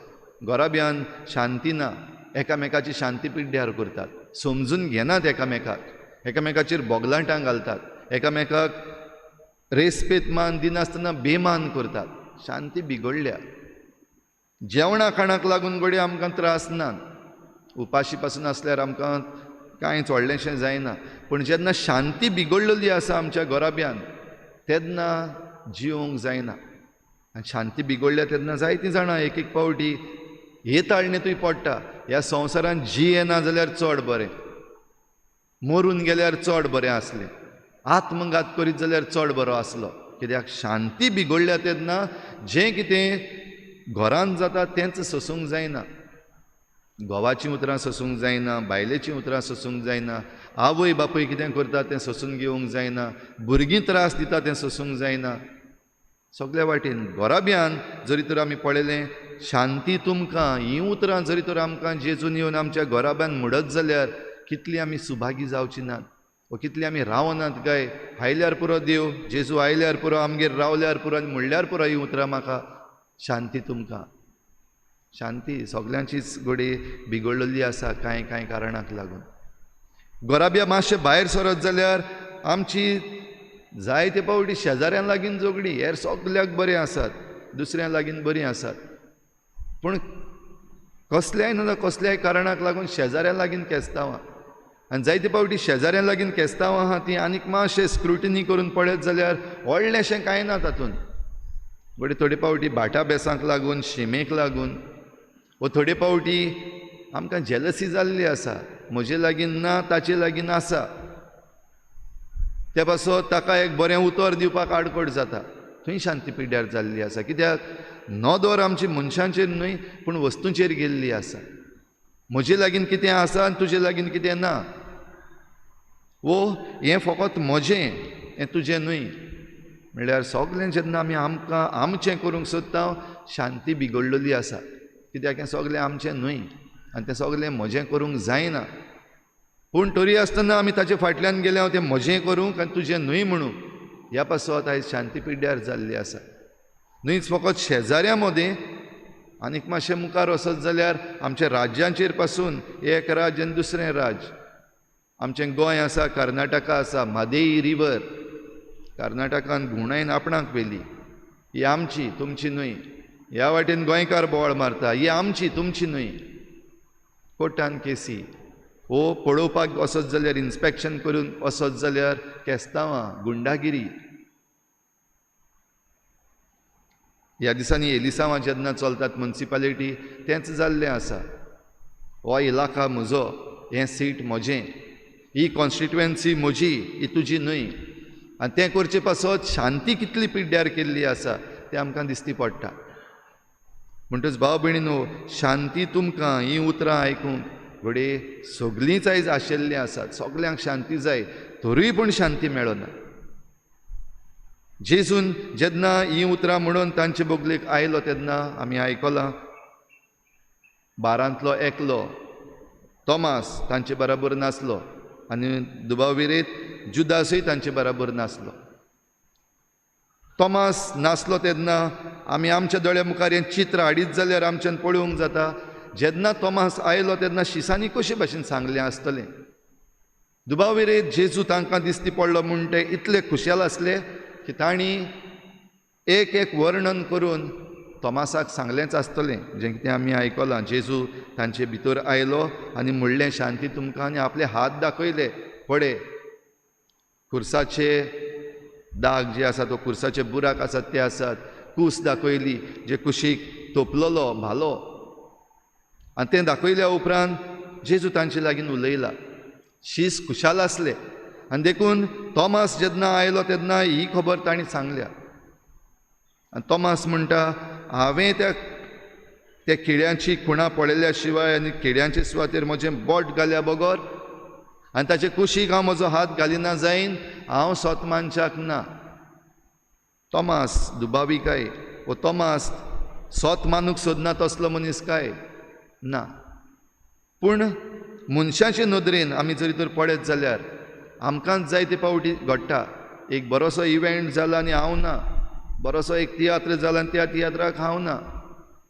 घोराब्यान शांती ना, एकामेकाची शांती पिड्ड्यार करतात, समजून घेनात एकामेकाक, एकामेकाचेर बोगलांटां घालतात, एकामेकाक रेस्पेत मान दिनासतना बेमान करतात. शांती बिगडल्या. जेवणा खाणाक लागून घडये आमकां त्रास नात, उपाशी पासून आसल्यार आमकां कांयच व्हडलेंशें जायना. पूण जेन्ना शांती बिगडलेली आसा आमच्या घोराब्यान तेन्ना जिवंक जायना. आनी शांती बिगडल्या तेन्ना जायतीं जाणां एक एक पावटी हे ताळणेतूय पडटा. ह्या संवसारांत जियेना जाल्यार चड बरें, मरून गेल्यार चड बरें आसलें, आत्मघात करीत जाल्यार चड बरो आसलो. कित्याक शांती बिगडल्या तेन्ना जें कितें घरांत जाता तेंच सोसूंक जायना. घोवाचीं उतरां सोसूंक जायना, बायलेचीं उतरां सोसूंक जायना, आवय बापूय कितें करता तें सोसून घेवंक जायना, भुरगीं त्रास दिता तें सोसूंक जायना. सगळ्या वाटेन घोराब्यान जरी तर आमी पळयलें शांती तुमकां हीं उतरां जरी तर आमकां जेजून येवन आमच्या घोराब्यान म्हणत जाल्यार कितलीं आमी सुभागी जावची नात, वा कितलीं आमी रावनात काय. आयल्यार पुरो देव, जेजू आयल्यार पुरो, आमगेर रावल्यार पुरो आनी म्हणल्यार पुरो हीं उतरां म्हाका. शांती तुमकां. शांती सगल्यांचीच घोडी बिगडलेली आसा कांय कांय कारणाक लागून. घोराब्या मातशें भायर सरत जाल्यार आमची जायते पावटी शेजाऱ्यां लागीं झगडी, हेर सगल्याक बरें आसात, दुसऱ्यां लागीं बरीं आसात, पूण कसल्याय ना कसल्याय कारणाक लागून शेजाऱ्यां लागीं केस्तांवां. आनी जायते पावटी शेजाऱ्यां लागीं केस्तांवां आहा तीं आनीक मातशें स्क्रुटिनी करून पळयत जाल्यार व्हडलेंशें कांय ना तातूंत. बडी थोडे पावटी भाटां बेसांक लागून, शिमेक लागून, वा थोडे पावटी आमकां जेलसी जाल्ली आसा, म्हजे लागीं ना ताचे लागीं आसा, त्या पासत ताका एक बरें उतर दिवपाक आडखड जाता. थंय शांती पिड्ड्यार जाल्ली आसा. कित्याक नदर आमची मनशांचेर न्हय पूण वस्तूंचेर गेल्ली आसा. म्हजे लागीं कितें आसा आनी तुजे लागीं कितें ना, वो हें फकत म्हजें, हें तुजें न्हय. म्हणल्यार सगळें जेन्ना आमी आमकां आमचें करूंक सोदता शांती बिगडलेली आसा. कित्याक हें सगळें आमचें न्हय आनी तें सगळें म्हजें करूंक जायना. पूण तरी आसतना आमी ताचे फाटल्यान गेले हांव तें म्हजें करूंक आनी तुजें न्हय म्हणूंक. ह्या पासत आयज शांती पिड्ड्यार जाल्ली आसा. न्हयच फकत शेजाऱ्यां मदें, आनीक मातशें मुखार वचत जाल्यार आमच्या राज्यांचेर पासून एक राज्य आनी दुसरें राज्य. आमचें गोंय आसा, कर्नाटका आसा, मादेई रिवर कर्नाटकान घुंवडायन आपणाक पेली, ही आमची तुमची न्हय. ह्या वाटेन गोंयकार बोवाळ मारता, ही आमची तुमची न्हय. कोर्टान केसी. हो पळोवपाक वचत जाल्यार, इन्स्पेक्शन करून वचत जाल्यार केस्तांवां, गुंडागिरी. ह्या दिसांनी एलिसांवां जेन्ना चलतात म्युनिसिपालिटी तेंच जाल्लें आसा. हो इलाका म्हजो, हें सीट म्हजें, ही कॉन्स्टिट्युएन्सी म्हजी, ही तुजी न्हय. आनी तें करचे पासत शांती कितली पिड्ड्यार केल्ली आसा तें आमकां दिसती पडटा. म्हणटच भाव भयणीनो, शांती तुमकां हीं उतरां आयकूंक घोडे सगळींच आयज आशिल्लीं आसात. सगल्यांक शांती जाय, तरूय पूण शांती मेळना. जेजून जेन्ना हीं उतरां म्हणून तांचे बोगलेक आयलो तेन्ना आमी आयकलां 12 एकलो तोमास तांचे बराबर नासलो आनी दुबाविरेत जुदासय तांचे बराबर नासलो. तोमास नासलो तेन्ना आमी आमच्या दोळ्या मुखार हें चित्र हाडीत जाल्यार आमच्यान पळोवंक जाता. जेन्ना तोमास आयलो तेन्ना शिसांनी कशे भाशेन सांगलें आसतलें. दुबाविरेत जेजू तांकां दिश्टी पडलो म्हूण ते इतले खुशाल आसले की तांणी एक एक वर्णन करून तोमासाक सांगलेंच आसतलें, जें कितें आमी आयकलां. जेजू तांचे भितर आयलो आनी म्हणलें शांती तुमकां, आनी आपले हात दाखयले. पळय, खुर्साचे दाग जे आसा, तो खुर्साचे बुराक आसात ते आसात. कूस दाखयली, जे कुशीक तोपलोलो भालो, आनी तें दाखयल्या उपरांत जेजू तांचे लागीं उलयला. शीस खुशाल आसले. आनी देखून तोमास जेन्ना आयलो तेन्ना ही खबर तांणी सांगल्या. आनी तोमास म्हणटा, हांवें त्या किड्यांची खुणां पळयल्या शिवाय आनी किड्यांचे सुवातेर म्हजें बोट घाल्या बगोर आनी ताचे कुशीक हांव म्हजो हात घालिना जायन हांव सोत मनशाक ना. तोमास दुबावी काय, वो तोमास सोत मानूक सोदना तसलो मनीस काय ना. पूण मनशाचे नदरेन आमी जरी तर पळयत जाल्यार आमकांच जायते पावटी घडटा. एक बरोसो इव्हेंट जाला आनी हांव ना, बरोसो एक तियात्र जाला आनी त्या तियात्राक हांव ना,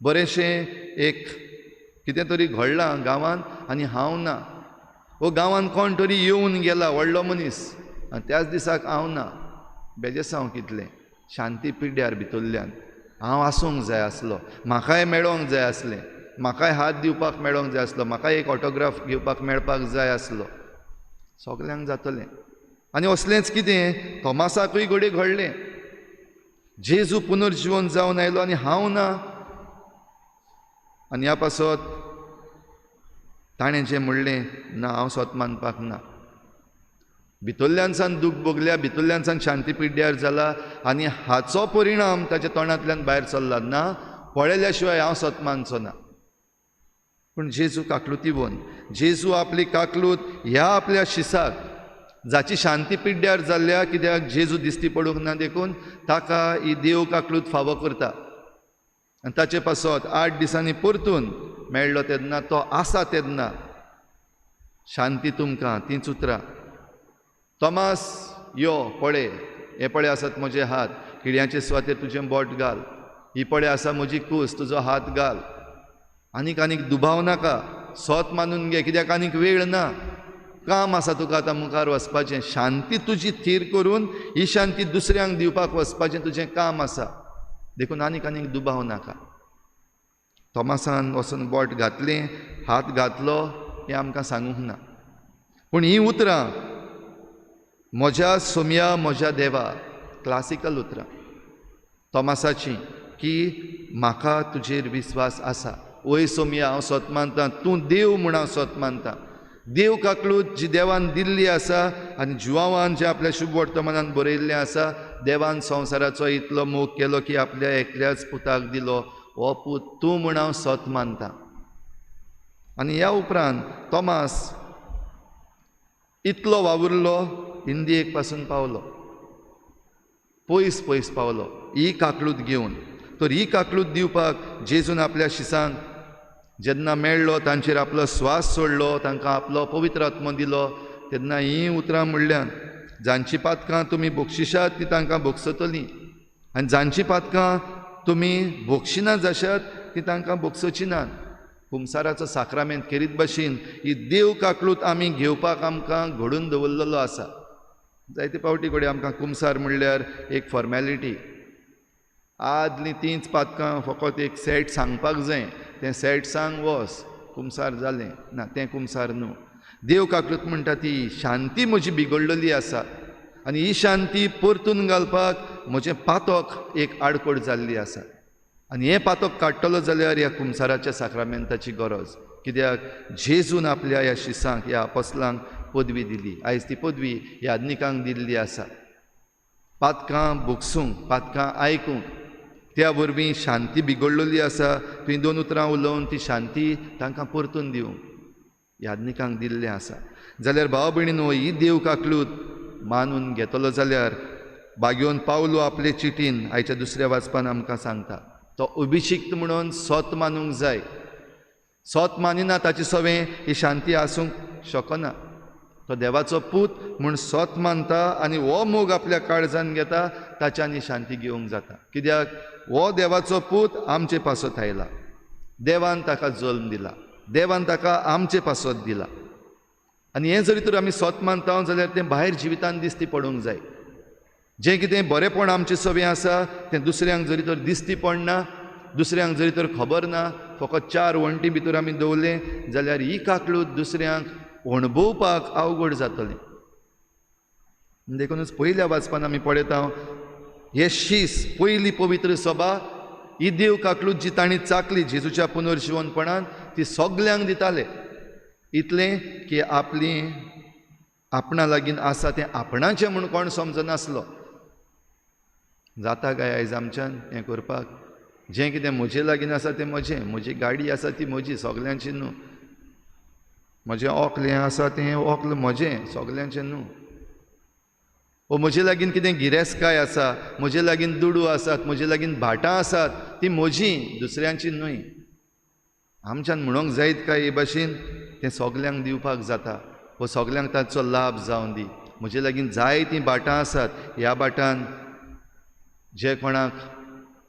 बरेंशें एक कितें तरी घडलां गांवांत आनी हांव ना, वो गांवांत कोण तरी येवन गेला व्हडलो मनीस आनी त्याच दिसाक हांव ना. बेजेसांव कितलें. शांती पिड्ड्यार भितरल्यान हांव आसूंक जाय आसलो, म्हाकाय मेळोंक जाय आसलें, म्हाकाय हात दिवपाक मेळोंक जाय आसलो, म्हाकाय एक ऑटोग्राफ घेवपाक मेळपाक जाय आसलो. सगल्यांक जातलें. आनी असलेंच कितें तोमासाकूय घडये घडलें. जेजू पुनर्जीवन जावन आयलो आनी हांव ना. आनी ह्या पासत ताणें जें म्हणलें ना हांव स्वत मानपाक ना. भितरल्यान सावन दूख भोगल्या, भितरल्यान सावन शांती पिड्ड्यार जाला आनी हाचो परिणाम ताच्या तोंडांतल्यान भायर सरला ना पळयल्या शिवाय हांव स्वत मानचो ना. पूण जेजू काकलुतीवन जेजू आपली काकलूत ह्या आपल्या शिसाक जाची शांती पिड्ड्यार जाल्ल्या कित्याक जेजू दिश्टी पडूंक ना देखून ताका ही देव काकलूत फावो करता. आनी ताचे पासत 8 दिसांनी परतून मेळ्ळो तेन्ना तो आसा तेन्ना शांती तुमकां तींच उतरां. तोमास यो पळय, हे पळय आसात म्हजे हात, किड्याचे सुवातेर तुजें बोट घाल, ही पळय आसा म्हजी कूस, तुजो हात घाल. आनीक दुबाव नाका, स्वत मानून घे कित्याक आनीक वेळ ना. काम आसा तुका आतां मुखार वचपाचें. शांती तुजी थीर करून ही शांती दुसऱ्यांक दिवपाक वचपाचें तुजें काम आसा. देखून आनीक दुबाव नाका. तोमासान वचून बोट घातलें, हात घातलो हें आमकां सांगूंक ना. पूण हीं उतरां म्हज्या सोम्या म्हज्या देवा, क्लासिकल उतरां तोमासाची की म्हाका तुजेर विस्वास आसा. ओय सोम्या हांव स्वत मानतां, तूं देव म्हूण हांव स्वत मानतां. देव काकलूत जी देवान दिल्ली आसा आनी जुवावान जें आपल्या शुभ वर्तमानान बरयल्लें आसा, देवान संवसाराचो इतलो मोग केलो की आपल्या एकल्याच पुताक दिलो. हो पूत तूं म्हूण हांव स्वत मानतां. आनी ह्या उपरांत तोमास इतलो वावुरलो, इंडियेक पासून पावलो, पयस पयस पावलो ही काकलूत घेवन. तर ही काकलूत दिवपाक जेजून आपल्या शिसांक जेन्ना मेळ्ळो, तांचेर आपलो स्वास सोडलो, तांकां आपलो पवित्र आत्मो दिलो, तेन्ना हीं उतरां म्हणल्यान जांचीं पातकां तुमी बक्षिशात ती तांकां बक्षतलीं, आनी जांचीं पातकां तुमी बक्षिना जाशात ती तांकां बक्षची नात. कुमसाराचो साक्रामेंत केरीत भाशेन ही देव काकलूत आमी घेवपाक आमकां घडोवन दवरलेलो आसा. जायते पावटी कडेन आमकां कुमसार म्हणल्यार एक फॉर्मेलिटी. आदलीं तींच पातकां फकत एक सेट सांगपाक जाय, तें सेट सांग वस, कुमसार जालें ना, तें कुमसार न्हू. देव काकलूत म्हणटा ती शांती म्हजी बिगडलेली आसा आनी ही शांती परतून घालपाक म्हजें पातक एक आडखोड जाल्ली आसा. आनी हें पातक काडटलो जाल्यार ह्या कुमसाराच्या साक्रामेंताची गरज. कित्याक जेजून आपल्या ह्या शिसांक, ह्या आपोस्तलांक पदवी दिली. आयज ती पदवी ह्या आदनिकांक दिल्ली आसा. पातकां भोगसूंक, पातकां आयकूंक, त्या वरवीं शांती बिगडलेली आसा. तुवें 2 उतरां उलोवन ती शांती तांकां परतून दिवंक ह्या आदनिकांक दिल्लें आसा. जाल्यार भाव भयणीनो, ही देव काकलूत मानून घेतलो जाल्यार बागेवन पावलो आपले चिटीन आयच्या दुसऱ्या वाचपान आमकां सांगता, तो अभिशिक्त म्हणून स्वत मानूंक जाय. स्वत मानिना ताची सवें ही शांती आसूंक शकना. तो देवाचो पूत म्हूण स्वत मानता आनी हो मोग आपल्या काळजान घेता, ताच्यान ही शांती घेवंक जाता. कित्याक हो देवाचो पूत आमचे पासत आयला. देवान ताका जल्म दिला, देवान ताका आमचे पासत दिला. आनी हें जरी तर आमी स्वत मानता जाल्यार तें भायर जिवितान दिश्टी पडूंक जाय. जें कितें बरेंपण आमचे सवें आसा तें दुसऱ्यांक जरी तर दिश्टी पडना, दुसऱ्यांक जरी तर खबर ना, फकत 4 वण्टी भितर आमी दवरलें जाल्यार ही काकलूत दुसऱ्यांक अणभवपाक अवघड जातलें. देखूनच पयल्या वाचपान आमी पळयता हे शीस पयली पवित्र सभा ही देव काकलूत जी तांणी चाकली जेजूच्या पुनर्जीवनपणान ती सगल्यांक दिताले. इतलें की आपणा लागीं आसा तें आपणाचें म्हूण कोण समजनासलो. जाता काय आयज आमच्यान हें करपाक? जें कितें म्हजे लागीं आसा तें म्हजें, म्हजी गाडी आसा ती म्हजी, सगल्यांची न्हू. म्हजें ओकलें आसा तें ओकलें म्हजें, सगल्यांचें न्हू. वो म्हजे लागीं कितें गिरेस्तकाय आसा, म्हजे लागीं दुडू आसात, म्हजे लागीं भाटां आसात, ती म्हजीं, दुसऱ्यांची न्हय. आमच्यान म्हणूंक जायत काय हे भाशेन तें सगल्यांक दिवपाक जाता. वो सगल्यांक ताचो लाभ जावं दी. म्हजे लागीं जायतीं भाटां आसात, ह्या भाटान जे कोणाक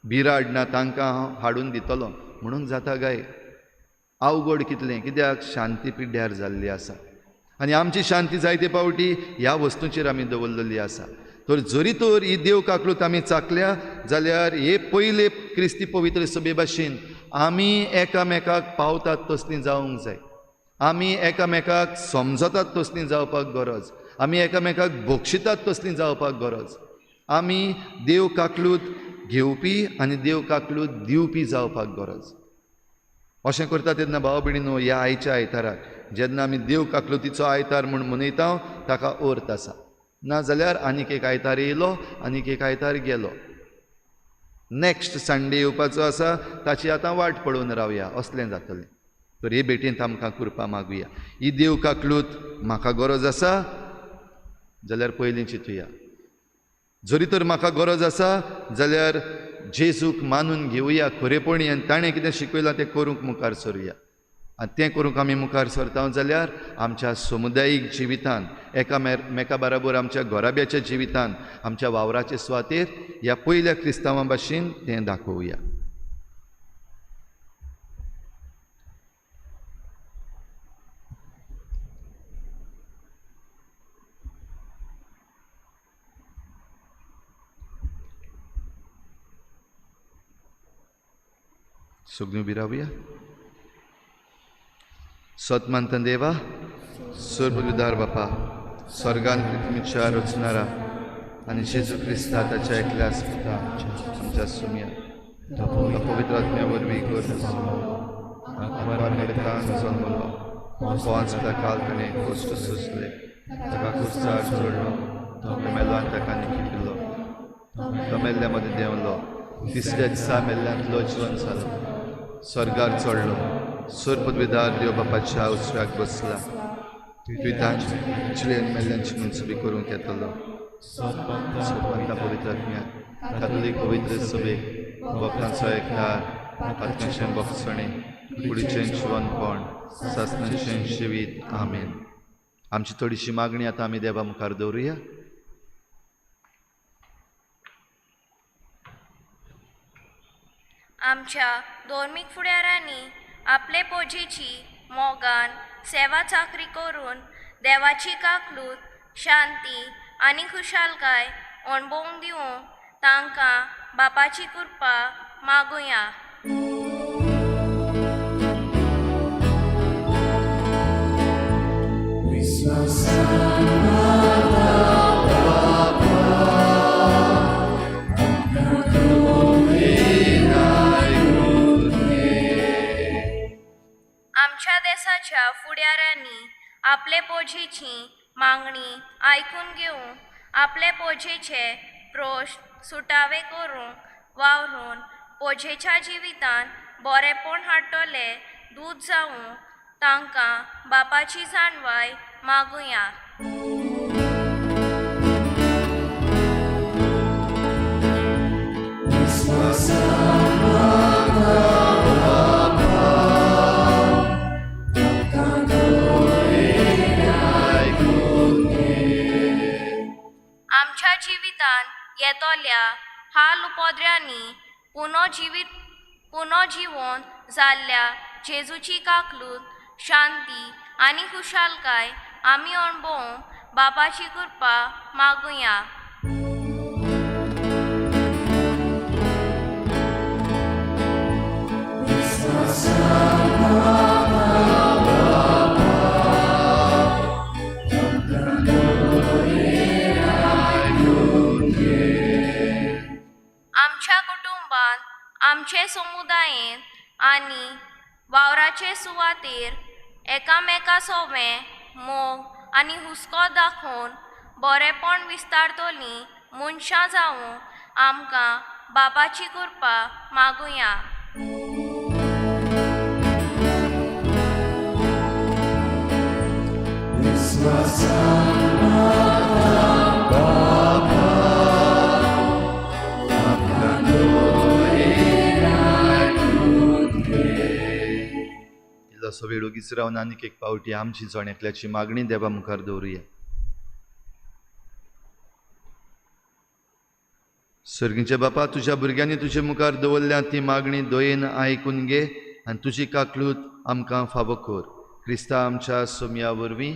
बिराड ना तांकां हांव हाडून दितलो म्हणूंक जाता काय? अवघड कितलें, कित्याक शांती पिड्ड्यार जाल्ली आसा. आनी आमची शांती जायते पावटी ह्या वस्तूंचेर आमी दवरलेली आसा. तर जरी तर ही देव काकलूत आमी चाकल्या जाल्यार हे पयले क्रिस्ती पवित्र सभे भाशेन आमी एकामेकाक पावतात तसलीं जावंक जाय. आमी एकामेकाक समजतात तसलीं जावपाक गरज. आमी एकामेकाक बक्षितात तसलीं जावपाक गरज. आमी देव काकलूत घेवपी आनी देव काकलूत दिवपी जावपाक गरज. अशें करता तेन्ना भाव भयणीनो, ह्या आयच्या आयताराक जेन्ना आमी देव काकलुतीचो आयतार म्हूण मनयता ताका अर्थ आसा. नाजाल्यार आनीक एक आयतार येयलो आनीक एक आयतार गेलो. नॅक्स्ट संडे येवपाचो आसा ताची आतां वाट पळोवन रावया, असलें जातलें. तर हे भेटेंत आमकां करपा मागुया. ही देव काकलूत म्हाका गरज आसा जाल्यार पयलीं चिंतुया. जरी तर म्हाका गरज आसा जाल्यार जेजूक मानून घेवया खरेपणी आनी ताणें कितें शिकयलां तें करूंक मुखार सरुया. आनी तें करूंक आमी मुखार सरता जाल्यार आमच्या समुदायीक जिवितान, एकामेका बरोबर आमच्या घोराब्याच्या जिवितान, आमच्या वावराचे सुवातेर ह्या पयल्या क्रिस्तांवां भाशेन तें दाखोवया. सगळीं उबी रावया. सतमंत देवा, सर्वविधार बापा, स्वर्गान पृथ्वीच्या रचणारा आनी जेजू क्रिस्ता ताच्या एकल्याच पुता आमच्या सुम्या पवित्र आत्म्या वरवीं जल्मलो, पोंच काल ताणें कश्ट सोंसले, ताका कुर्सार चडलो, तो मेलो आनी ताका निखिल्लो, तो मेल्ल्या मदें देंवलो, तिसऱ्या दिसा मेल्ल्यांतलो जिवन जालो, स्वर्गार चडलो, सर्वपदवीदार देव बापाच्या उजव्याक बसला, तुवें तांचे जिणेंत मेल्ल्यांची मनसुबी करूंक येतलो. सतमंता पवित्र आत्म्या, कातोलीक पवित्र सभेक, भक्तांचो एकठार, आत्म्याचें भक्तसणें, कुडीचें जिवनपण, सासणाचें जिवीत. आमेन. आमची थोडीशी मागणी आतां आमी देवा मुखार दवरुया. आमच्या धर्मीक फुडाऱ्यांनी आपले पोजेची मोगान सेवा चाकरी करून देवाची काकलूत, शांती आनी खुशालकाय अणभवूंक दिवंक तांकां बापाची कृपा मागुया. आमच्या देशाच्या फुडाऱ्यांनी आपले पोजेची मागणी आयकून घेवून आपले पोजेचे प्रश्न सुटावे करूंक वावरून पोजेच्या जिवितान बरेपण हाडटले दूद जावूं तांकां बापाची जाणवाय मागुया. आमच्या जिवितान येतोल्या हाल उपद्र्यांनी पुनर्जीवन जाल्ल्या जेजूची काकलूत, शांती आनी खुशालकाय आमी अणभवूंक बापाची कृपा मागुया. आमच्या कुटुंबान, आमचे समुदायेन आनी वावराचे सुवातेर एकामेका सोबें मोग आनी हुस्को दाखोवन बरेपण विस्तारतलीं मनशां जावूंक आमकां बापाची कृपा मागुया. असो वेळ ओगीच रावन आनीक एक पावटी आमची जोण्यातल्याची मागणी देवा मुखार दवरुया. सर्गीचे बापा, तुज्या भुरग्यांनी तुजे मुखार दवरल्या ती मागणी दयेन आयकून घे आनी तुजी काकलूत आमकां फावो कर. क्रिस्ता आमच्या सोम्या वरवीं.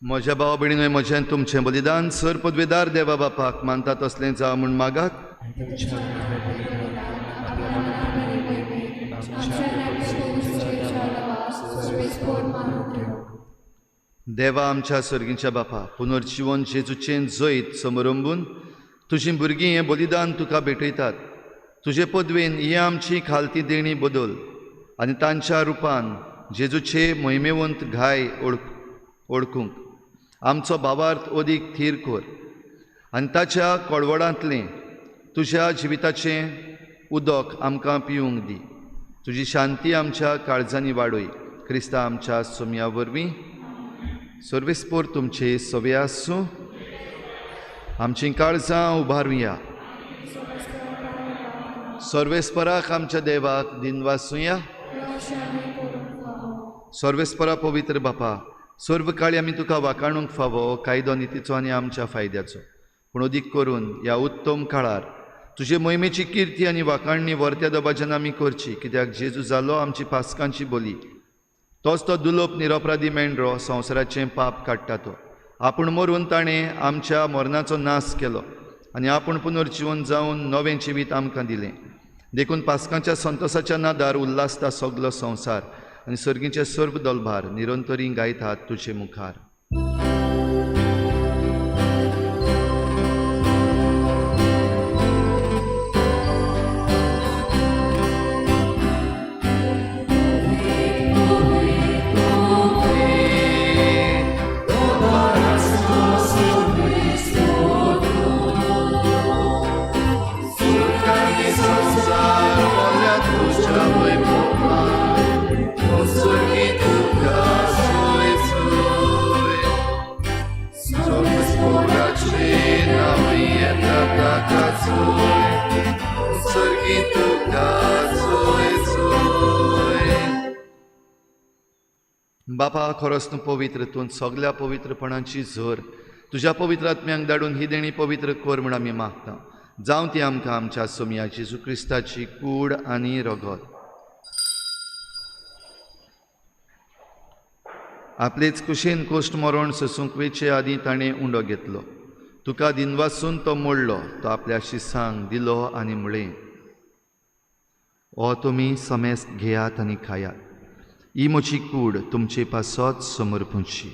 म्हज्या भावा भयणींनो, म्हजें तुमचें बलिदान सर पदवेदार देवा बापाक मानता तसलें जावं म्हूण मागात. देवा आमच्या सर्गीच्या बापा, पुनर्जीवन जेजूचें जैत समरंभून तुजीं भुरगीं हें बलिदान तुका भेटयतात. तुजे पदवेन ही आमची खालती देणी बदल आनी तांच्या रुपान जेजूचे महिमेवंत घाय ओळखूंक आमचो भावार्थ अदीक थीर कर आनी ताच्या कळवळांतलें तुज्या जिविताचें उदक आमकां पिवूंक दी. तुजी शांती आमच्या काळजांनी वाडय. क्रिस्ता आमच्या सोम्या वरवीं. सर्वेस्पोर तुमचे सवे आसूं. आमचीं काळजां उबारुया. सर्वेस्पराक आमच्या देवाक दिनवासुया. सर्वेस्परा पवित्र बापा, सर्व काळी आमी तुका वाखाणूंक फावो कायदो नितीचो आनी आमच्या फायद्याचो. पूण अदीक करून ह्या उत्तम काळार तुजे मोहिमेची किर्ती आनी वाखाणणी वर्त्या दबाज्यान आमी करची, कित्याक जेजू जालो आमची पासकांची बली. तोच तो दुलोप निरपराधी मेंढरो संवसाराचें पाप काडटा तो. आपूण मरून ताणें आमच्या मरणाचो नाश केलो आनी आपूण पुनर्जीवन जावन नवें जिवीत आमकां दिलें. देखून पासकांच्या संतोशाच्या नादार उल्हासता सगलो संवसार आनी सर्गीचे सर्व दोलभार निरंतरी गायतात तुजे मुखार. बापा, खरोच तूं पवित्र. तूं सगल्या पवित्रपणाची झर तुज्या पवित्र आत्म्यांक धाडून ही देणी पवित्र कर म्हूण आमी मागता. जावं ती आमकां आमच्या सोम्या जेजू क्रिस्ताची कूड आनी रगत. आपलेच कुशीन कोश्ट मरण ससूंक वेचे आदीं ताणें उंडो घेतलो. तुका दिनवासून तो मोडलो. तो आपल्या शिसांक दिलो आनी म्हळें, हो तुमी समेस्त घेयात आनी खायात. ही म्हजी कूड तुमचे पासत समर्पूंची.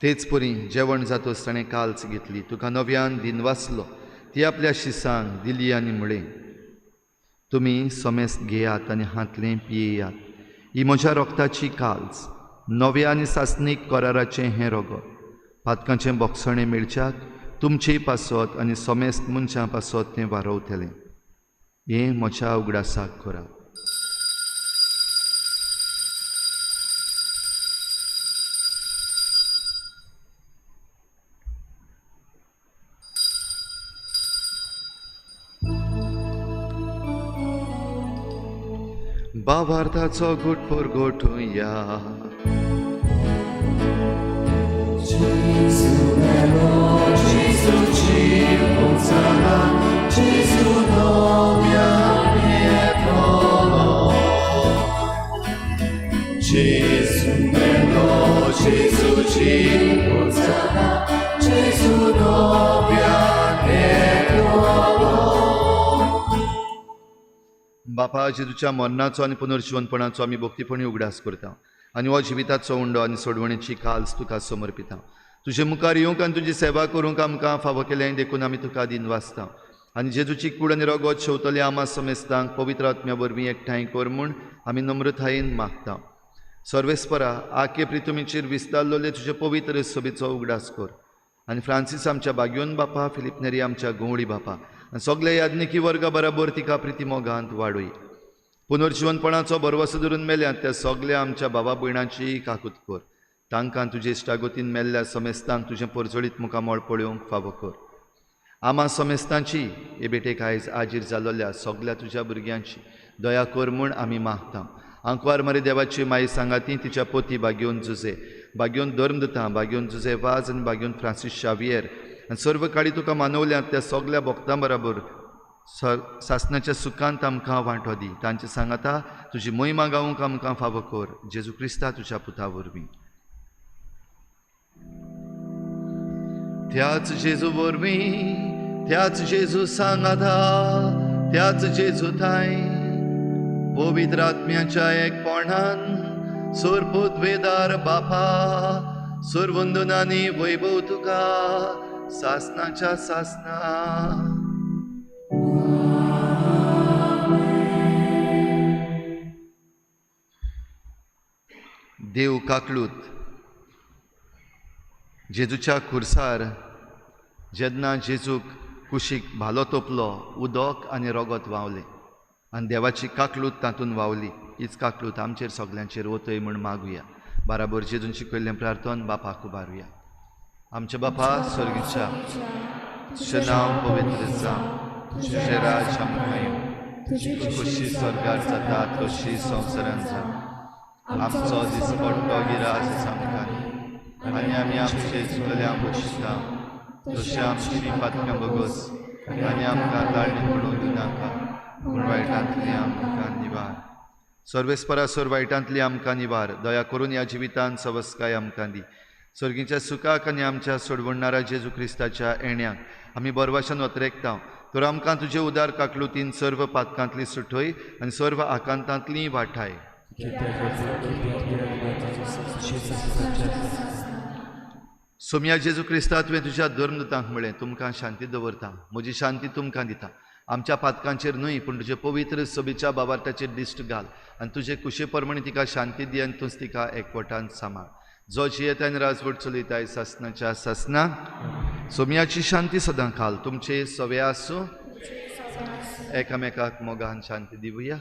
तेच परी जेवण जातोच ताणें काल्च घेतली. तुका नव्यान दिनवासलो. ती आपल्या शिसांक दिली आनी म्हळें, तुमी समेस्त घेयात आनी हातलें पियेयात. ही म्हज्या रोगताची काल्च, नव्या आनी सासणीक कराराचें हें रगत. पातकांचें बोगसणें मेळच्याक तुमचेय पासत आनी समेस्त मनशां पासत तें वारवतलें. हें म्हज्या उगडासाक करात. भावार्थाचो घुटपूर गोठुया. बापा, जेजूच्या मरणाचो आनी पुनर्जीवनपणाचो आमी भक्तीपणी उगडास करता आनी हो जिविताचो उंडो आनी सोडवणेची काल्स तुका समर्पिता. तुजे मुखार येवंक आनी तुजी सेवा करूंक आमकां फावो केलें देखून आमी तुका दिनवासता आनी जेजूची कूड आनी रगत शेवतले आमा समेस्तांक पवित्र आत्म्या वरवीं एकठांय कर म्हूण आमी नम्रतायेन मागता. सर्वेस्परा आखे प्रितुमीचेर विस्तारलोले तुजे पवित्र सभेचो उगडास कर. आनी फ्रांसीस आमच्या बागयोन बापा, फिलिप नेरी आमच्या गोवळी बापा आनी सगळे याज्ञिकी वर्गा बराबर तिका प्रिती मोगांत वाडय. पुनर्जीवनपणाचो भरवसो धरून मेल्यात त्या सगळ्या आमच्या भावा भयणांची काकूत कर. तांकां तुजे इश्टागतीन मेल्ल्या समेस्तांक तुजें परजळीत मुखामळ पळोवंक फावो कर. आमा समेस्तांची हे बेटेक आयज आजीर जाल्ल्या सगळ्या तुज्या भुरग्यांची दया कर म्हूण आमी मागता. आंकवार मरे देवाची माई सांगाती तिच्या पोती बागयोन जुजे, बागयोन धर्मदत्ता, बागयोन जुजे वाज आनी बागयोन फ्रांसीस शावियर आनी सर्व काळी तुका मानवल्यात त्या सगळ्या भक्तां बरोबर सासणाच्या सुखांत आमकां वांटो दी. तांचे सांगाता तुजी महिमा गावूंक आमकां फावो कर. जेजू क्रिस्ता तुज्या पुता वरवीं. त्याच जेजू वरवीं, त्याच जेजू सांगाता, त्याच जेजू थाय पवित्र आत्म्याच्या एकपणान सोरपोतवेदार बापा सोरवंदनांनी वैभव तुका सासणाच्या सासना. देव काकलूत जेजूच्या खुर्सार जेन्ना जेजूक कुशीक भालो तोपलो उदक आनी रगत व्हांवलें आनी देवाची काकलूत तातूंत व्हांवली. हीच काकलूत आमचेर सगळ्यांचेर वतय म्हूण मागुया. बराबर जेजून शिकयल्लें प्रार्थन बापाक उबारुया. आमचे बापा स्वर्गीच्या, तुजें नांव पवित्र जावं, तुजें राज आमकां येवं, तुजी खुशी स्वर्गार जाता तशी संवसारांत जावं. आमचो दिसपट्टो गिरास आमकां आनी आमी आमचे चुकल्यांक बक्षिता तशें आमची पातकां बगस आनी आमकां ताळणी पडूंक दिनाका पूण वायटांतली आमकां निवार. सर्वेस्परा सोर वायटांतली आमकां निवार. दया करून ह्या जिवितांत सवस्काय आमकां दी. सर्गीच्या सुखाक आनी आमच्या सोडवणाऱ्या जेजू क्रिस्ताच्या येण्याक आमी बरवाशान वतरेकता. तर आमकां तुजे उदार काकलुतीन सर्व पातकांतली सुटय आनी सर्व आकांतांतली वाठाय. सोम्या जेजू क्रिस्ता तुवें तुज्या धर्मदूतांक म्हळें तुमकां शांती दवरता, म्हजी शांती तुमकां दिता. आमच्या पातकांचेर न्हय पूण तुजे पवित्र सभेच्या बाबार्ताचेर दिश्ट घाल आनी तुजे कुशे परमणी तिका शांती दी आनी तूंच तिका एकवटान सांबाळ. जो जियेता आनी राजवट चलयताय सासनाच्या सासना. सोम्याची शांती सदां घाल. तुमचे सवे आसूं. एकामेकाक मोगान शांती दिवया.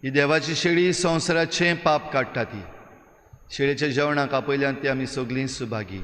ही देवाची शेळी संवसाराचें पाप काडटा. ती शेळयेच्या जेवणाक आपयल्यान ती आमी सगळीं सुभागी.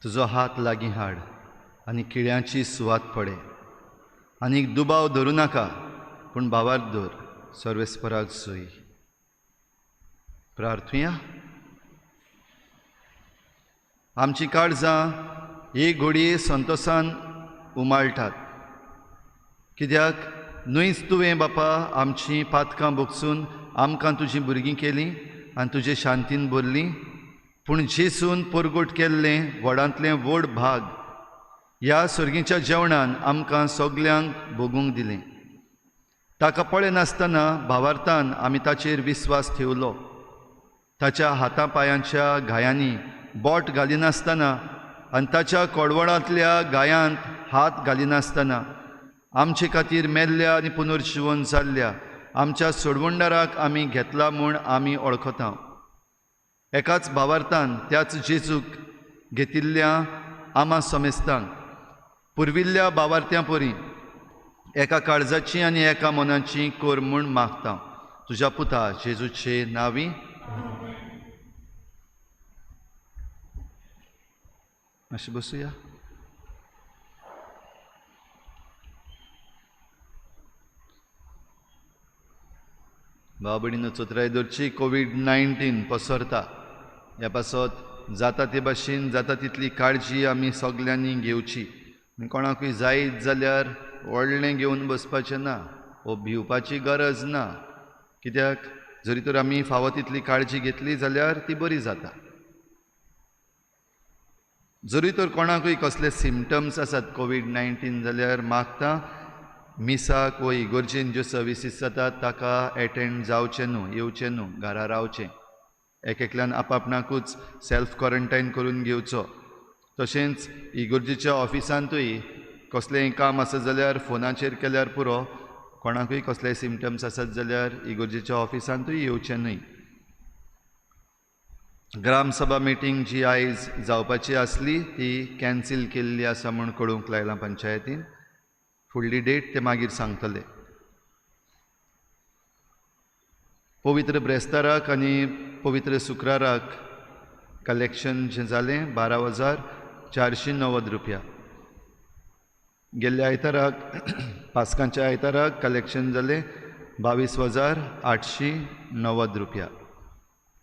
तुजो हात लागीं हाड आनी किळ्यांची सुवात पडे आनीक दुबाव धरूं नाका पूण भावार्थ दवर सर्वेस्पराक जोई. प्रार्थुया. आमची काळजां एक घोडये संतोशान उमाळटात, कित्याक न्हयच तुवें बापा आमचीं पातकां भोगसून आमकां तुजीं भुरगीं केलीं आनी तुजे शांतीन भरलीं, पूण जेसून परगोट केल्लें व्हडांतलें व्हड भाग ह्या सर्गीच्या जेवणान आमकां सगल्यांक भोगूंक दिलें. ताका पळय नासतना भावार्थान आमी ताचेर विस्वास ठेवलो. ताच्या हातां पांयांच्या गायांनी बोट घालिनासतना आनी ताच्या कडवडांतल्या गायांत हात घालिनासतना आमचे खातीर मेल्ल्या आनी पुनर्जीवन जाल्ल्या आमच्या सोडवणदाराक आमी घेतला म्हूण आमी वळखता. एकाच भावार्थान त्याच जेजूक घेतिल्ल्या आमा समेस्तांक पुर्विल्ल्या भावार्थ्यां परी एका काळजाची आनी एका मनाची कोर म्हूण मागता. तुज्या पुता जेजूचे नांवी. मातशें बसुया. भाव भयणीनो, चोत्रायदोरची कोविड-19 पसरता. ह्या पासत जाता ते भाशेन जाता तितली काळजी आमी सगल्यांनी घेवची. कोणाकूय जायत जाल्यार व्हडलें घेवन बसपाचें ना, वो भिवपाची गरज ना, कित्याक जरी तर आमी फावो तितली काळजी घेतली जाल्यार ती बरी जाता. जरी तर कोणाकूय कसले सिमटम्स आसात कोविड-19 जाल्यार मागता मिसाक व इगोर्जेन ज्यो सर्विसीस जातात ताका एटेंड जावचें न्हू, येवचें न्हू, घरा रावचें. एकल्यान आपापणाकूच सेल्फ क्वॉरंटायन करून घेवचो. तशेंच इगोर्जेच्या ऑफिसांतूय कसलेंय काम आसत जाल्यार फोनाचेर केल्यार पुरो. कोणाकूय कसलेय सिमटम्स आसत जाल्यार इगोर्जेच्या ऑफिसांतूय येवचें न्हय. ग्रामसभा मिटींग जी आयज जावपाची आसली ती कॅन्सील केल्ली आसा म्हूण कळूंक लायलां पंचायतीन. फुडली डेट ते मागीर सांगतले. पवित्र ब्रेस्ताराक आनी पवित्र शुक्राराक कलेक्शन जें जालें 12,490 रुपया. गेल्ल्या आयताराक पास्कांच्या आयताराक कलेक्शन जालें 22,890 रुपया.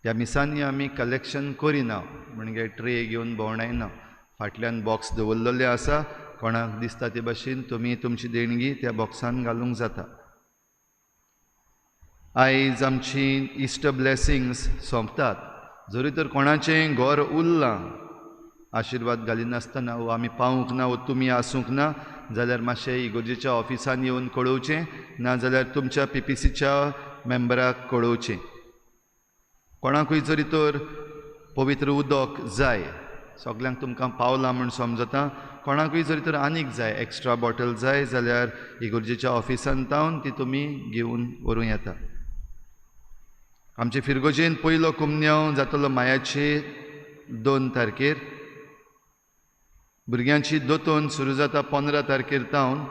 ह्या मिसांनी आमी कलेक्शन करिना म्हणजे ट्रे घेवन भोंवडायना. फाटल्यान बॉक्स दवरलेले आसा. कोणाक दिसता ते भाशेन तुमी तुमची देणगी त्या बॉक्सान घालूंक जाता. आयज आमची इस्टर ब्लेसिंग्स सोंपतात. जरी तर कोणाचें घर उरलां आशिर्वाद घालिनासतना वो आमी पावूंक ना वो तुमी आसूंक ना जाल्यार मातशें इगोर्जेच्या ऑफिसान येवन कळोवचें, ना जाल्यार तुमच्या PPCच्या मेंबराक कळोवचें. कोणाकूय जरी तर पवित्र उदक जाय, सगल्यांक तुमकां पावलां म्हूण समजता. कोणाकूय जरी तर आनीक जाय, एक्स्ट्रा बॉटल जाय जाल्यार इगोर्जेच्या ऑफिसान तावन ती तुमी घेवन व्हरूं येता. आमचे फिरगोजेन पयलो कुमन्यांव जातलो मायाचे 2 तारखेर. भुरग्यांची दोतोन सुरू जाता 15 तारखेर तावन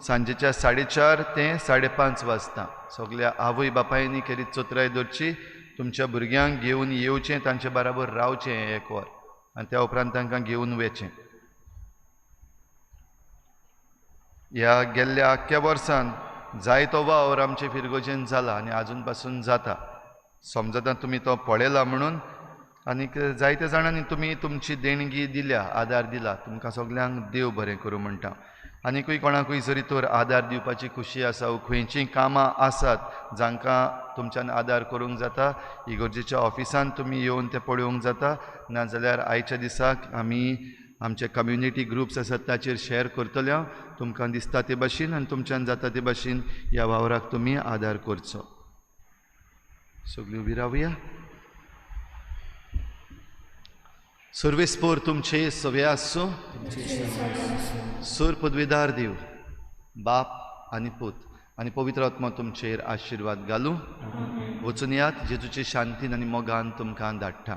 सांजेच्या 4:30 ते 5:30 वाजता. सगल्या आवय बापायनी खेरीत चोत्राय धरची. तुमच्या भुरग्यांक घेवन येवचें, तांचे बराबर रावचें 1 वर आनी त्या उपरांत तांकां घेवन वचें. ह्या गेल्ल्या आख्ख्या वर्सान जायतो वावर आमचे फिरगोजेन जाला आनी आजून पासून जाता. समजता तुमी तो पळयला म्हणून. आनीक जायत्या जाणांनी तुमी तुमची देणगी दिल्या, आदार दिला. तुमकां सगल्यांक देव बरें करूं म्हणटा. आनीकूय कोणाकूय जरी तर आदार दिवपाची खुशी आसा, खंयचीं कामां आसात जांकां तुमच्यान आदार करूंक जाता, इगोर्जेच्या ऑफिसान तुमी येवन तें पळोवंक जाता. नाजाल्यार आयच्या दिसाक आमी आमचे कम्युनिटी ग्रुप्स आसात ताचेर शेअर करतले. तुमकां दिसता ते भाशेन आनी तुमच्यान जाता ते भाशेन ह्या वावराक तुमी आदार करचो. सगळीं उबी रावया. सर्वेस्पोर तुमचे सवे आसो. सर पदवेदार देव, बाप आनी पूत आनी पवित्र आत्मा तुमचेर आशिर्वाद घालूं. वचून यात. जेजूचे शांतीन आनी मोगान तुमकां धाडटा.